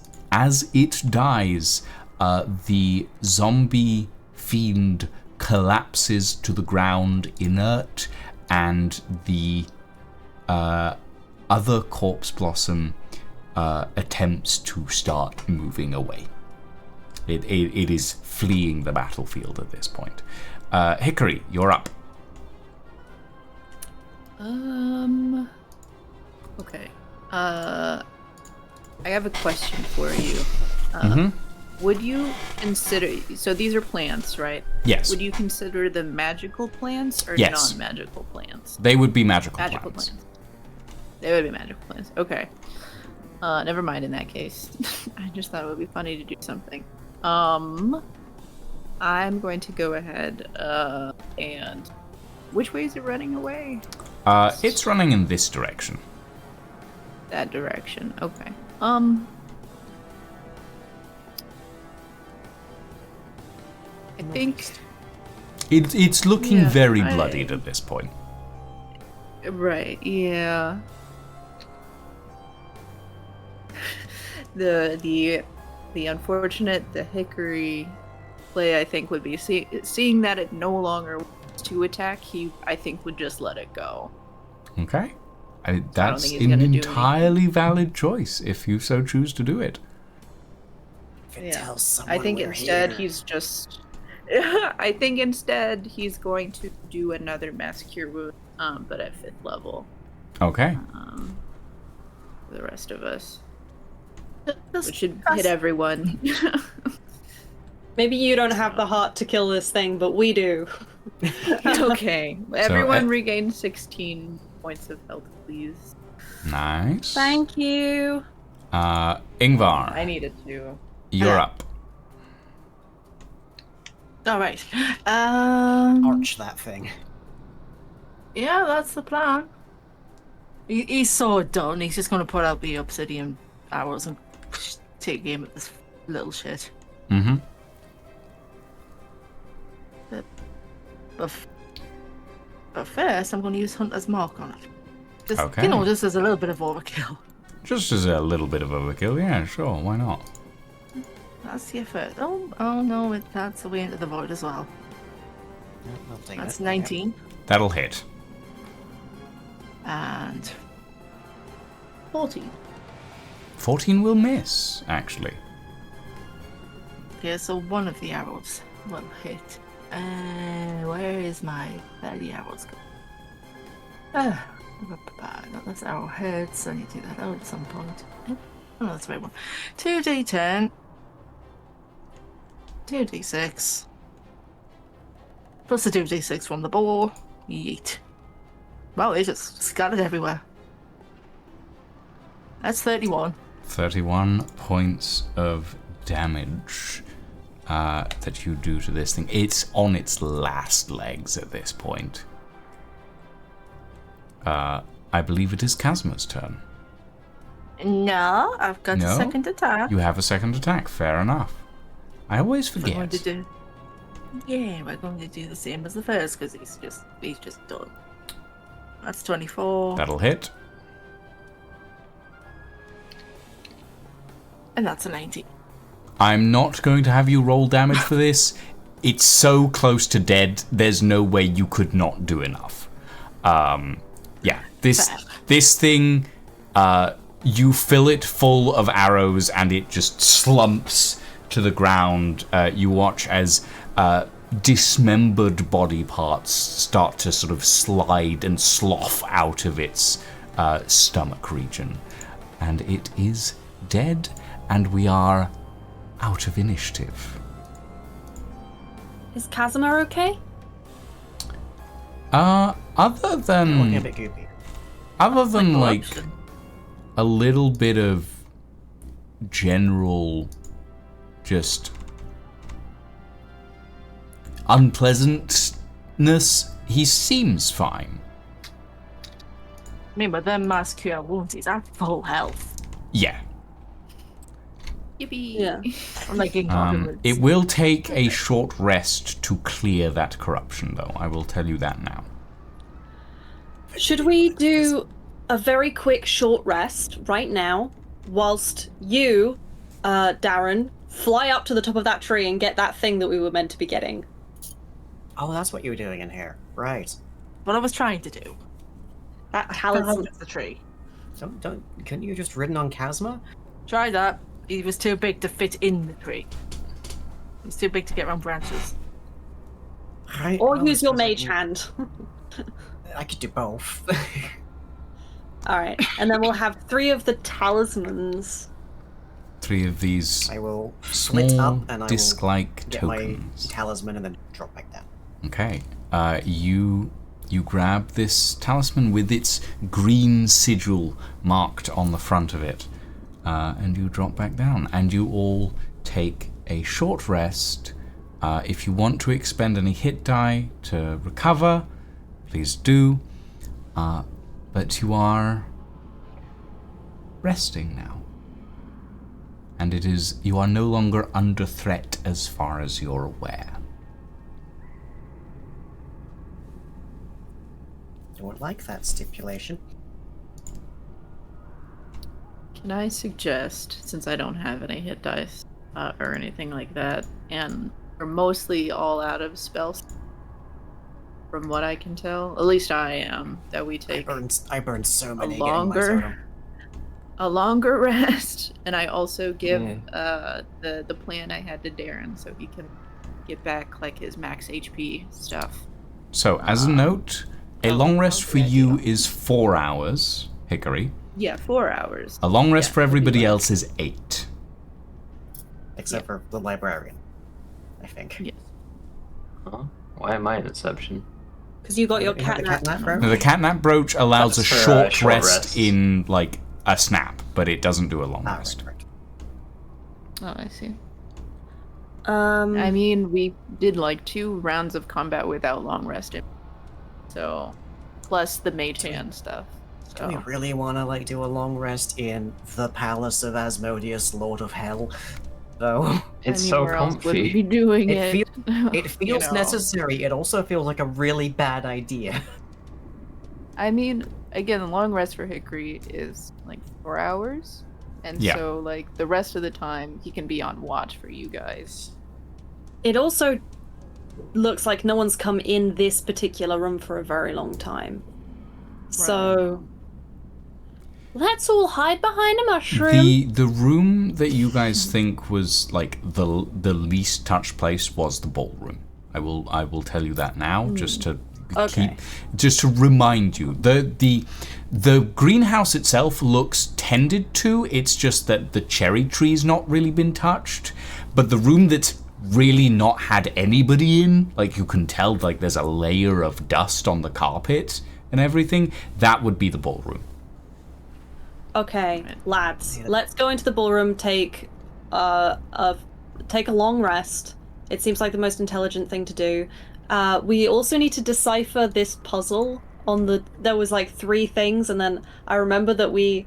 it dies, the zombie fiend collapses to the ground inert, and the other corpse blossom attempts to start moving away. It is fleeing the battlefield at this point. Hickory, you're up. Okay. I have a question for you. Would you consider... So these are plants, right? Yes. Would you consider them magical plants or Yes. non-magical plants? They would be magical Magical plants. They would be magical plants. Okay. Never mind in that case. I just thought it would be funny to do something. I'm going to go ahead and... Which way is it running away? It's running in this direction. That direction. Okay. I think... It's looking Yeah, very bloodied at this point. Right, yeah. The unfortunate, the Hickory play, I think, would be seeing that it no longer wants to attack, I think would just let it go. Okay. That's think he's an gonna do entirely valid choice if you so choose to do it. Yeah. Tell someone I think we're instead here. he's just... I think instead he's going to do another Mass Cure Wound, but at 5th level. Okay. For the rest of us. Just Which should press- hit everyone. Maybe you don't have the heart to kill this thing, but we do. Okay. Everyone regain 16 points of health, please. Nice. Thank you. Ingvar, I needed to. you're up. All right. Arch that thing. Yeah, that's the plan. He's so done. He's just going to put out the obsidian arrows and take aim at this little shit. Mm-hmm. But first, I'm going to use Hunter's Mark on it. Just, Okay. you know, just as a little bit of overkill. Just as a little bit of overkill, yeah, sure, why not? That's your first. Oh no, that's away into the void as well. Yeah, I'll take That's that. 19 That'll hit. and 14. 14 will miss, actually. okay, so one of the arrows will hit. Where is my 30 arrows go? Not this arrow hits. I need to do that out at some point. Oh, that's the right one. 2d10, 2d6, plus the 2d6 from the bow. Yeet. Wow, it just scattered everywhere. That's 31. 31 points of damage that you do to this thing. It's on its last legs at this point. I believe it is Kazma's turn. No, I've got No? a second attack. You have a second attack, fair enough. I always We're going forget. to do. Yeah, we're going to do the same as the first because he's just done. That's 24, That'll hit. and that's a 19. I'm not going to have you roll damage for this. It's so close to dead, there's no way you could not do enough. Yeah, this thing, you fill it full of arrows and it just slumps to the ground. You watch as dismembered body parts start to sort of slide and slough out of its stomach region. And it is dead, and we are out of initiative. Is Kazuma okay? Other Looking a than bit goopy. Other than like corruption. a little bit of general just unpleasantness, he seems fine. I mean, but them mass cure wounds is at full health. Yeah. Yippee! Yeah. I'm like in It will take a short rest to clear that corruption, though. I will tell you that now. Should we do a very quick short rest right now, whilst you, Darren, fly up to the top of that tree and get that thing that we were meant to be getting? Oh, that's what you were doing in here. Right. what I was trying to do. That Fell talisman. out of the tree. Couldn't you just ridden on Chasma? Try that. He was too big to fit in the tree. He's too big to get around branches. Right. Or well, use your I suppose mage hand. I could do both. Alright, and then we'll have 3 of the talismans. 3 of these I will split small up and I will disc-like get tokens. my talisman and then drop back down. Okay. You grab this talisman with its green sigil marked on the front of it, and you drop back down. And you all take a short rest. If you want to expend any hit die to recover, please do. But you are resting now. And you are no longer under threat as far as you're aware. Don't like that stipulation. Can I suggest, since I don't have any hit dice or anything like that, and we're mostly all out of spells, from what I can tell, at least I am, that we take I burned so many getting my longer- totem. a longer rest, and I also give the plan I had to Darren so he can get back like his max HP stuff. So, as a note, a long rest for okay, you yeah. is 4 hours, Hickory. Yeah, 4 hours. A long rest Yeah, for everybody pretty much. else is 8. Except for the librarian, I think. Yes. Huh? Why am I an exception? Because you got your You have the catnap. catnap, bro? Now, the catnap brooch allows That's a for, short, short rest rests. in, like, a snap, but it doesn't do a long Ah, rest. right. Oh, I see. Um, I mean, we did like 2 rounds of combat without long resting. So, plus the mage hand stuff. Do we So, really want to like do a long rest in the Palace of Asmodeus, Lord of Hell? Though It's so anywhere else would comfy. be doing It it. it feels know. necessary, it also feels like a really bad idea. I mean, again, the long rest for Hickory is like 4 hours. And Yeah. so, like, the rest of the time, he can be on watch for you guys. it also looks like no one's come in this particular room for a very long time. So let's all hide behind a mushroom. The room that you guys think was like the least touched place was the ballroom. I will tell you that now, just to Okay. just to remind you. The greenhouse itself looks tended to. It's just that the cherry tree's not really been touched. But the room that's really not had anybody in, like you can tell, like there's a layer of dust on the carpet and everything, that would be the ballroom. Okay, lads, let's go into the ballroom. Take a long rest. It seems like the most intelligent thing to do. We also need to decipher this puzzle. There was like 3 things, and then I remember that we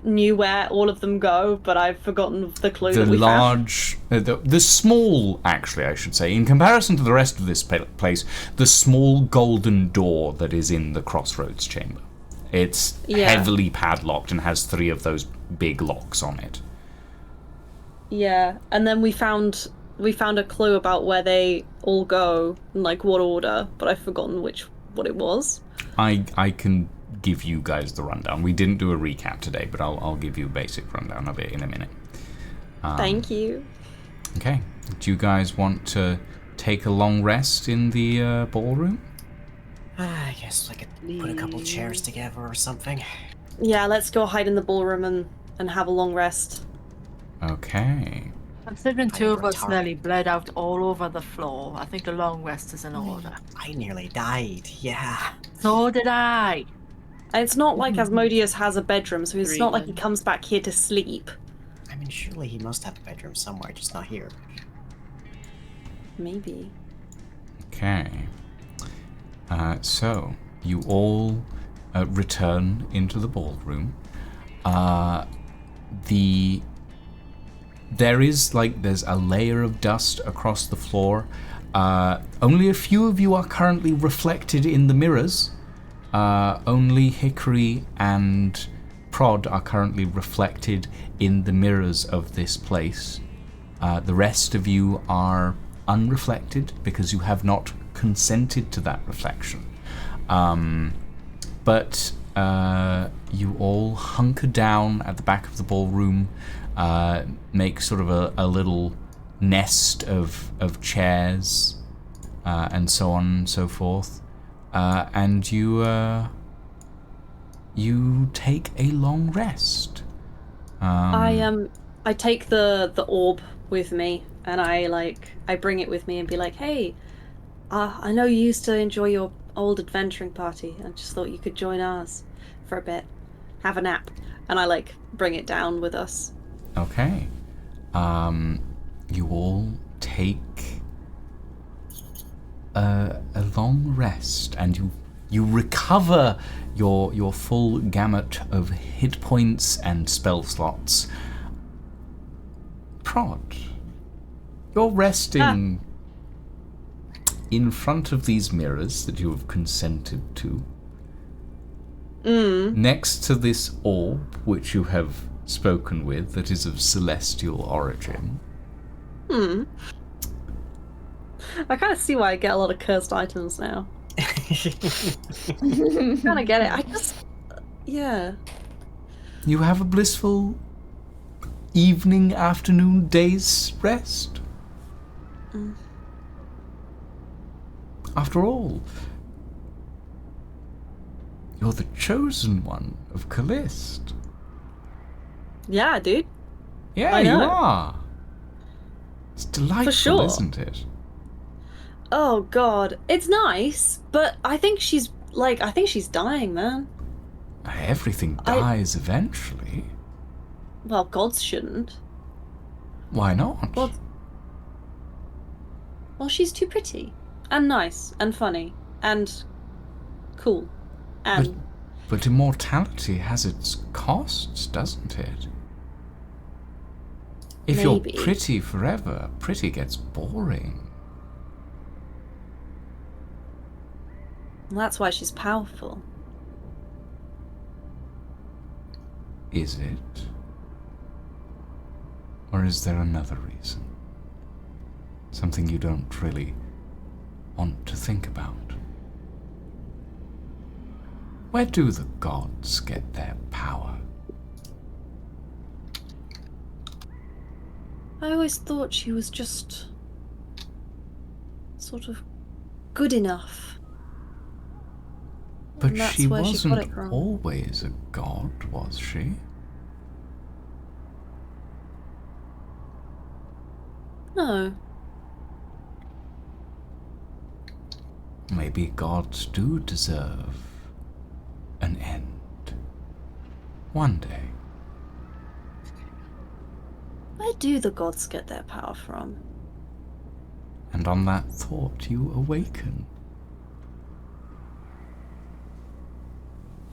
knew where all of them go, but I've forgotten the clue The that we found. large, the small, actually, I should say, in comparison to the rest of this place, the small golden door that is in the crossroads chamber. It's Yeah. heavily padlocked and has 3 of those big locks on it. Yeah, and then we found a clue about where they all go, and like what order, but I've forgotten what it was. I can give you guys the rundown. We didn't do a recap today, but I'll give you a basic rundown of it in a minute. Thank you. Okay. Do you guys want to take a long rest in the ballroom? I guess I could put a couple chairs together or something. Yeah, let's go hide in the ballroom and have a long rest. Okay. Considering 2 of us retarded. nearly bled out all over the floor, I think a long rest is in order. I nearly died, yeah. So did I. And it's not like Asmodeus has a bedroom, so it's not like he Dreaming. comes back here to sleep. I mean, surely he must have a bedroom somewhere, just not here. Maybe. Okay. So, you all return into the ballroom. There's a layer of dust across the floor. Only a few of you are currently reflected in the mirrors. Only Hickory and Prod are currently reflected in the mirrors of this place. The rest of you are unreflected because you have not consented to that reflection. But you all hunker down at the back of the ballroom, make sort of a little nest of chairs, and so on and so forth. And you take a long rest. I take the orb with me, and I bring it with me and be like, hey, I know you used to enjoy your old adventuring party. I just thought you could join ours for a bit, have a nap, and I bring it down with us. Okay. You all take a long rest, and you recover your full gamut of hit points and spell slots. Prod, you're resting in front of these mirrors that you have consented to. Next to this orb, which you have spoken with, that is of celestial origin. I kind of see why I get a lot of cursed items now. Kind of get it. Yeah. You have a blissful evening, afternoon, day's rest. After all, you're the chosen one of Callist. Yeah, dude. Yeah, I know. you are. It's delightful, sure. isn't it? Oh god, it's nice, but I think she's dying, man. Everything dies eventually. Well, gods shouldn't. Why not? Well, she's too pretty and nice and funny and cool and But immortality has its costs, doesn't it? If Maybe. you're pretty forever, pretty gets boring. that's why she's powerful. Is it? Or is there another reason? Something you don't really want to think about? Where do the gods get their power? I always thought she was just sort of good enough. But And that's she where she got wasn't it from. always a god, was she? No. Maybe gods do deserve an end. One day. Where do the gods get their power from? And on that thought you awaken.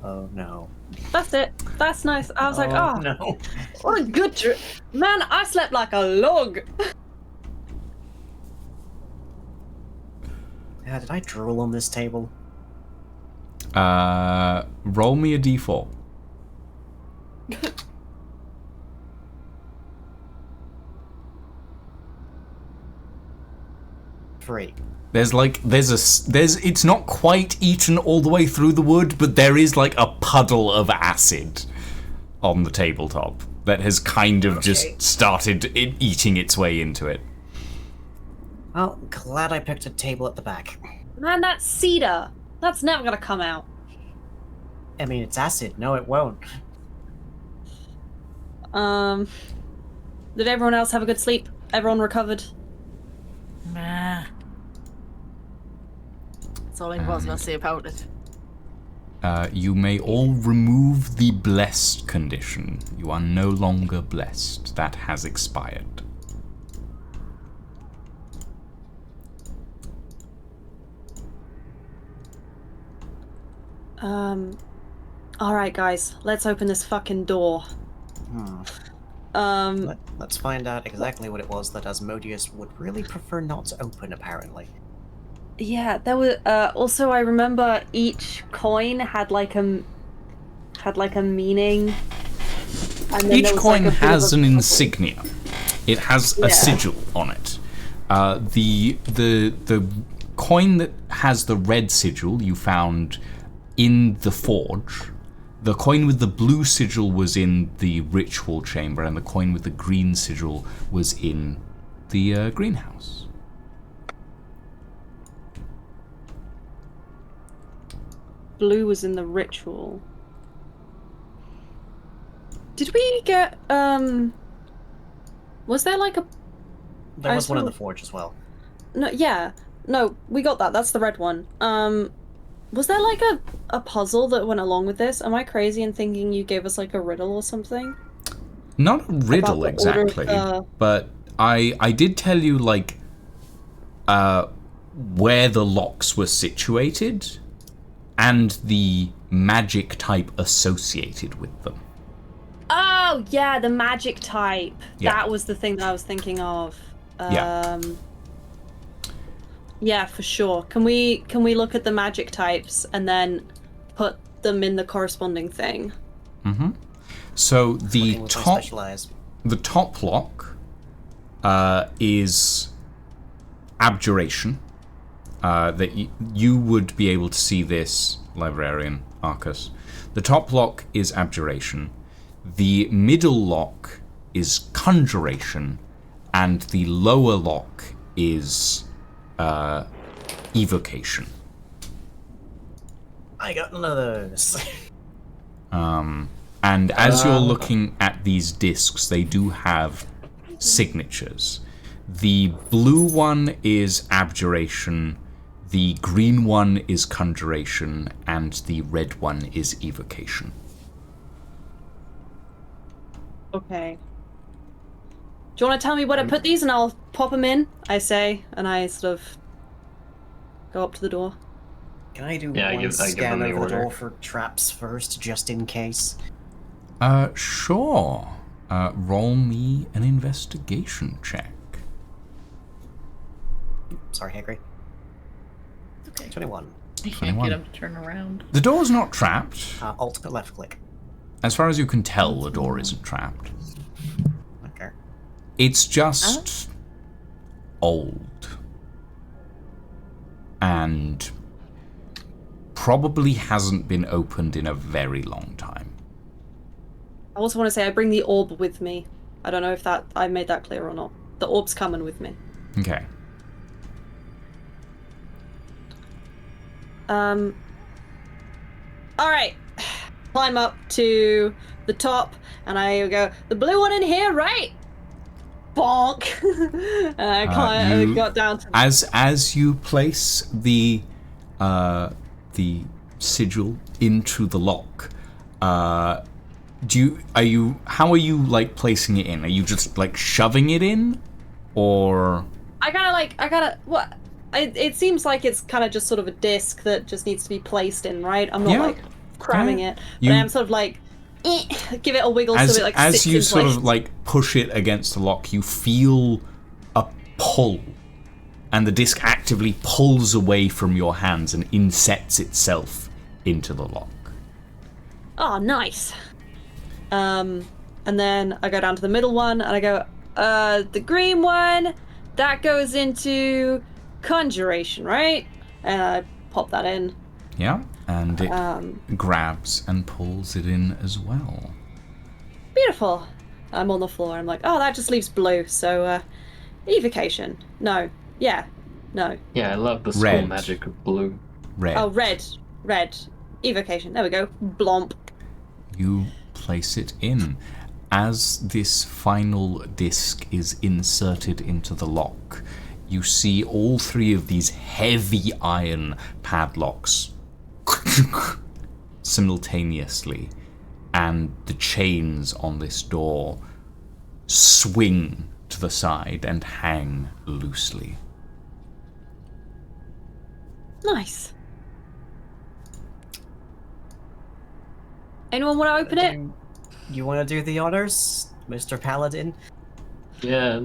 Oh no. That's it. That's nice. I was like, oh, no. what a good man, I slept like a log. Yeah, did I drool on this table? Roll me a d4. Three. It's not quite eaten all the way through the wood, but there is like a puddle of acid on the tabletop that has kind of just started eating its way into it. Well, glad I picked a table at the back. Man, that's cedar. That's never gonna come out. I mean, it's acid. No, it won't. Did everyone else have a good sleep? Everyone recovered? Nah. That's all I was gonna say about it. You may all remove the blessed condition. You are no longer blessed. That has expired. Alright, guys, let's open this fucking door. Let's find out exactly what it was that Asmodeus would really prefer not to open, apparently. Yeah, there was, also I remember each coin had like a meaning. And then Each there was, coin like, a bit of has a an puzzle. insignia. It has a sigil on it. The coin that has the red sigil you found in the forge. The coin with the blue sigil was in the ritual chamber, and the coin with the green sigil was in the greenhouse. Blue was in the ritual. Did we get, was there like a... There was one in saw- the forge as well. No, yeah. No, we got that. That's the red one. Was there like a puzzle that went along with this? Am I crazy in thinking you gave us like a riddle or something? Not a riddle the order of exactly, the- but I did tell you like where the locks were situated and the magic type associated with them. Oh, yeah, the magic type. Yeah. That was the thing that I was thinking of. Yeah. Yeah, for sure. Can we look at the magic types and then put them in the corresponding thing? Mm-hmm. So the Looking with my top specialized. the top lock is abjuration. That you would be able to see this, librarian Arcus. The top lock is abjuration. The middle lock is conjuration, and the lower lock is evocation. I got none of those. And as you're looking at these discs, they do have signatures. The blue one is abjuration, the green one is conjuration, and the red one is evocation. Okay. Do you want to tell me where to put these and I'll pop them in? I say, and I sort of go up to the door. Can I do Yeah, I one give scan them the over the order. door for traps first, just in case? Sure. Roll me an investigation check. Sorry, Hickory. Okay. 21. I can't 21. get him to turn around. The door's not trapped. Alt left click. As far as you can tell, the door isn't trapped. Okay. It's just old. And probably hasn't been opened in a very long time. I also want to say I bring the orb with me. I don't know if that I made that clear or not. The orb's coming with me. Okay. Alright. Climb up to the top and I go, the blue one in here, right? Bonk! And I climb, you- got down to As you place the sigil into the lock, how are you like placing it in? Are you just like shoving it in, or? what? It seems like it's kind of just sort of a disc that just needs to be placed in, right? I'm not Yeah. like cramming Yeah. it, You- but I'm sort of like, give it a wiggle As so it like sits you in sort place. of like push it against the lock, you feel a pull, and the disc actively pulls away from your hands and insets itself into the lock. Oh, nice. And then I go down to the middle one and I go, the green one, that goes into conjuration, right? And I pop that in. Yeah, and it grabs and pulls it in as well. Beautiful. I'm on the floor. I'm like, oh, that just leaves blue. So, evocation. No. Yeah. No. Yeah, I love the school Red. magic of blue. Red. Oh, red. Red. Evocation. There we go. Blomp. You place it in. As this final disc is inserted into the lock, you see all three of these heavy iron padlocks simultaneously, and the chains on this door swing to the side and hang loosely. Nice. Anyone want to open it? You want to do the honors, Mr. Paladin? Yeah.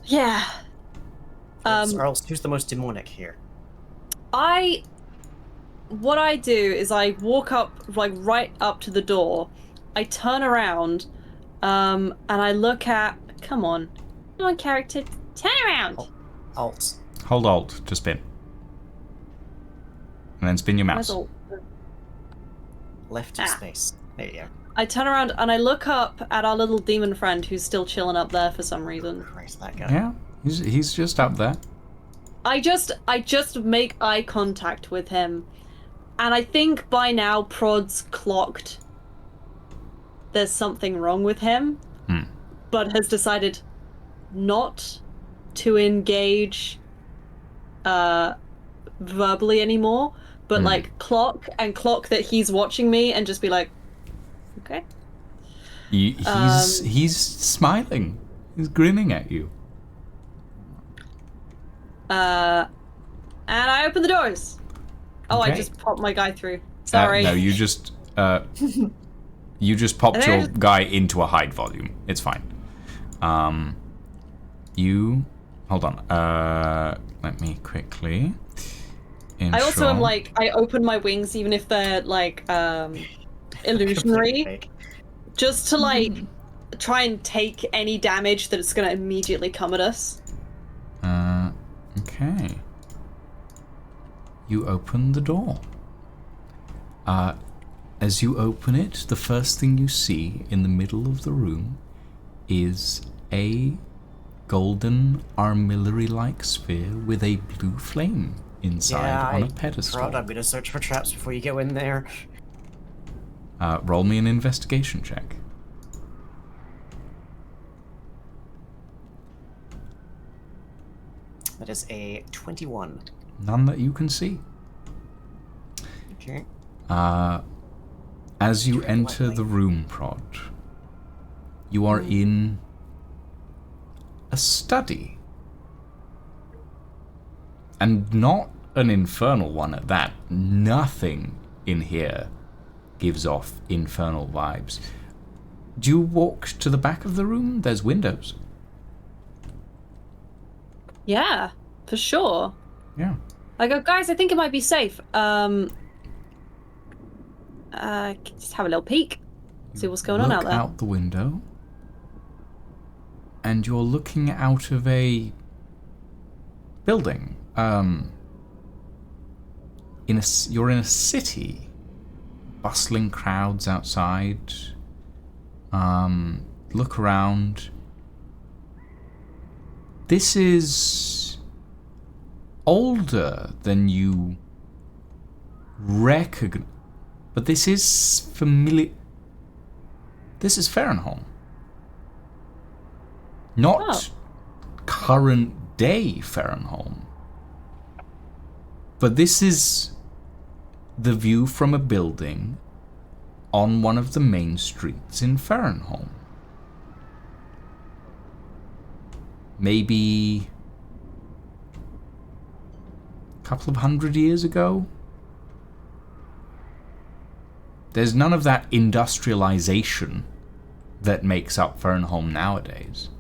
Yeah. Or else, who's the most demonic here? What I do is I walk up, like, right up to the door. I turn around, and I look at... Come on. Come on, character. Turn around! Alt. Hold Alt to spin. And then spin your mouse. Where's Alt? Left space. There you go. I turn around and I look up at our little demon friend who's still chilling up there for some reason. Christ, that guy. Yeah, he's just up there. I just make eye contact with him. And I think by now Prod's clocked there's something wrong with him, but has decided not to engage verbally anymore, but like clock that he's watching me and just be like, okay. He's smiling. He's grinning at you. And I open the doors. Oh, Okay. I just popped my guy through. Sorry. No, you just popped your guy into a hide volume. It's fine. You hold on. Let me quickly. I also am like, I open my wings even if they're like illusionary, just to like try and take any damage that it's gonna immediately come at us. Okay. You open the door. As you open it, the first thing you see in the middle of the room is a golden armillary-like sphere with a blue flame inside on a pedestal. I'm gonna search for traps before you go in there. Roll me an investigation check. That is a 21. None that you can see. Okay. As you enter the room, Prod, you are in a study. And not an infernal one at that. Nothing in here gives off infernal vibes. Do you walk to the back of the room? There's windows. Yeah, for sure. Yeah. I go, guys, I think it might be safe. Just have a little peek. See what's going on out there. Look out the window. And you're looking out of a building. You're in a city. Bustling crowds outside. Look around. This is older than you recognize, but this is familiar. This is Farrenholm. Not current day Farrenholm. But this is the view from a building on one of the main streets in Farrenholm. Maybe a couple of 100 years ago. There's none of that industrialization that makes up Farrenholm nowadays.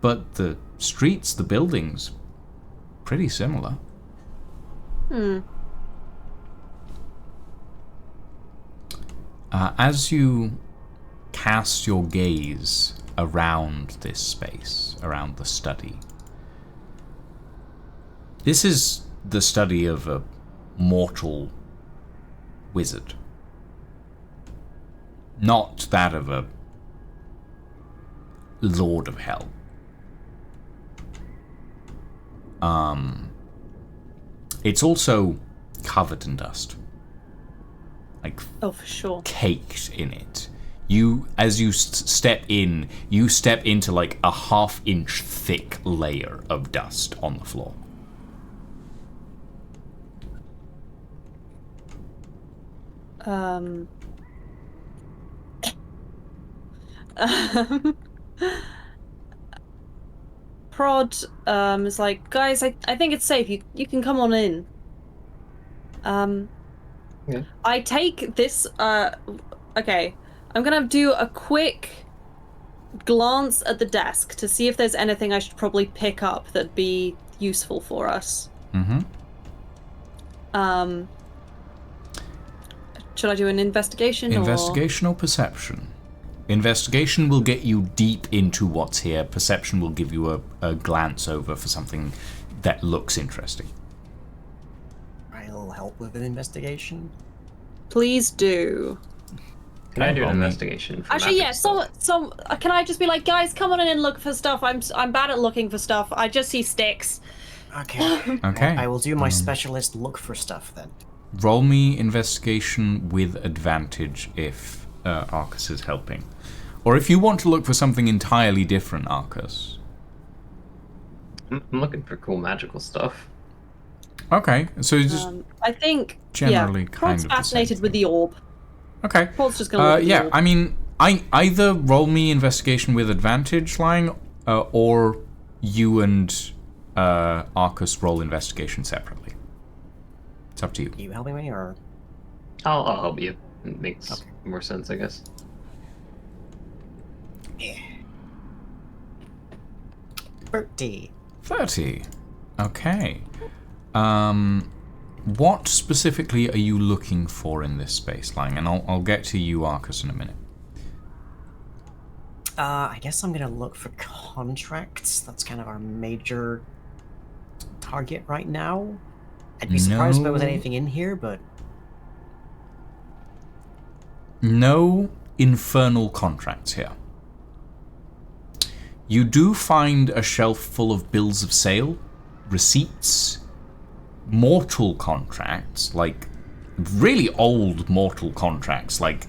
But the streets, the buildings, pretty similar. As you cast your gaze around this space, around the study, this is the study of a mortal wizard. Not that of a lord of hell. It's also covered in dust. Like, oh, for sure. Caked in it. As you step in, you step into like a half-inch thick layer of dust on the floor. um, Prod is like, guys, I think it's safe. You can come on in. Yeah. I take this okay. I'm gonna do a quick glance at the desk to see if there's anything I should probably pick up that'd be useful for us. Mm-hmm. Should I do an investigation Investigation or perception? Investigation will get you deep into what's here. Perception will give you a glance over for something that looks interesting. I'll help with an investigation. Please do. Can I do an roll me? investigation? For Actually, magic yeah. stuff? So can I just be like, guys, come on in and look for stuff? I'm bad at looking for stuff. I just see sticks. Okay. Okay. Well, I will do my specialist look for stuff then. Roll me investigation with advantage if Arcus is helping. Or if you want to look for something entirely different, Arcus. I'm looking for cool magical stuff. Okay, so you just I think generally yeah, kind Prod's of the same fascinated with thing. the orb. Okay. Prod's just gonna look at the yeah, orb. I mean, I either roll me investigation with advantage, lying, or you and Arcus roll investigation separately. It's up to you. Are you helping me, or...? I'll help you. It makes Okay. more sense, I guess. 30. 30. Okay. What specifically are you looking for in this space, lying? And I'll get to you, Arcus, in a minute. I guess I'm gonna look for contracts. That's kind of our major target right now. I'd be surprised if there was No. anything in here, but... No infernal contracts here. You do find a shelf full of bills of sale, receipts, mortal contracts, like really old mortal contracts, like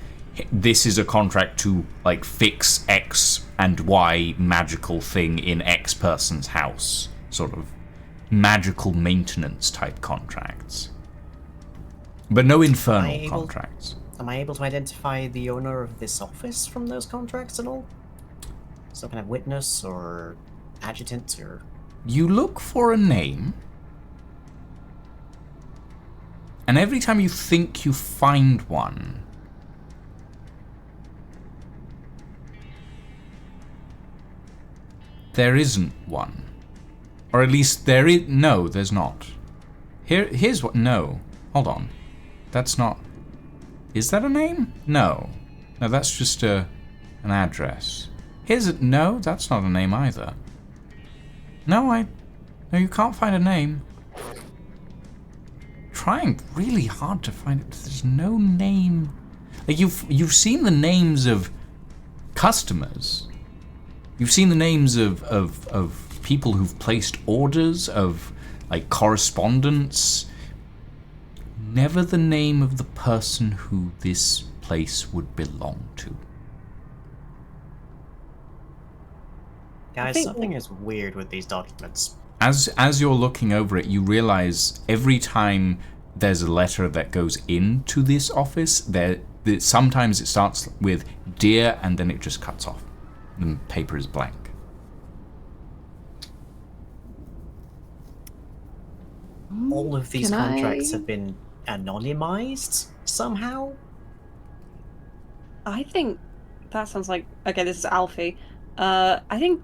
this is a contract to like fix X and Y magical thing in X person's house, sort of magical maintenance type contracts. But no infernal contracts. Am I able to identify the owner of this office from those contracts at all? Some kind of witness or adjutant or... You look for a name, and every time you think you find one, there isn't one. Or at least there is... No, there's not. Here's what... No. Hold on. That's not... Is that a name? No. No, that's just an address. Here's a... No, that's not a name either. No, No, you can't find a name. Trying really hard to find it. There's no name. Like, you've seen the names of customers. You've seen the names of people who've placed orders, of, like, correspondence. Never the name of the person who this place would belong to. Guys, something is weird with these documents. As you're looking over it, you realize every time there's a letter that goes into this office, sometimes it starts with "Dear" and then it just cuts off. The paper is blank. All of these Can contracts I- have been anonymized somehow? I think that sounds like okay. This is Alfie. I think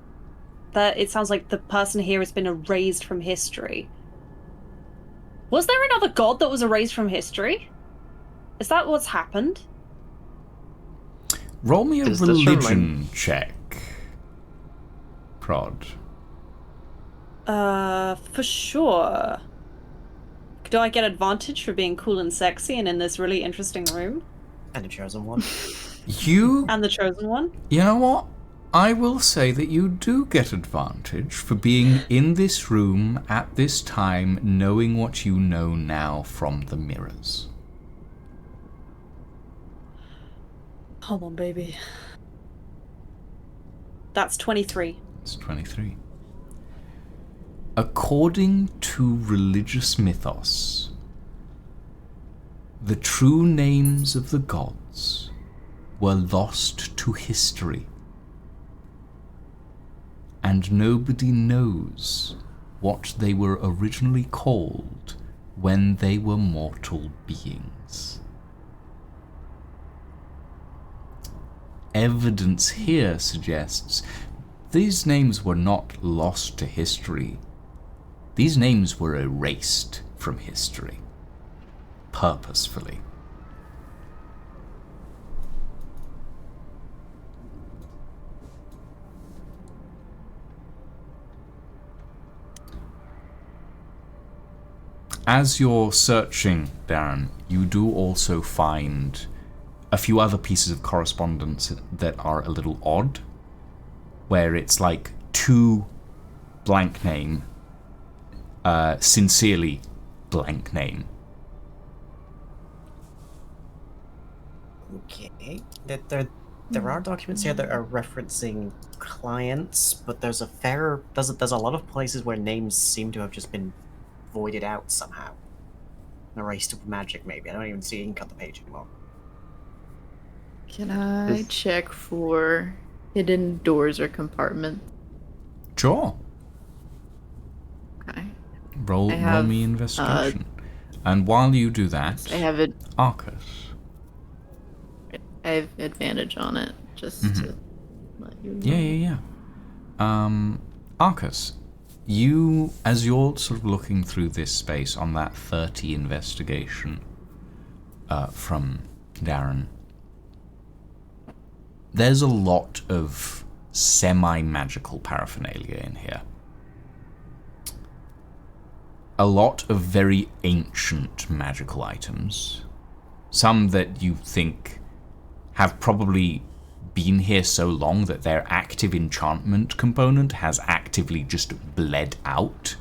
that it sounds like the person here has been erased from history. Was there another god that was erased from history? Is that what's happened? Roll me a Does this religion check, Prod. For sure. Do I get advantage for being cool and sexy and in this really interesting room? And a chosen one. You And the chosen one? You know what? I will say that you do get advantage for being in this room at this time, knowing what you know now from the mirrors. Hold on, baby. That's 23. It's 23. According to religious mythos, The true names of the gods were lost to history, and nobody knows what they were originally called when they were mortal beings. Evidence here suggests these names were not lost to history. These names were erased from history, purposefully. As you're searching, Darren, you do also find a few other pieces of correspondence that are a little odd, where it's like to blank name, sincerely blank name. Okay. There are documents here that are referencing clients, but there's a lot of places where names seem to have just been voided out somehow. Erased with magic, maybe. I don't even see ink on the page anymore. Can I check for hidden doors or compartments? Sure. Okay. Roll me investigation. And while you do that, I have it. Arcus. I have advantage on it, just to let you know. Yeah. Arcus, you, as you're sort of looking through this space on that 30 investigation from Darren, there's a lot of semi-magical paraphernalia in here. A lot of very ancient magical items. Some that you think have probably been here so long that their active enchantment component has actively just bled out.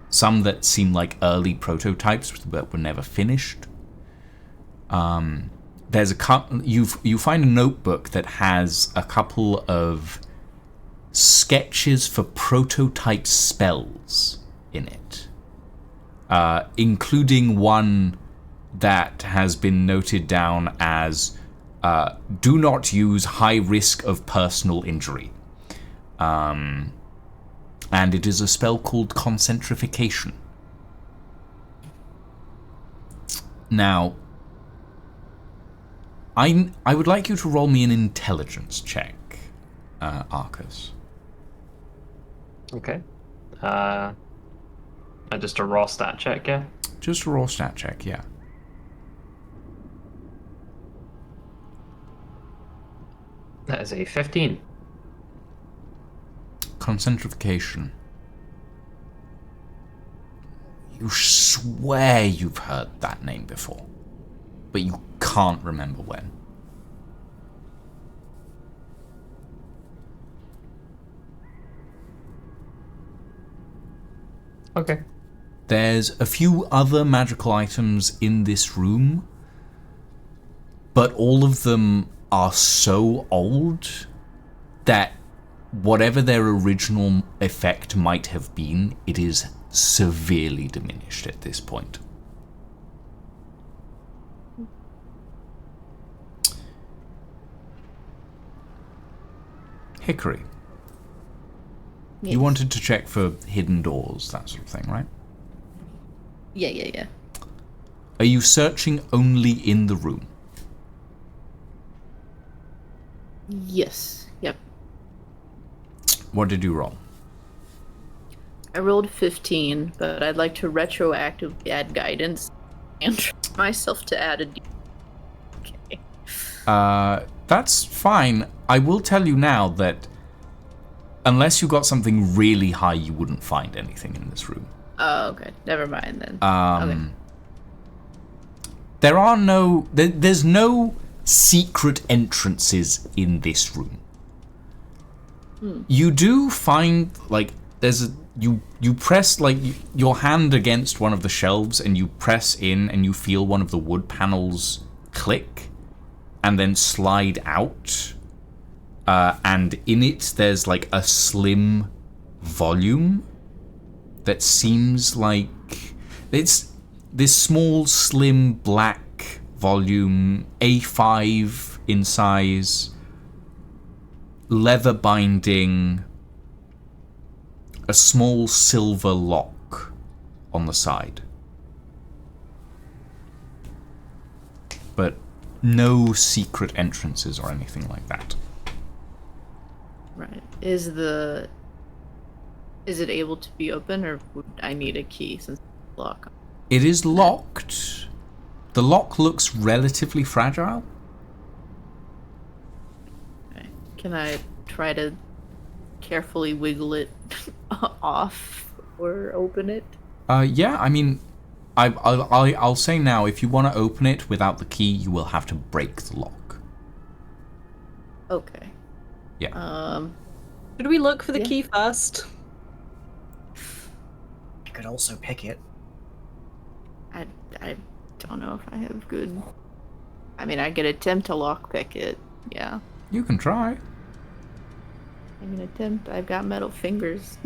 Some that seem like early prototypes but were never finished. There's you find a notebook that has a couple of sketches for prototype spells in it, including one that has been noted down as do not use high risk of personal injury. And it is a spell called Concentrification. Now, I would like you to roll me an intelligence check, Arcus. Okay. Just a raw stat check, yeah? Just a raw stat check, yeah. That is a 15. Concentrification. You swear you've heard that name before, but you can't remember when. Okay. There's a few other magical items in this room, but all of them are so old that whatever their original effect might have been, it is severely diminished at this point. Hickory. Yes. You wanted to check for hidden doors, that sort of thing, right? Yeah. Are you searching only in the room? Yes. Yep. What did you roll? I rolled 15, but I'd like to retroactively add guidance and trust myself to add a D. Okay. That's fine. I will tell you now that unless you got something really high, you wouldn't find anything in this room. Oh, okay. Never mind then. Okay. There are no... There's no secret entrances in this room. You do find, like, there's a... You press, like, your hand against one of the shelves and you press in and you feel one of the wood panels click and then slide out. And in it, there's, like, a slim volume that seems like... this small, slim, black volume, A5 in size, leather binding, a small silver lock on the side. But no secret entrances or anything like that. Right. Is it able to be open, or would I need a key since it's locked? It is locked. The lock looks relatively fragile. Okay. Can I try to carefully wiggle it off or open it? Yeah, I mean, I'll say now, if you want to open it without the key, you will have to break the lock. Okay. Yeah. Should we look for the key first? You could also pick it. I don't know if I have good. I mean, I could attempt to lockpick it. Yeah. You can try. I can attempt. I've got metal fingers.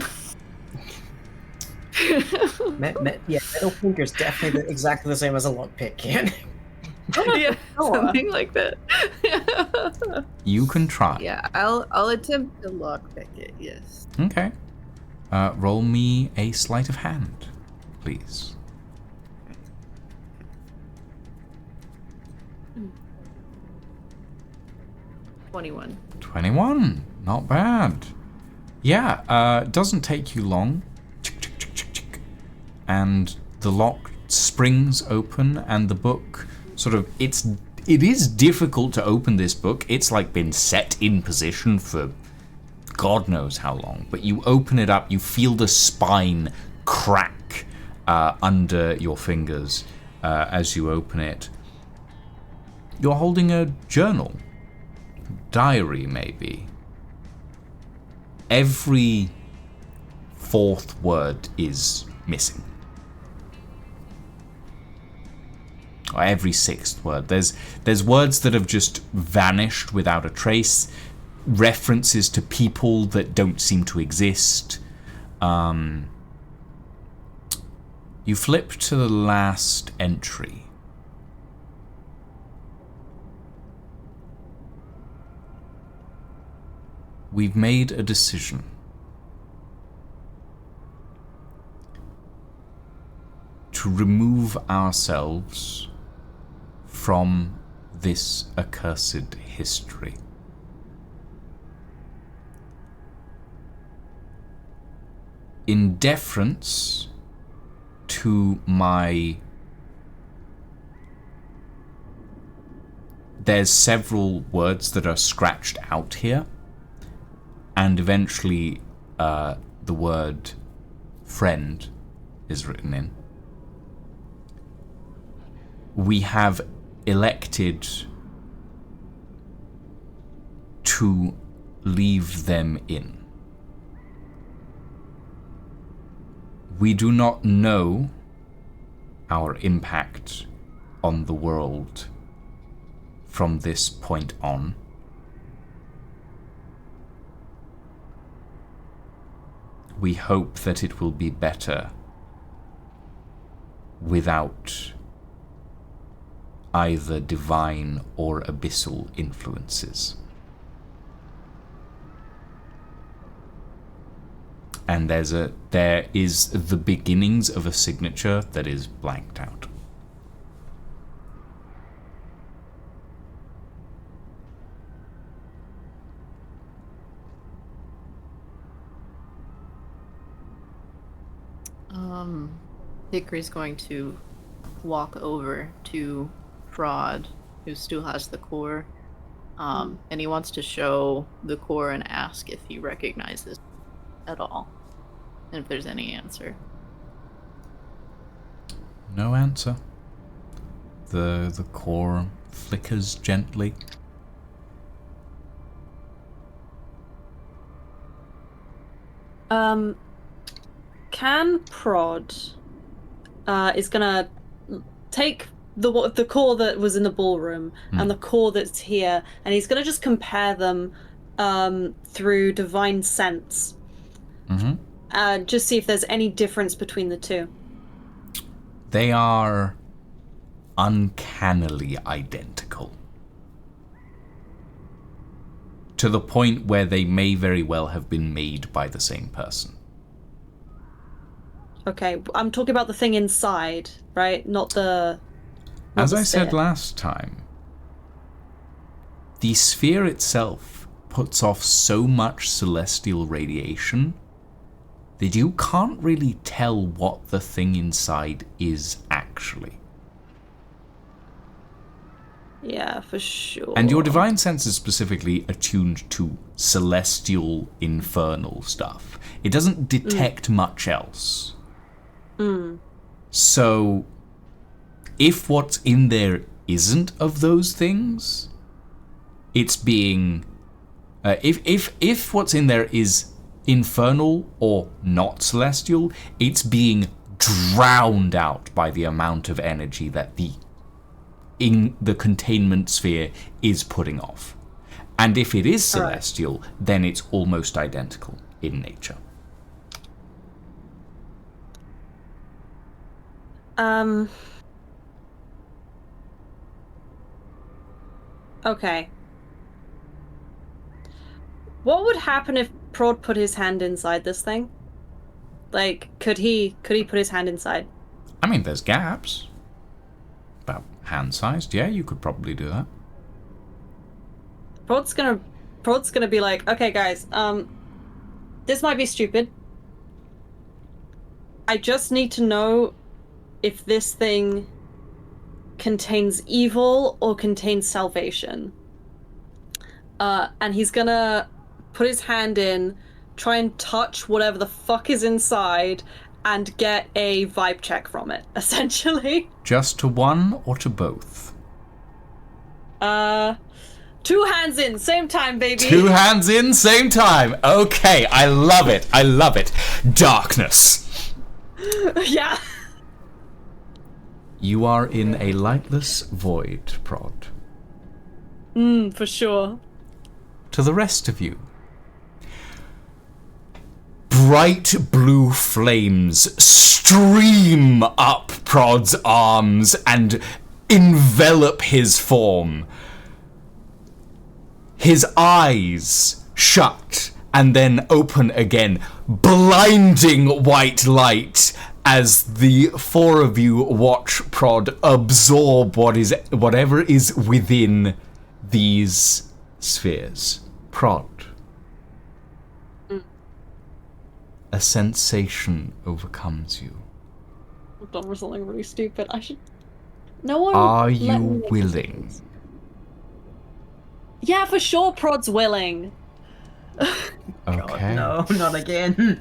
Metal finger's definitely exactly the same as a lockpick can. Yeah, something like that. You can try. Yeah, I'll attempt to lockpick it. Yes. Okay. Roll me a sleight of hand, please. 21. 21. Not bad. Yeah, it doesn't take you long. And the lock springs open and the book sort of... It is difficult to open this book. It's like been set in position for God knows how long. But you open it up, you feel the spine crack under your fingers as you open it. You're holding a journal. Diary, maybe. Every fourth word is missing. Or every sixth word. There's words that have just vanished without a trace. References to people that don't seem to exist. You flip to the last entry. We've made a decision. To remove ourselves from this accursed history. In deference to my... There's several words that are scratched out here. And eventually, the word friend is written in. We have elected to leave them in. We do not know our impact on the world from this point on. We hope that it will be better without either divine or abyssal influences. And there is the beginnings of a signature that is blanked out. Hickory's going to walk over to Fraud, who still has the core, and he wants to show the core and ask if he recognizes at all, and if there's any answer. No answer. The core flickers gently. Can Prod is gonna take the core that was in the ballroom and the core that's here, and he's gonna just compare them through divine sense. Just see if there's any difference between the two. They are uncannily identical. To the point where they may very well have been made by the same person. Okay, I'm talking about the thing inside, right? Not the. As I said last time, the sphere itself puts off so much celestial radiation that you can't really tell what the thing inside is actually. Yeah, for sure. And your divine sense is specifically attuned to celestial, infernal stuff. It doesn't detect much else. So, if what's in there isn't of those things, it's being... if what's in there is infernal or not celestial, it's being drowned out by the amount of energy that the containment sphere is putting off. And if it is celestial, then it's almost identical in nature. Okay. What would happen if Prod put his hand inside this thing? Like, could he put his hand inside? I mean, there's gaps. About hand-sized, yeah, you could probably do that. Prod's gonna be like, okay guys, this might be stupid. I just need to know if this thing contains evil or contains salvation. And he's gonna put his hand in, try and touch whatever the fuck is inside, and get a vibe check from it, essentially. Just to one or to both? 2 hands in, same time, baby. 2 hands in, same time. Okay, I love it. I love it. Darkness. Yeah. You are in a lightless void, Prod. For sure. To the rest of you, bright blue flames stream up Prod's arms and envelop his form. His eyes shut and then open again, blinding white light as the 4 of you watch Prod absorb whatever is within these spheres. Prod. A sensation overcomes you. I've done something really stupid. I should. No one. Are you willing? Yeah, for sure. Prod's willing. Okay. God, no, not again.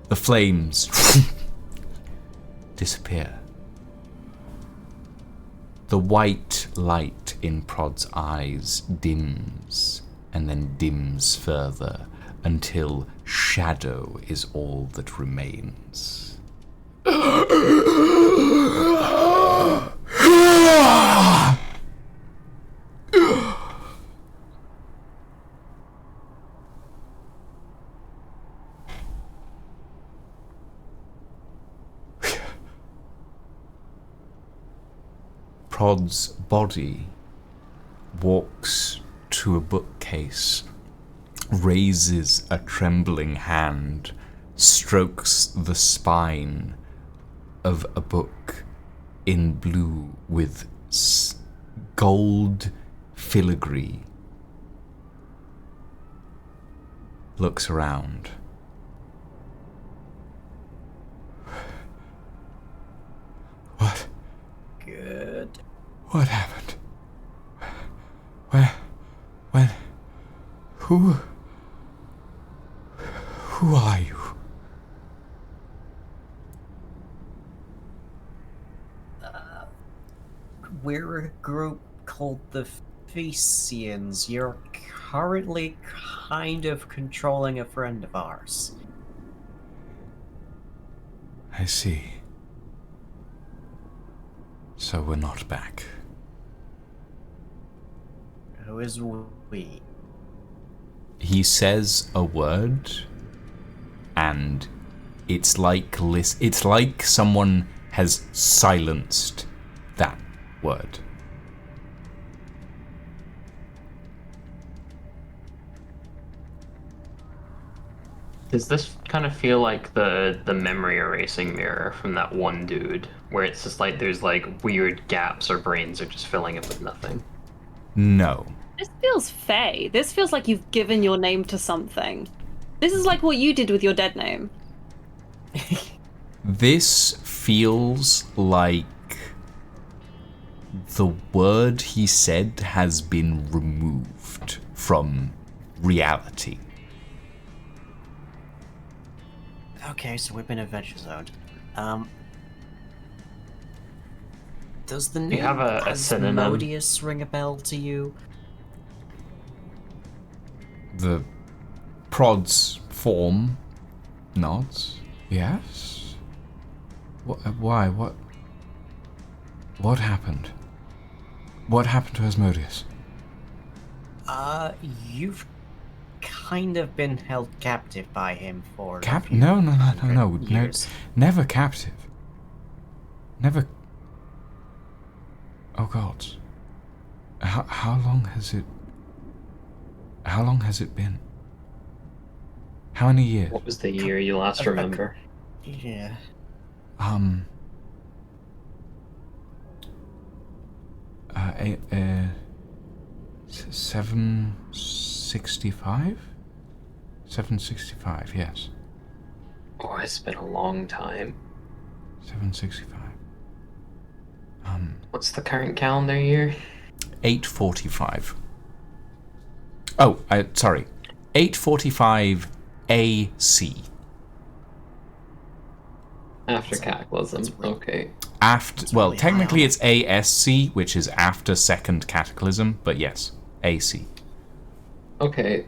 The flames disappear. The white light in Prod's eyes dims and then dims further until shadow is all that remains. Prod's body walks to a bookcase, raises a trembling hand, strokes the spine of a book in blue with gold filigree, looks around. What? Good. What happened? Where? When? Who are you? We're a group called the Phaeacians. You're currently kind of controlling a friend of ours. I see. So we're not back. Who is we? He says a word, and it's like someone has silenced that word. Does this kind of feel like the memory erasing mirror from that one dude, where it's just like there's like weird gaps or brains are just filling it with nothing? No. This feels fey. This feels like you've given your name to something. This is like what you did with your dead name. This feels like the word he said has been removed from reality. Okay, so we've been adventure zoned. Does the you name have a synonym? Asmodeus ring a bell to you? The prod's form nods. Yes? Why? What happened? What happened to Asmodeus? You've kind of been held captive by him for No, years. never captive. Never. Oh God. How long has it? How long has it been? How many years? What was the year you last remember? Yeah. 765? 765, yes. Oh, it's been a long time. 765. What's the current calendar year? 845. Oh, sorry. 845 AC. After Cataclysm. Okay. Well, really technically high it's ASC, which is after Second Cataclysm, but yes, AC. Okay.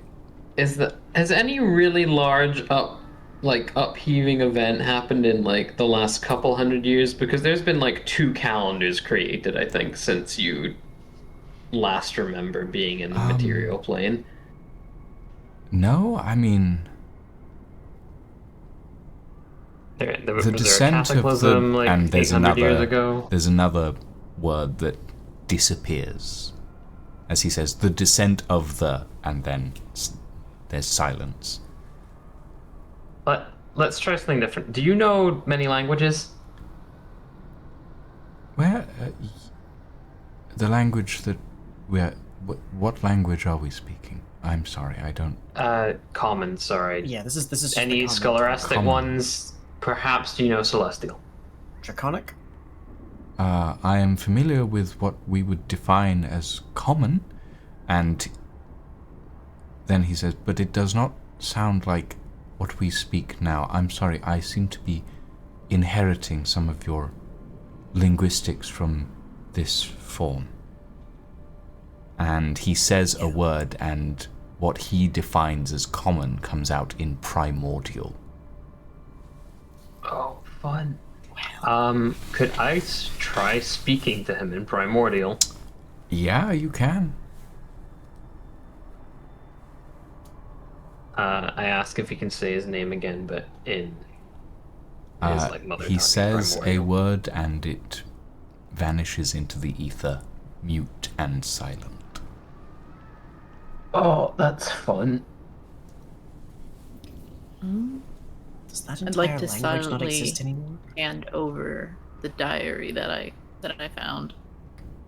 Has any really large upheaving event happened in like the last couple hundred years? Because there's been like 2 calendars created, I think, since you last remember being in the material plane. No, I mean, Was the there a descent of the cataclysm like and there's 800 years another ago? there's another word that disappears, as he says, the descent of the, and then there's silence. But let's try something different. Do you know many languages? Where the language that we're what language are we speaking? I'm sorry, I don't. Common, sorry. Yeah, this is just Any the common scholastic Common. ones? Perhaps do you know Celestial? Draconic? I am familiar with what we would define as common, and then he says, but it does not sound like what we speak now. I'm sorry, I seem to be inheriting some of your linguistics from this form. And he says a word, and what he defines as common comes out in primordial. Oh, fun. Could I try speaking to him in primordial? Yeah, you can. I ask if he can say his name again, but in his like mother He tongue, says a primordial. word and it vanishes into the ether, mute and silent. Oh, that's fun. Does that I'd entire like to language not silently exist anymore? hand over the diary that I found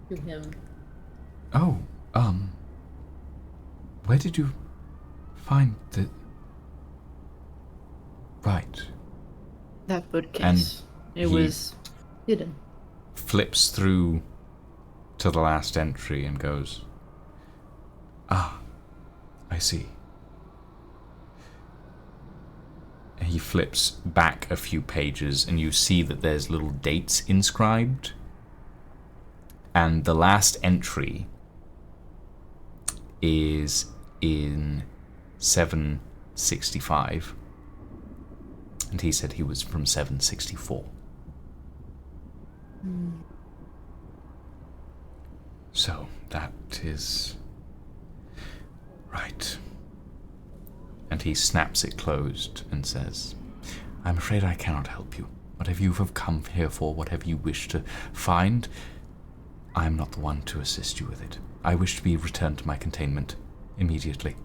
to him. Oh, where did you find the... Right. That bookcase. And It he- was hidden. Flips through to the last entry and goes, ah, I see. And he flips back a few pages and you see that there's little dates inscribed. And the last entry is in 765. And he said he was from 764. So that is right. And he snaps it closed and says, I'm afraid I cannot help you. Whatever you have come here for, whatever you wish to find, I am not the one to assist you with it. I wish to be returned to my containment immediately.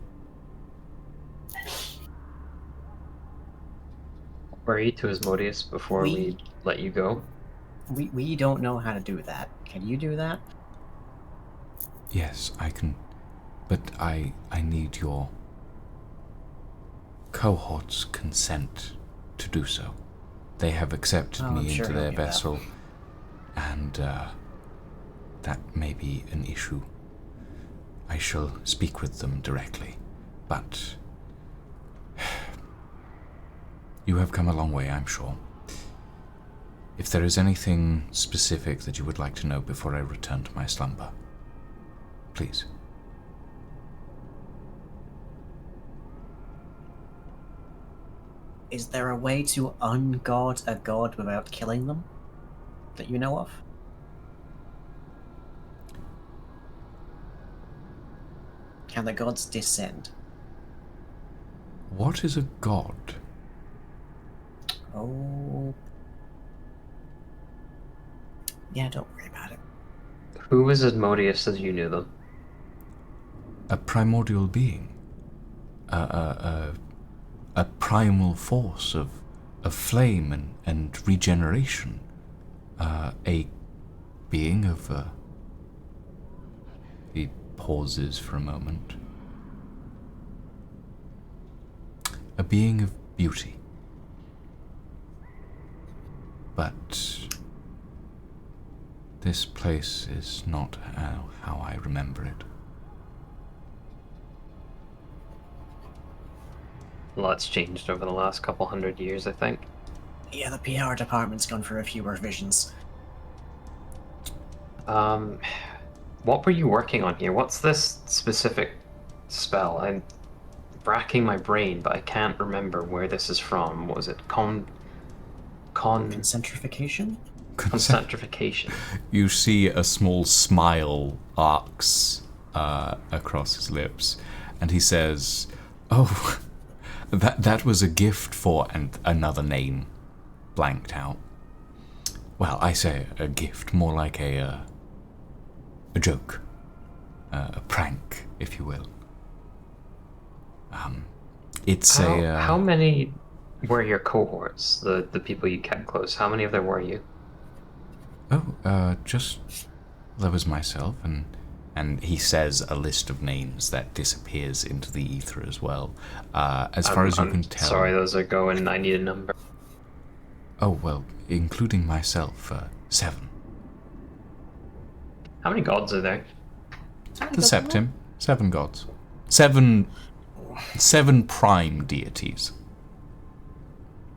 Worry to Asmodeus before we let you go. We don't know how to do that. Can you do that? Yes, I can, but I need your cohort's consent to do so. They have accepted I'm me sure into he'll their give that. vessel, and that may be an issue. I shall speak with them directly, but you have come a long way, I'm sure. If there is anything specific that you would like to know before I return to my slumber, please. Is there a way to ungod a god without killing them? That you know of? Can the gods descend? What is a god? Oh. Yeah, don't worry about it. Who was Asmodeus as you knew them? A primordial being. A primal force of flame and regeneration. A being of... He pauses for a moment. A being of beauty. But this place is not how I remember it. A lot's changed over the last couple 100 years, I think. Yeah, the PR department's gone for a few revisions. What were you working on here? What's this specific spell? I'm racking my brain, but I can't remember where this is from. What was it? Concentrification? Concentrification. You see a small smile arcs across his lips, and he says, "Oh, that was a gift for," and another name blanked out. Well, I say a gift, more like a joke, a prank, if you will. It's How many were your cohorts? The people you kept close. How many of there were you? Just there was myself, and he says a list of names that disappears into the ether as well. As far as you can tell. Sorry, those are going. I need a number. Oh well, including myself, 7. How many gods are there? The Septim, 7 gods, 7 prime deities.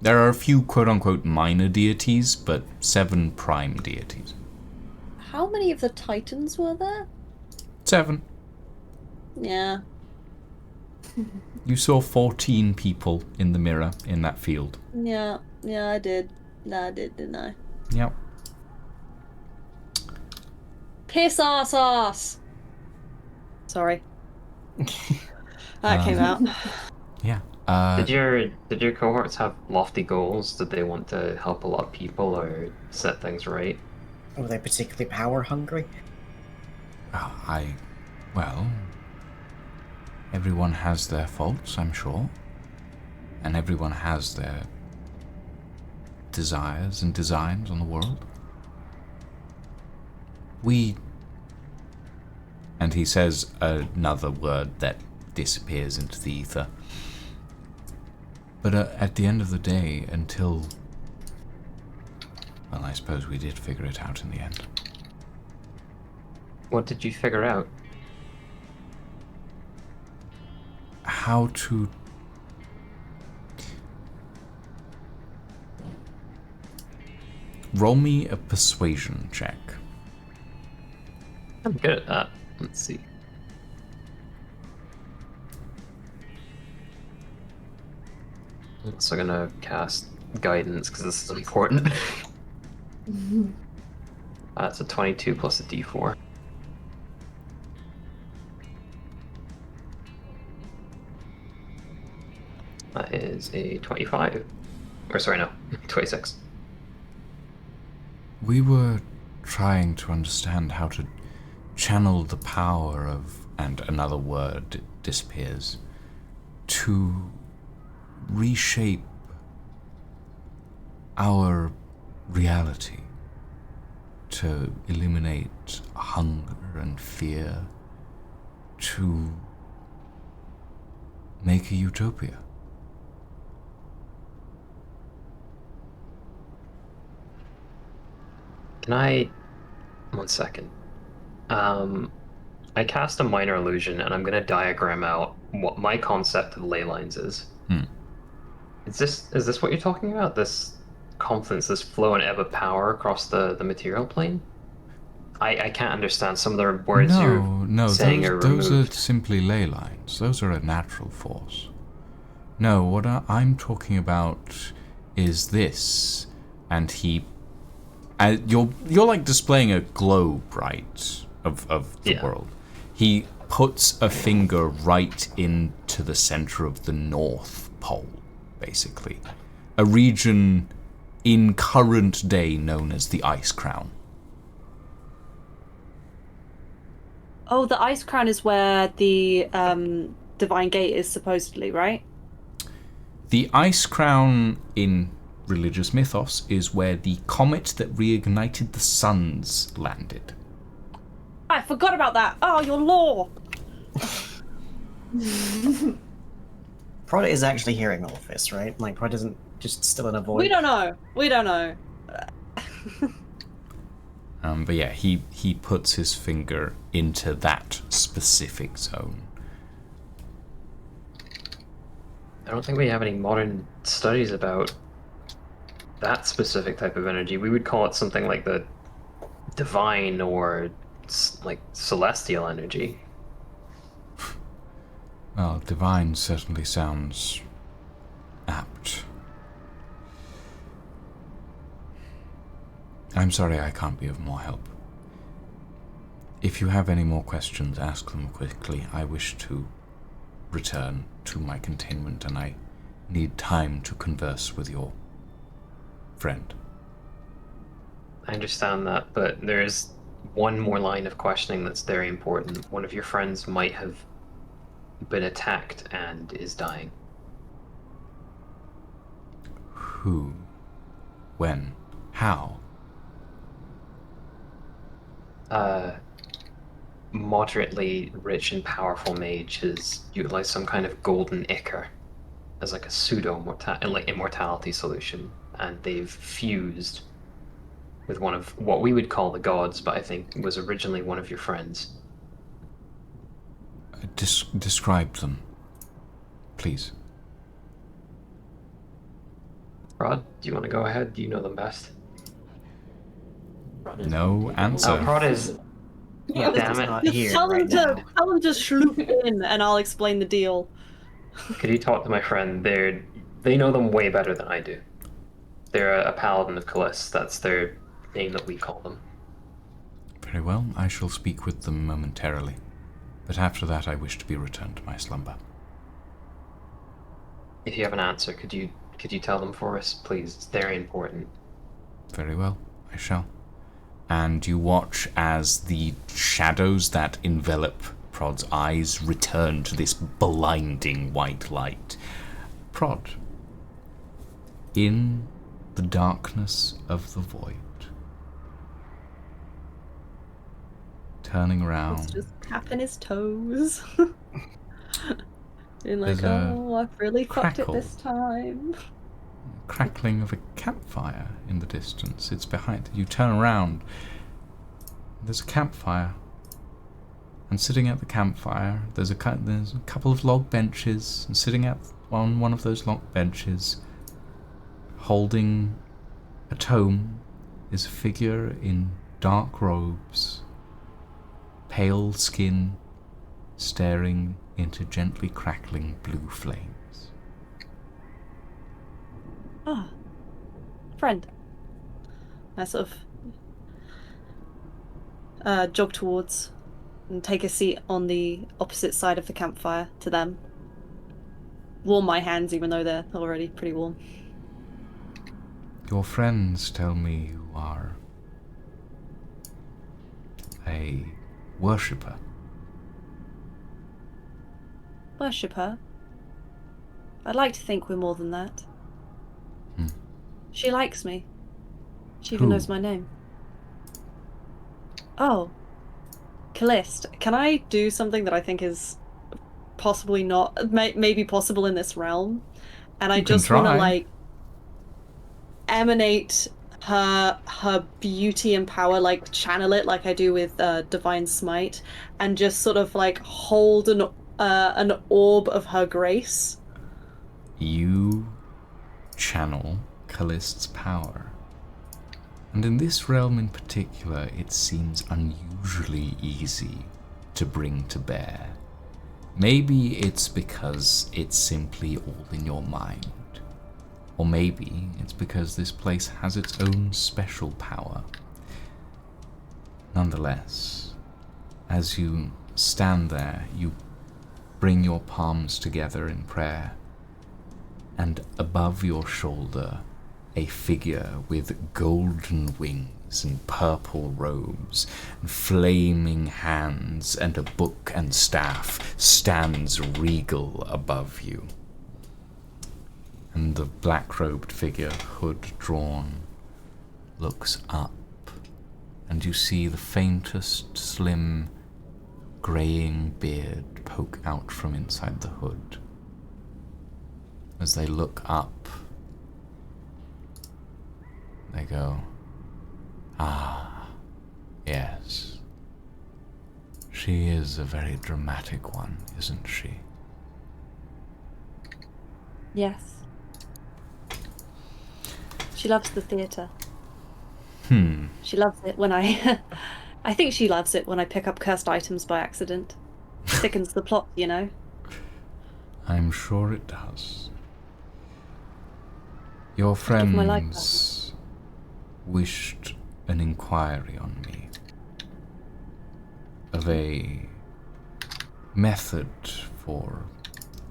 There are a few quote-unquote minor deities, but 7 prime deities. How many of the Titans were there? 7. Yeah. You saw 14 people in the mirror in that field. Yeah, I did. No, I did, didn't I? Yep. Piss ass! Sorry. That came out. Yeah. Did your cohorts have lofty goals? Did they want to help a lot of people or set things right? Were they particularly power hungry? Well, everyone has their faults, I'm sure. And everyone has their desires and designs on the world. And he says another word that disappears into the ether. But at the end of the day, until... Well, I suppose we did figure it out in the end. What did you figure out? How to... Roll me a persuasion check. I'm good at that. Let's see. I'm also gonna cast guidance because this is important. That's a 22 plus a d4. That is a 25. Or sorry, no, 26. We were trying to understand how to channel the power of, and another word disappears, to reshape our reality, to eliminate hunger and fear, to make a utopia. Can I... One second. I cast a minor illusion, and I'm going to diagram out what my concept of ley lines is. Is this what you're talking about? This confluence, this flow and ebb of power across the material plane? I can't understand some of the words you're saying are removed. Those are simply ley lines. Those are a natural force. No, what I'm talking about is this, and you're like displaying a globe, right, of the world. He puts a finger right into the center of the North Pole, basically. A region in current day known as the Ice Crown. Oh, the Ice Crown is where the Divine Gate is supposedly, right? The Ice Crown in religious mythos is where the comet that reignited the suns landed. I forgot about that. Oh, your lore. Prod is actually hearing all of this, right? Like, Prod isn't just still in a void. We don't know. We don't know. But yeah, he puts his finger into that specific zone. I don't think we have any modern studies about that specific type of energy. We would call it something like the divine or like celestial energy. Well, divine certainly sounds apt. I'm sorry I can't be of more help. If you have any more questions, ask them quickly. I wish to return to my containment, and I need time to converse with your friend. I understand that, but there's one more line of questioning that's very important. One of your friends might have been attacked and is dying. Who? When? How? Moderately rich and powerful mage has utilized some kind of golden ichor as like a immortality solution, and they've fused with one of what we would call the gods, but I think was originally one of your friends. Describe them, please. Rod, do you want to go ahead? Do you know them best? No answer. Prod is... Yeah, damn it. not here Tell right them now. to sloop in, and I'll explain the deal. Could you talk to my friend? They know them way better than I do. They're a paladin of Callis. That's their name that we call them. Very well, I shall speak with them momentarily. But after that, I wish to be returned to my slumber. If you have an answer, could you tell them for us, please? It's very important. Very well, I shall. And you watch as the shadows that envelop Prod's eyes return to this blinding white light. Prod, in the darkness of the void, turning around. He's just tapping his toes. Being like, There's a oh, I've really fucked it crackle. this time. Crackling of a campfire in the distance. It's behind you. Turn around. There's a campfire. And sitting at the campfire, there's a couple of log benches. And sitting on one of those log benches, holding a tome, is a figure in dark robes, pale skin, staring into gently crackling blue flames. Ah, friend. I sort of jog towards and take a seat on the opposite side of the campfire to them. Warm my hands, even though they're already pretty warm. Your friends tell me you are a worshipper. Worshipper? I'd like to think we're more than that. Hmm. She likes me. She even Who? knows my name. Oh. Callist. Can I do something that I think is possibly not, maybe possible in this realm? And I You can just want to, try. like, emanate her beauty and power, like channel it like I do with Divine Smite, and just sort of like hold an orb of her grace. You channel Callist's power. And in this realm in particular, it seems unusually easy to bring to bear. Maybe it's because it's simply all in your mind. Or maybe it's because this place has its own special power. Nonetheless, as you stand there, you bring your palms together in prayer, and above your shoulder, a figure with golden wings and purple robes and flaming hands and a book and staff stands regal above you. And the black-robed figure, hood drawn, looks up, and you see the faintest, slim, greying beard poke out from inside the hood. As they look up, they go, "Ah, yes. She is a very dramatic one, isn't she?" Yes. She loves the theatre. She loves it when I... I think she loves it when I pick up cursed items by accident. Thickens the plot, you know? I'm sure it does. Your Give my life friends wished an inquiry on me of a method for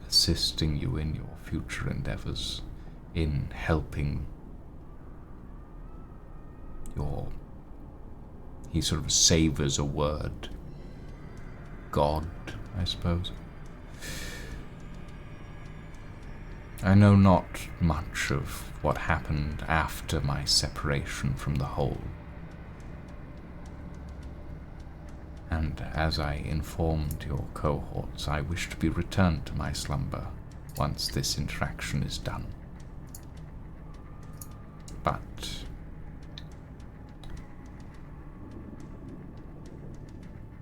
assisting you in your future endeavors, in helping your... He sort of savors a word. God, I suppose. I know not much of what happened after my separation from the whole. And as I informed your cohorts, I wish to be returned to my slumber once this interaction is done. But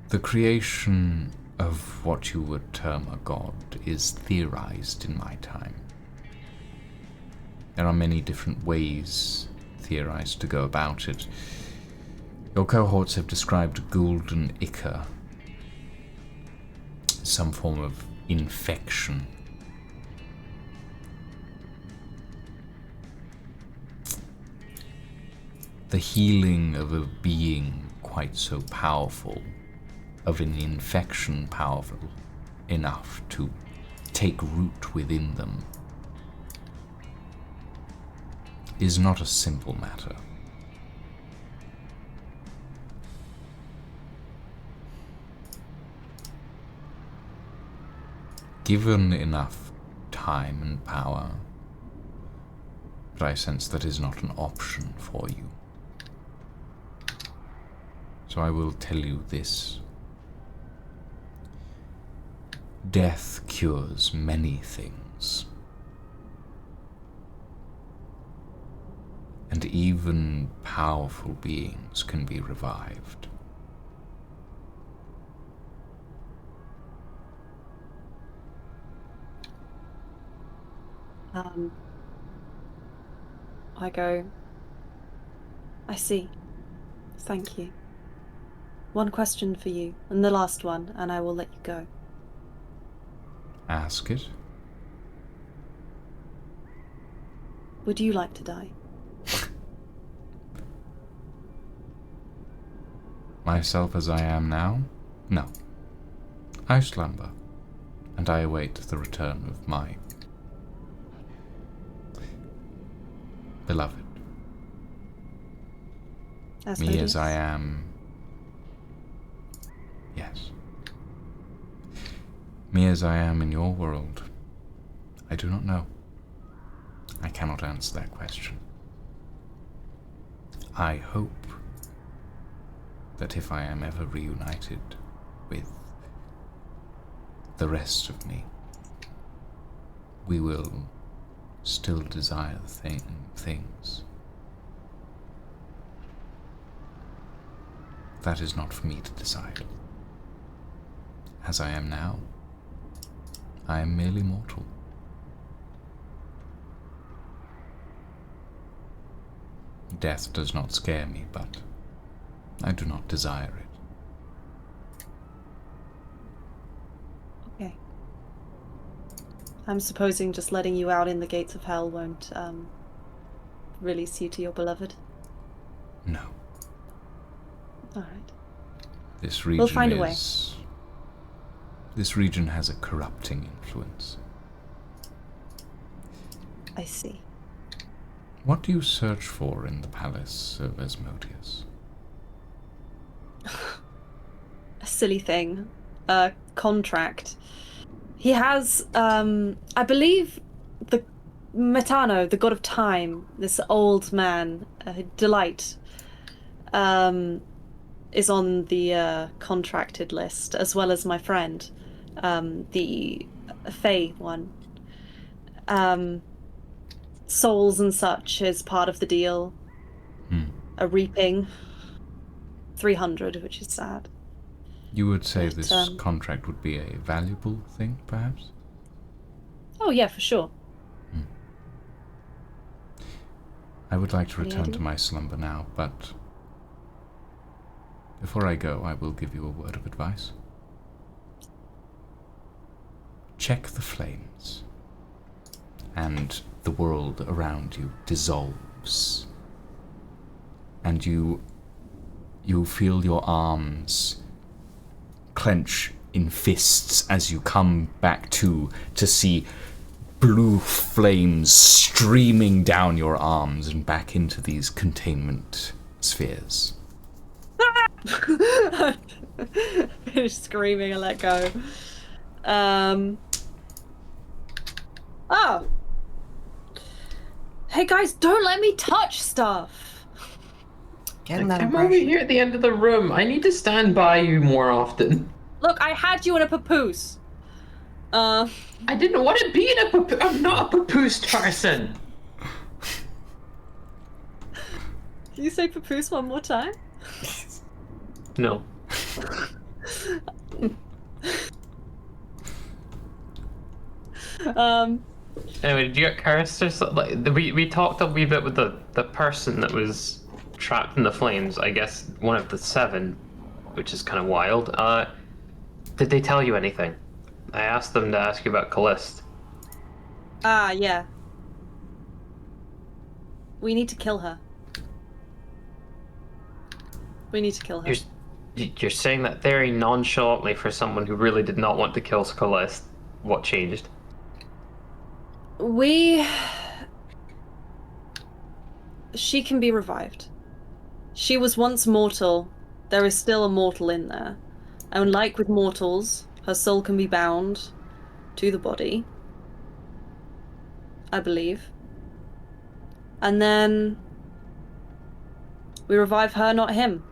the creation of what you would term a god is theorized in my time. There are many different ways theorized to go about it. Your cohorts have described golden ichor, some form of infection. The healing of a being quite so powerful, of an infection powerful enough to take root within them, is not a simple matter. Given enough time and power, but I sense that is not an option for you. So I will tell you this. Death cures many things. And even powerful beings can be revived. I go, I see. Thank you. One question for you, and the last one, and I will let you go. Ask it. Would you like to die? Myself as I am now? No. I slumber, and I await the return of my beloved. Me as I am. Yes. Me as I am in your world. I do not know. I cannot answer that question. I hope that if I am ever reunited with the rest of me, we will still desire the same things. That is not for me to decide. As I am now, I am merely mortal. Death does not scare me, but I do not desire it. Okay. I'm supposing just letting you out in the gates of hell won't release you to your beloved. No. Alright. This region We'll find a way. This region has a corrupting influence. I see. What do you search for in the palace of Asmodeus? A silly thing. A contract. He has, I believe, the Metano, the god of time, this old man, Delight, is on the contracted list, as well as my friend, the Fae one. Souls and such is part of the deal. A reaping. 300, which is sad. You would say But, this contract would be a valuable thing, perhaps? Oh yeah, for sure. I would like to Any return idea? to my slumber now, but before I go, I will give you a word of advice. Check the flames, and the world around you dissolves, and you feel your arms clench in fists as you come back to see blue flames streaming down your arms and back into these containment spheres. Finish screaming and let go. Oh. Hey guys, don't let me touch stuff. Getting that I'm over impression. here at the end of the room. I need to stand by you more often. Look, I had you in a papoose. I didn't want to be in a papoose. I'm not a papoose person. Can you say papoose one more time? No. Anyway, did you get cursed or something? Like, we talked a wee bit with the person that was trapped in the flames. I guess one of the 7, which is kind of wild. Did they tell you anything? I asked them to ask you about Calliste. Ah, yeah. We need to kill her. We need to kill her. You're saying that very nonchalantly for someone who really did not want to kill Calliste. What changed? She can be revived. She was once mortal. There is still a mortal in there. And like with mortals, her soul can be bound to the body, I believe. And then we revive her, not him.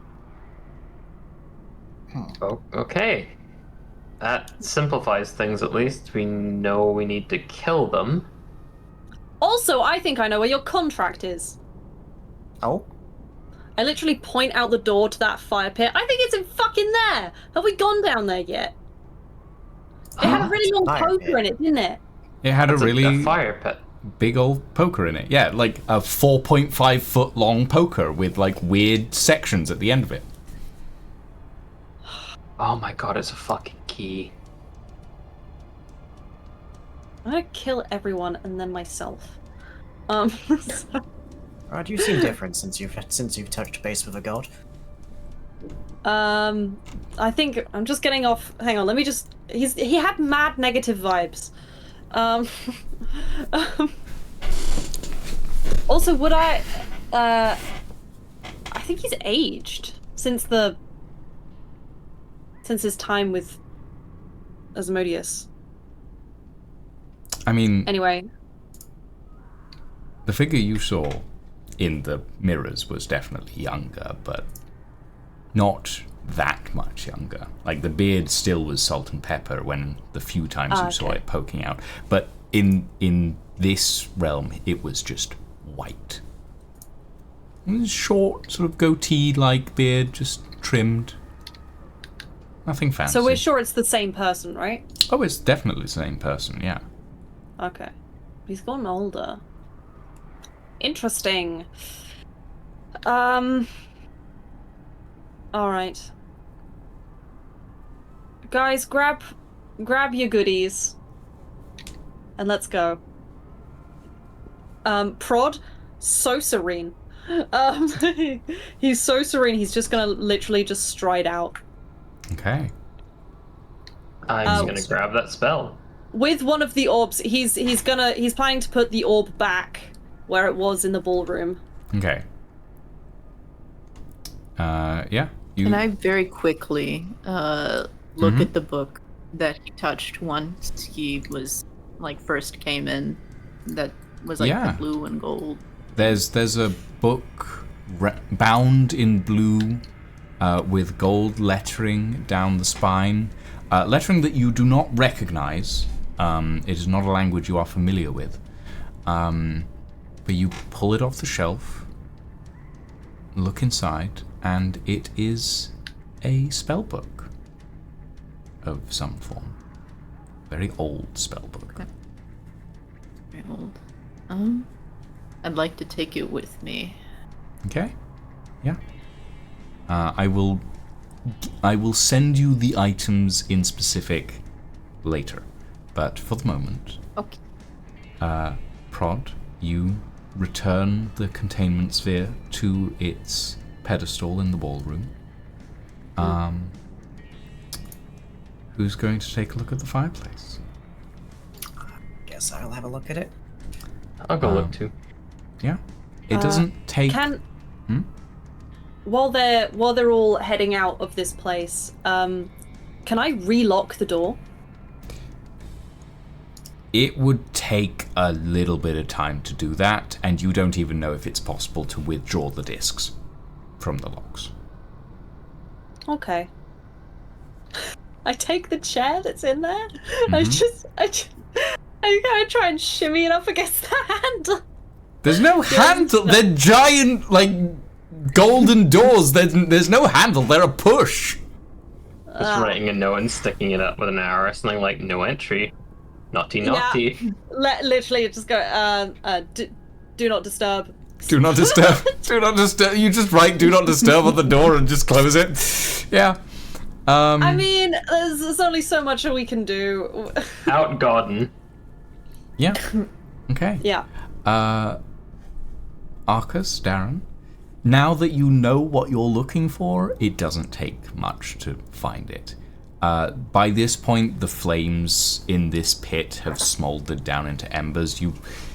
Oh, okay. That simplifies things at least. We know we need to kill them. Also, I think I know where your contract is. Oh? I literally point out the door to that fire pit. I think it's in fucking there. Have we gone down there yet? It had a really long Fire poker pit. in it, didn't it? It had It's a really a fire pit. big old poker in it. Yeah, like a 4.5 foot long poker with like weird sections at the end of it. Oh my god, it's a fucking key. I'm gonna kill everyone and then myself. So- Right, you seem different since you've touched base with a god. I think I'm just getting off. Hang on, let me just. He had mad negative vibes. Also, would I think he's aged since his time with Asmodeus. I mean, Anyway, the figure you saw in the mirrors was definitely younger, but not that much younger. Like, the beard still was salt and pepper when the few times you saw it poking out. But in this realm, it was just white. It was short, sort of goatee-like beard, just trimmed. Nothing fancy. so we're sure it's the same person, right? Oh, it's definitely the same person, yeah. Okay. He's gotten older. Interesting. Alright. Guys, grab your goodies. And let's go. Prod, so serene. He's so serene, he's just gonna literally just stride out. Okay. I'm just gonna grab that spell. With one of the orbs, he's planning to put the orb back where it was in the ballroom. Okay. Yeah. Can I very quickly look at the book that he touched once he was like first came in? That was like the blue and gold. There's a book bound in blue with gold lettering down the spine. Lettering that you do not recognize. It is not a language you are familiar with. But you pull it off the shelf, look inside, and it is a spell book of some form. Very old spell book. Okay. Very old. I'd like to take it with me. Okay. Yeah. I will send you the items in specific later, but for the moment, Okay. Prod, you return the containment sphere to its pedestal in the ballroom. Who's going to take a look at the fireplace? Guess I'll have a look at it. I'll go look too. Yeah. It doesn't take... While they're all heading out of this place, can I relock the door? It would take a little bit of time to do that, and you don't even know if it's possible to withdraw the discs from the locks. Okay. I take the chair that's in there. I try and shimmy it up against the handle. There's no handle. They're giant, like, golden doors. There's no handle. They're a push. Just writing a note and sticking it up with an arrow or something like no entry. Naughty, naughty. Yeah, literally just go, do not disturb. Do not disturb. Do not disturb. You just write do not disturb on the door and just close it. Yeah. I mean, there's only so much we can do. Out garden. Yeah. Okay. Yeah. Arcus, Darren, now that you know what you're looking for, it doesn't take much to find it. By this point, the flames in this pit have smoldered down into embers.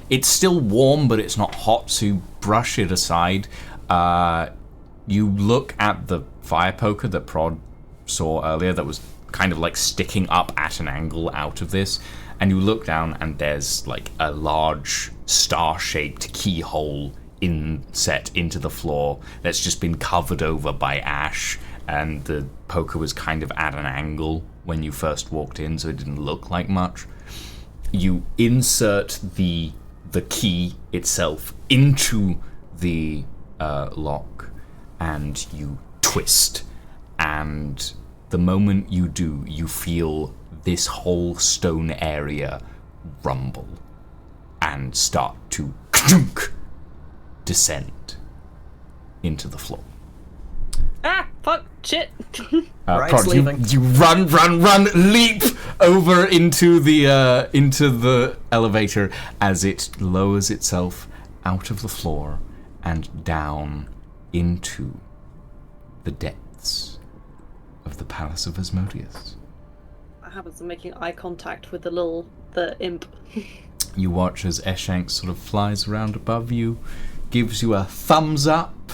It's still warm, but it's not hot, so you brush it aside. You look at the fire poker that Prod saw earlier that was kind of like sticking up at an angle out of this, and you look down and there's like a large star-shaped keyhole inset into the floor that's just been covered over by ash, and the poker was kind of at an angle when you first walked in, so it didn't look like much. You insert the key itself into the lock, and you twist, and the moment you do, you feel this whole stone area rumble and start to descend into the floor. Ah, fuck, shit. Bride's leaving. You run, leap over into the elevator as it lowers itself out of the floor and down into the depths of the Palace of Asmodeus. What happens? I'm making eye contact with the imp. You watch as Eshank sort of flies around above you, gives you a thumbs up,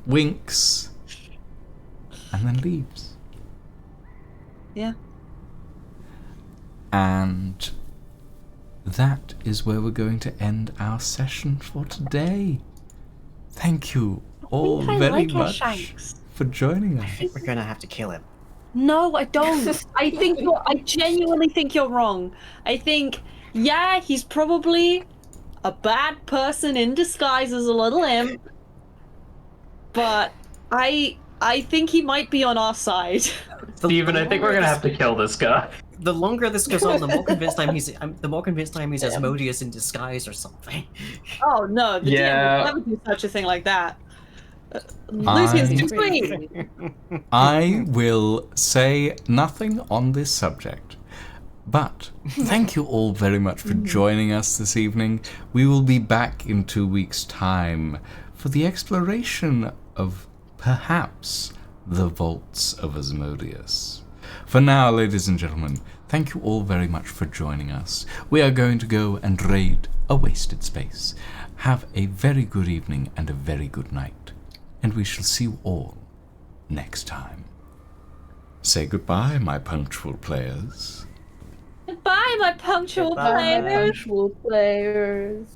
winks, and then leaves. Yeah. And that is where we're going to end our session for today. Thank you all very much for joining us. We're gonna have to kill him. No, I don't. I genuinely think you're wrong. I think, yeah, he's probably a bad person in disguise as a little imp, but I think he might be on our side. Steven, I think we're gonna have to kill this guy. The longer this goes on, the more convinced I'm he's Asmodeus in disguise or something. Oh no, the DM would never do such a thing like that. Lucian's too sweet. I will say nothing on this subject. But thank you all very much for joining us this evening. We will be back in 2 weeks' time for the exploration of perhaps the vaults of Asmodeus. For now, ladies and gentlemen, thank you all very much for joining us. We are going to go and raid a wasted space. Have a very good evening and a very good night. And we shall see you all next time. Say goodbye, my punctual players. Goodbye, my punctual Bye, players. punctual players.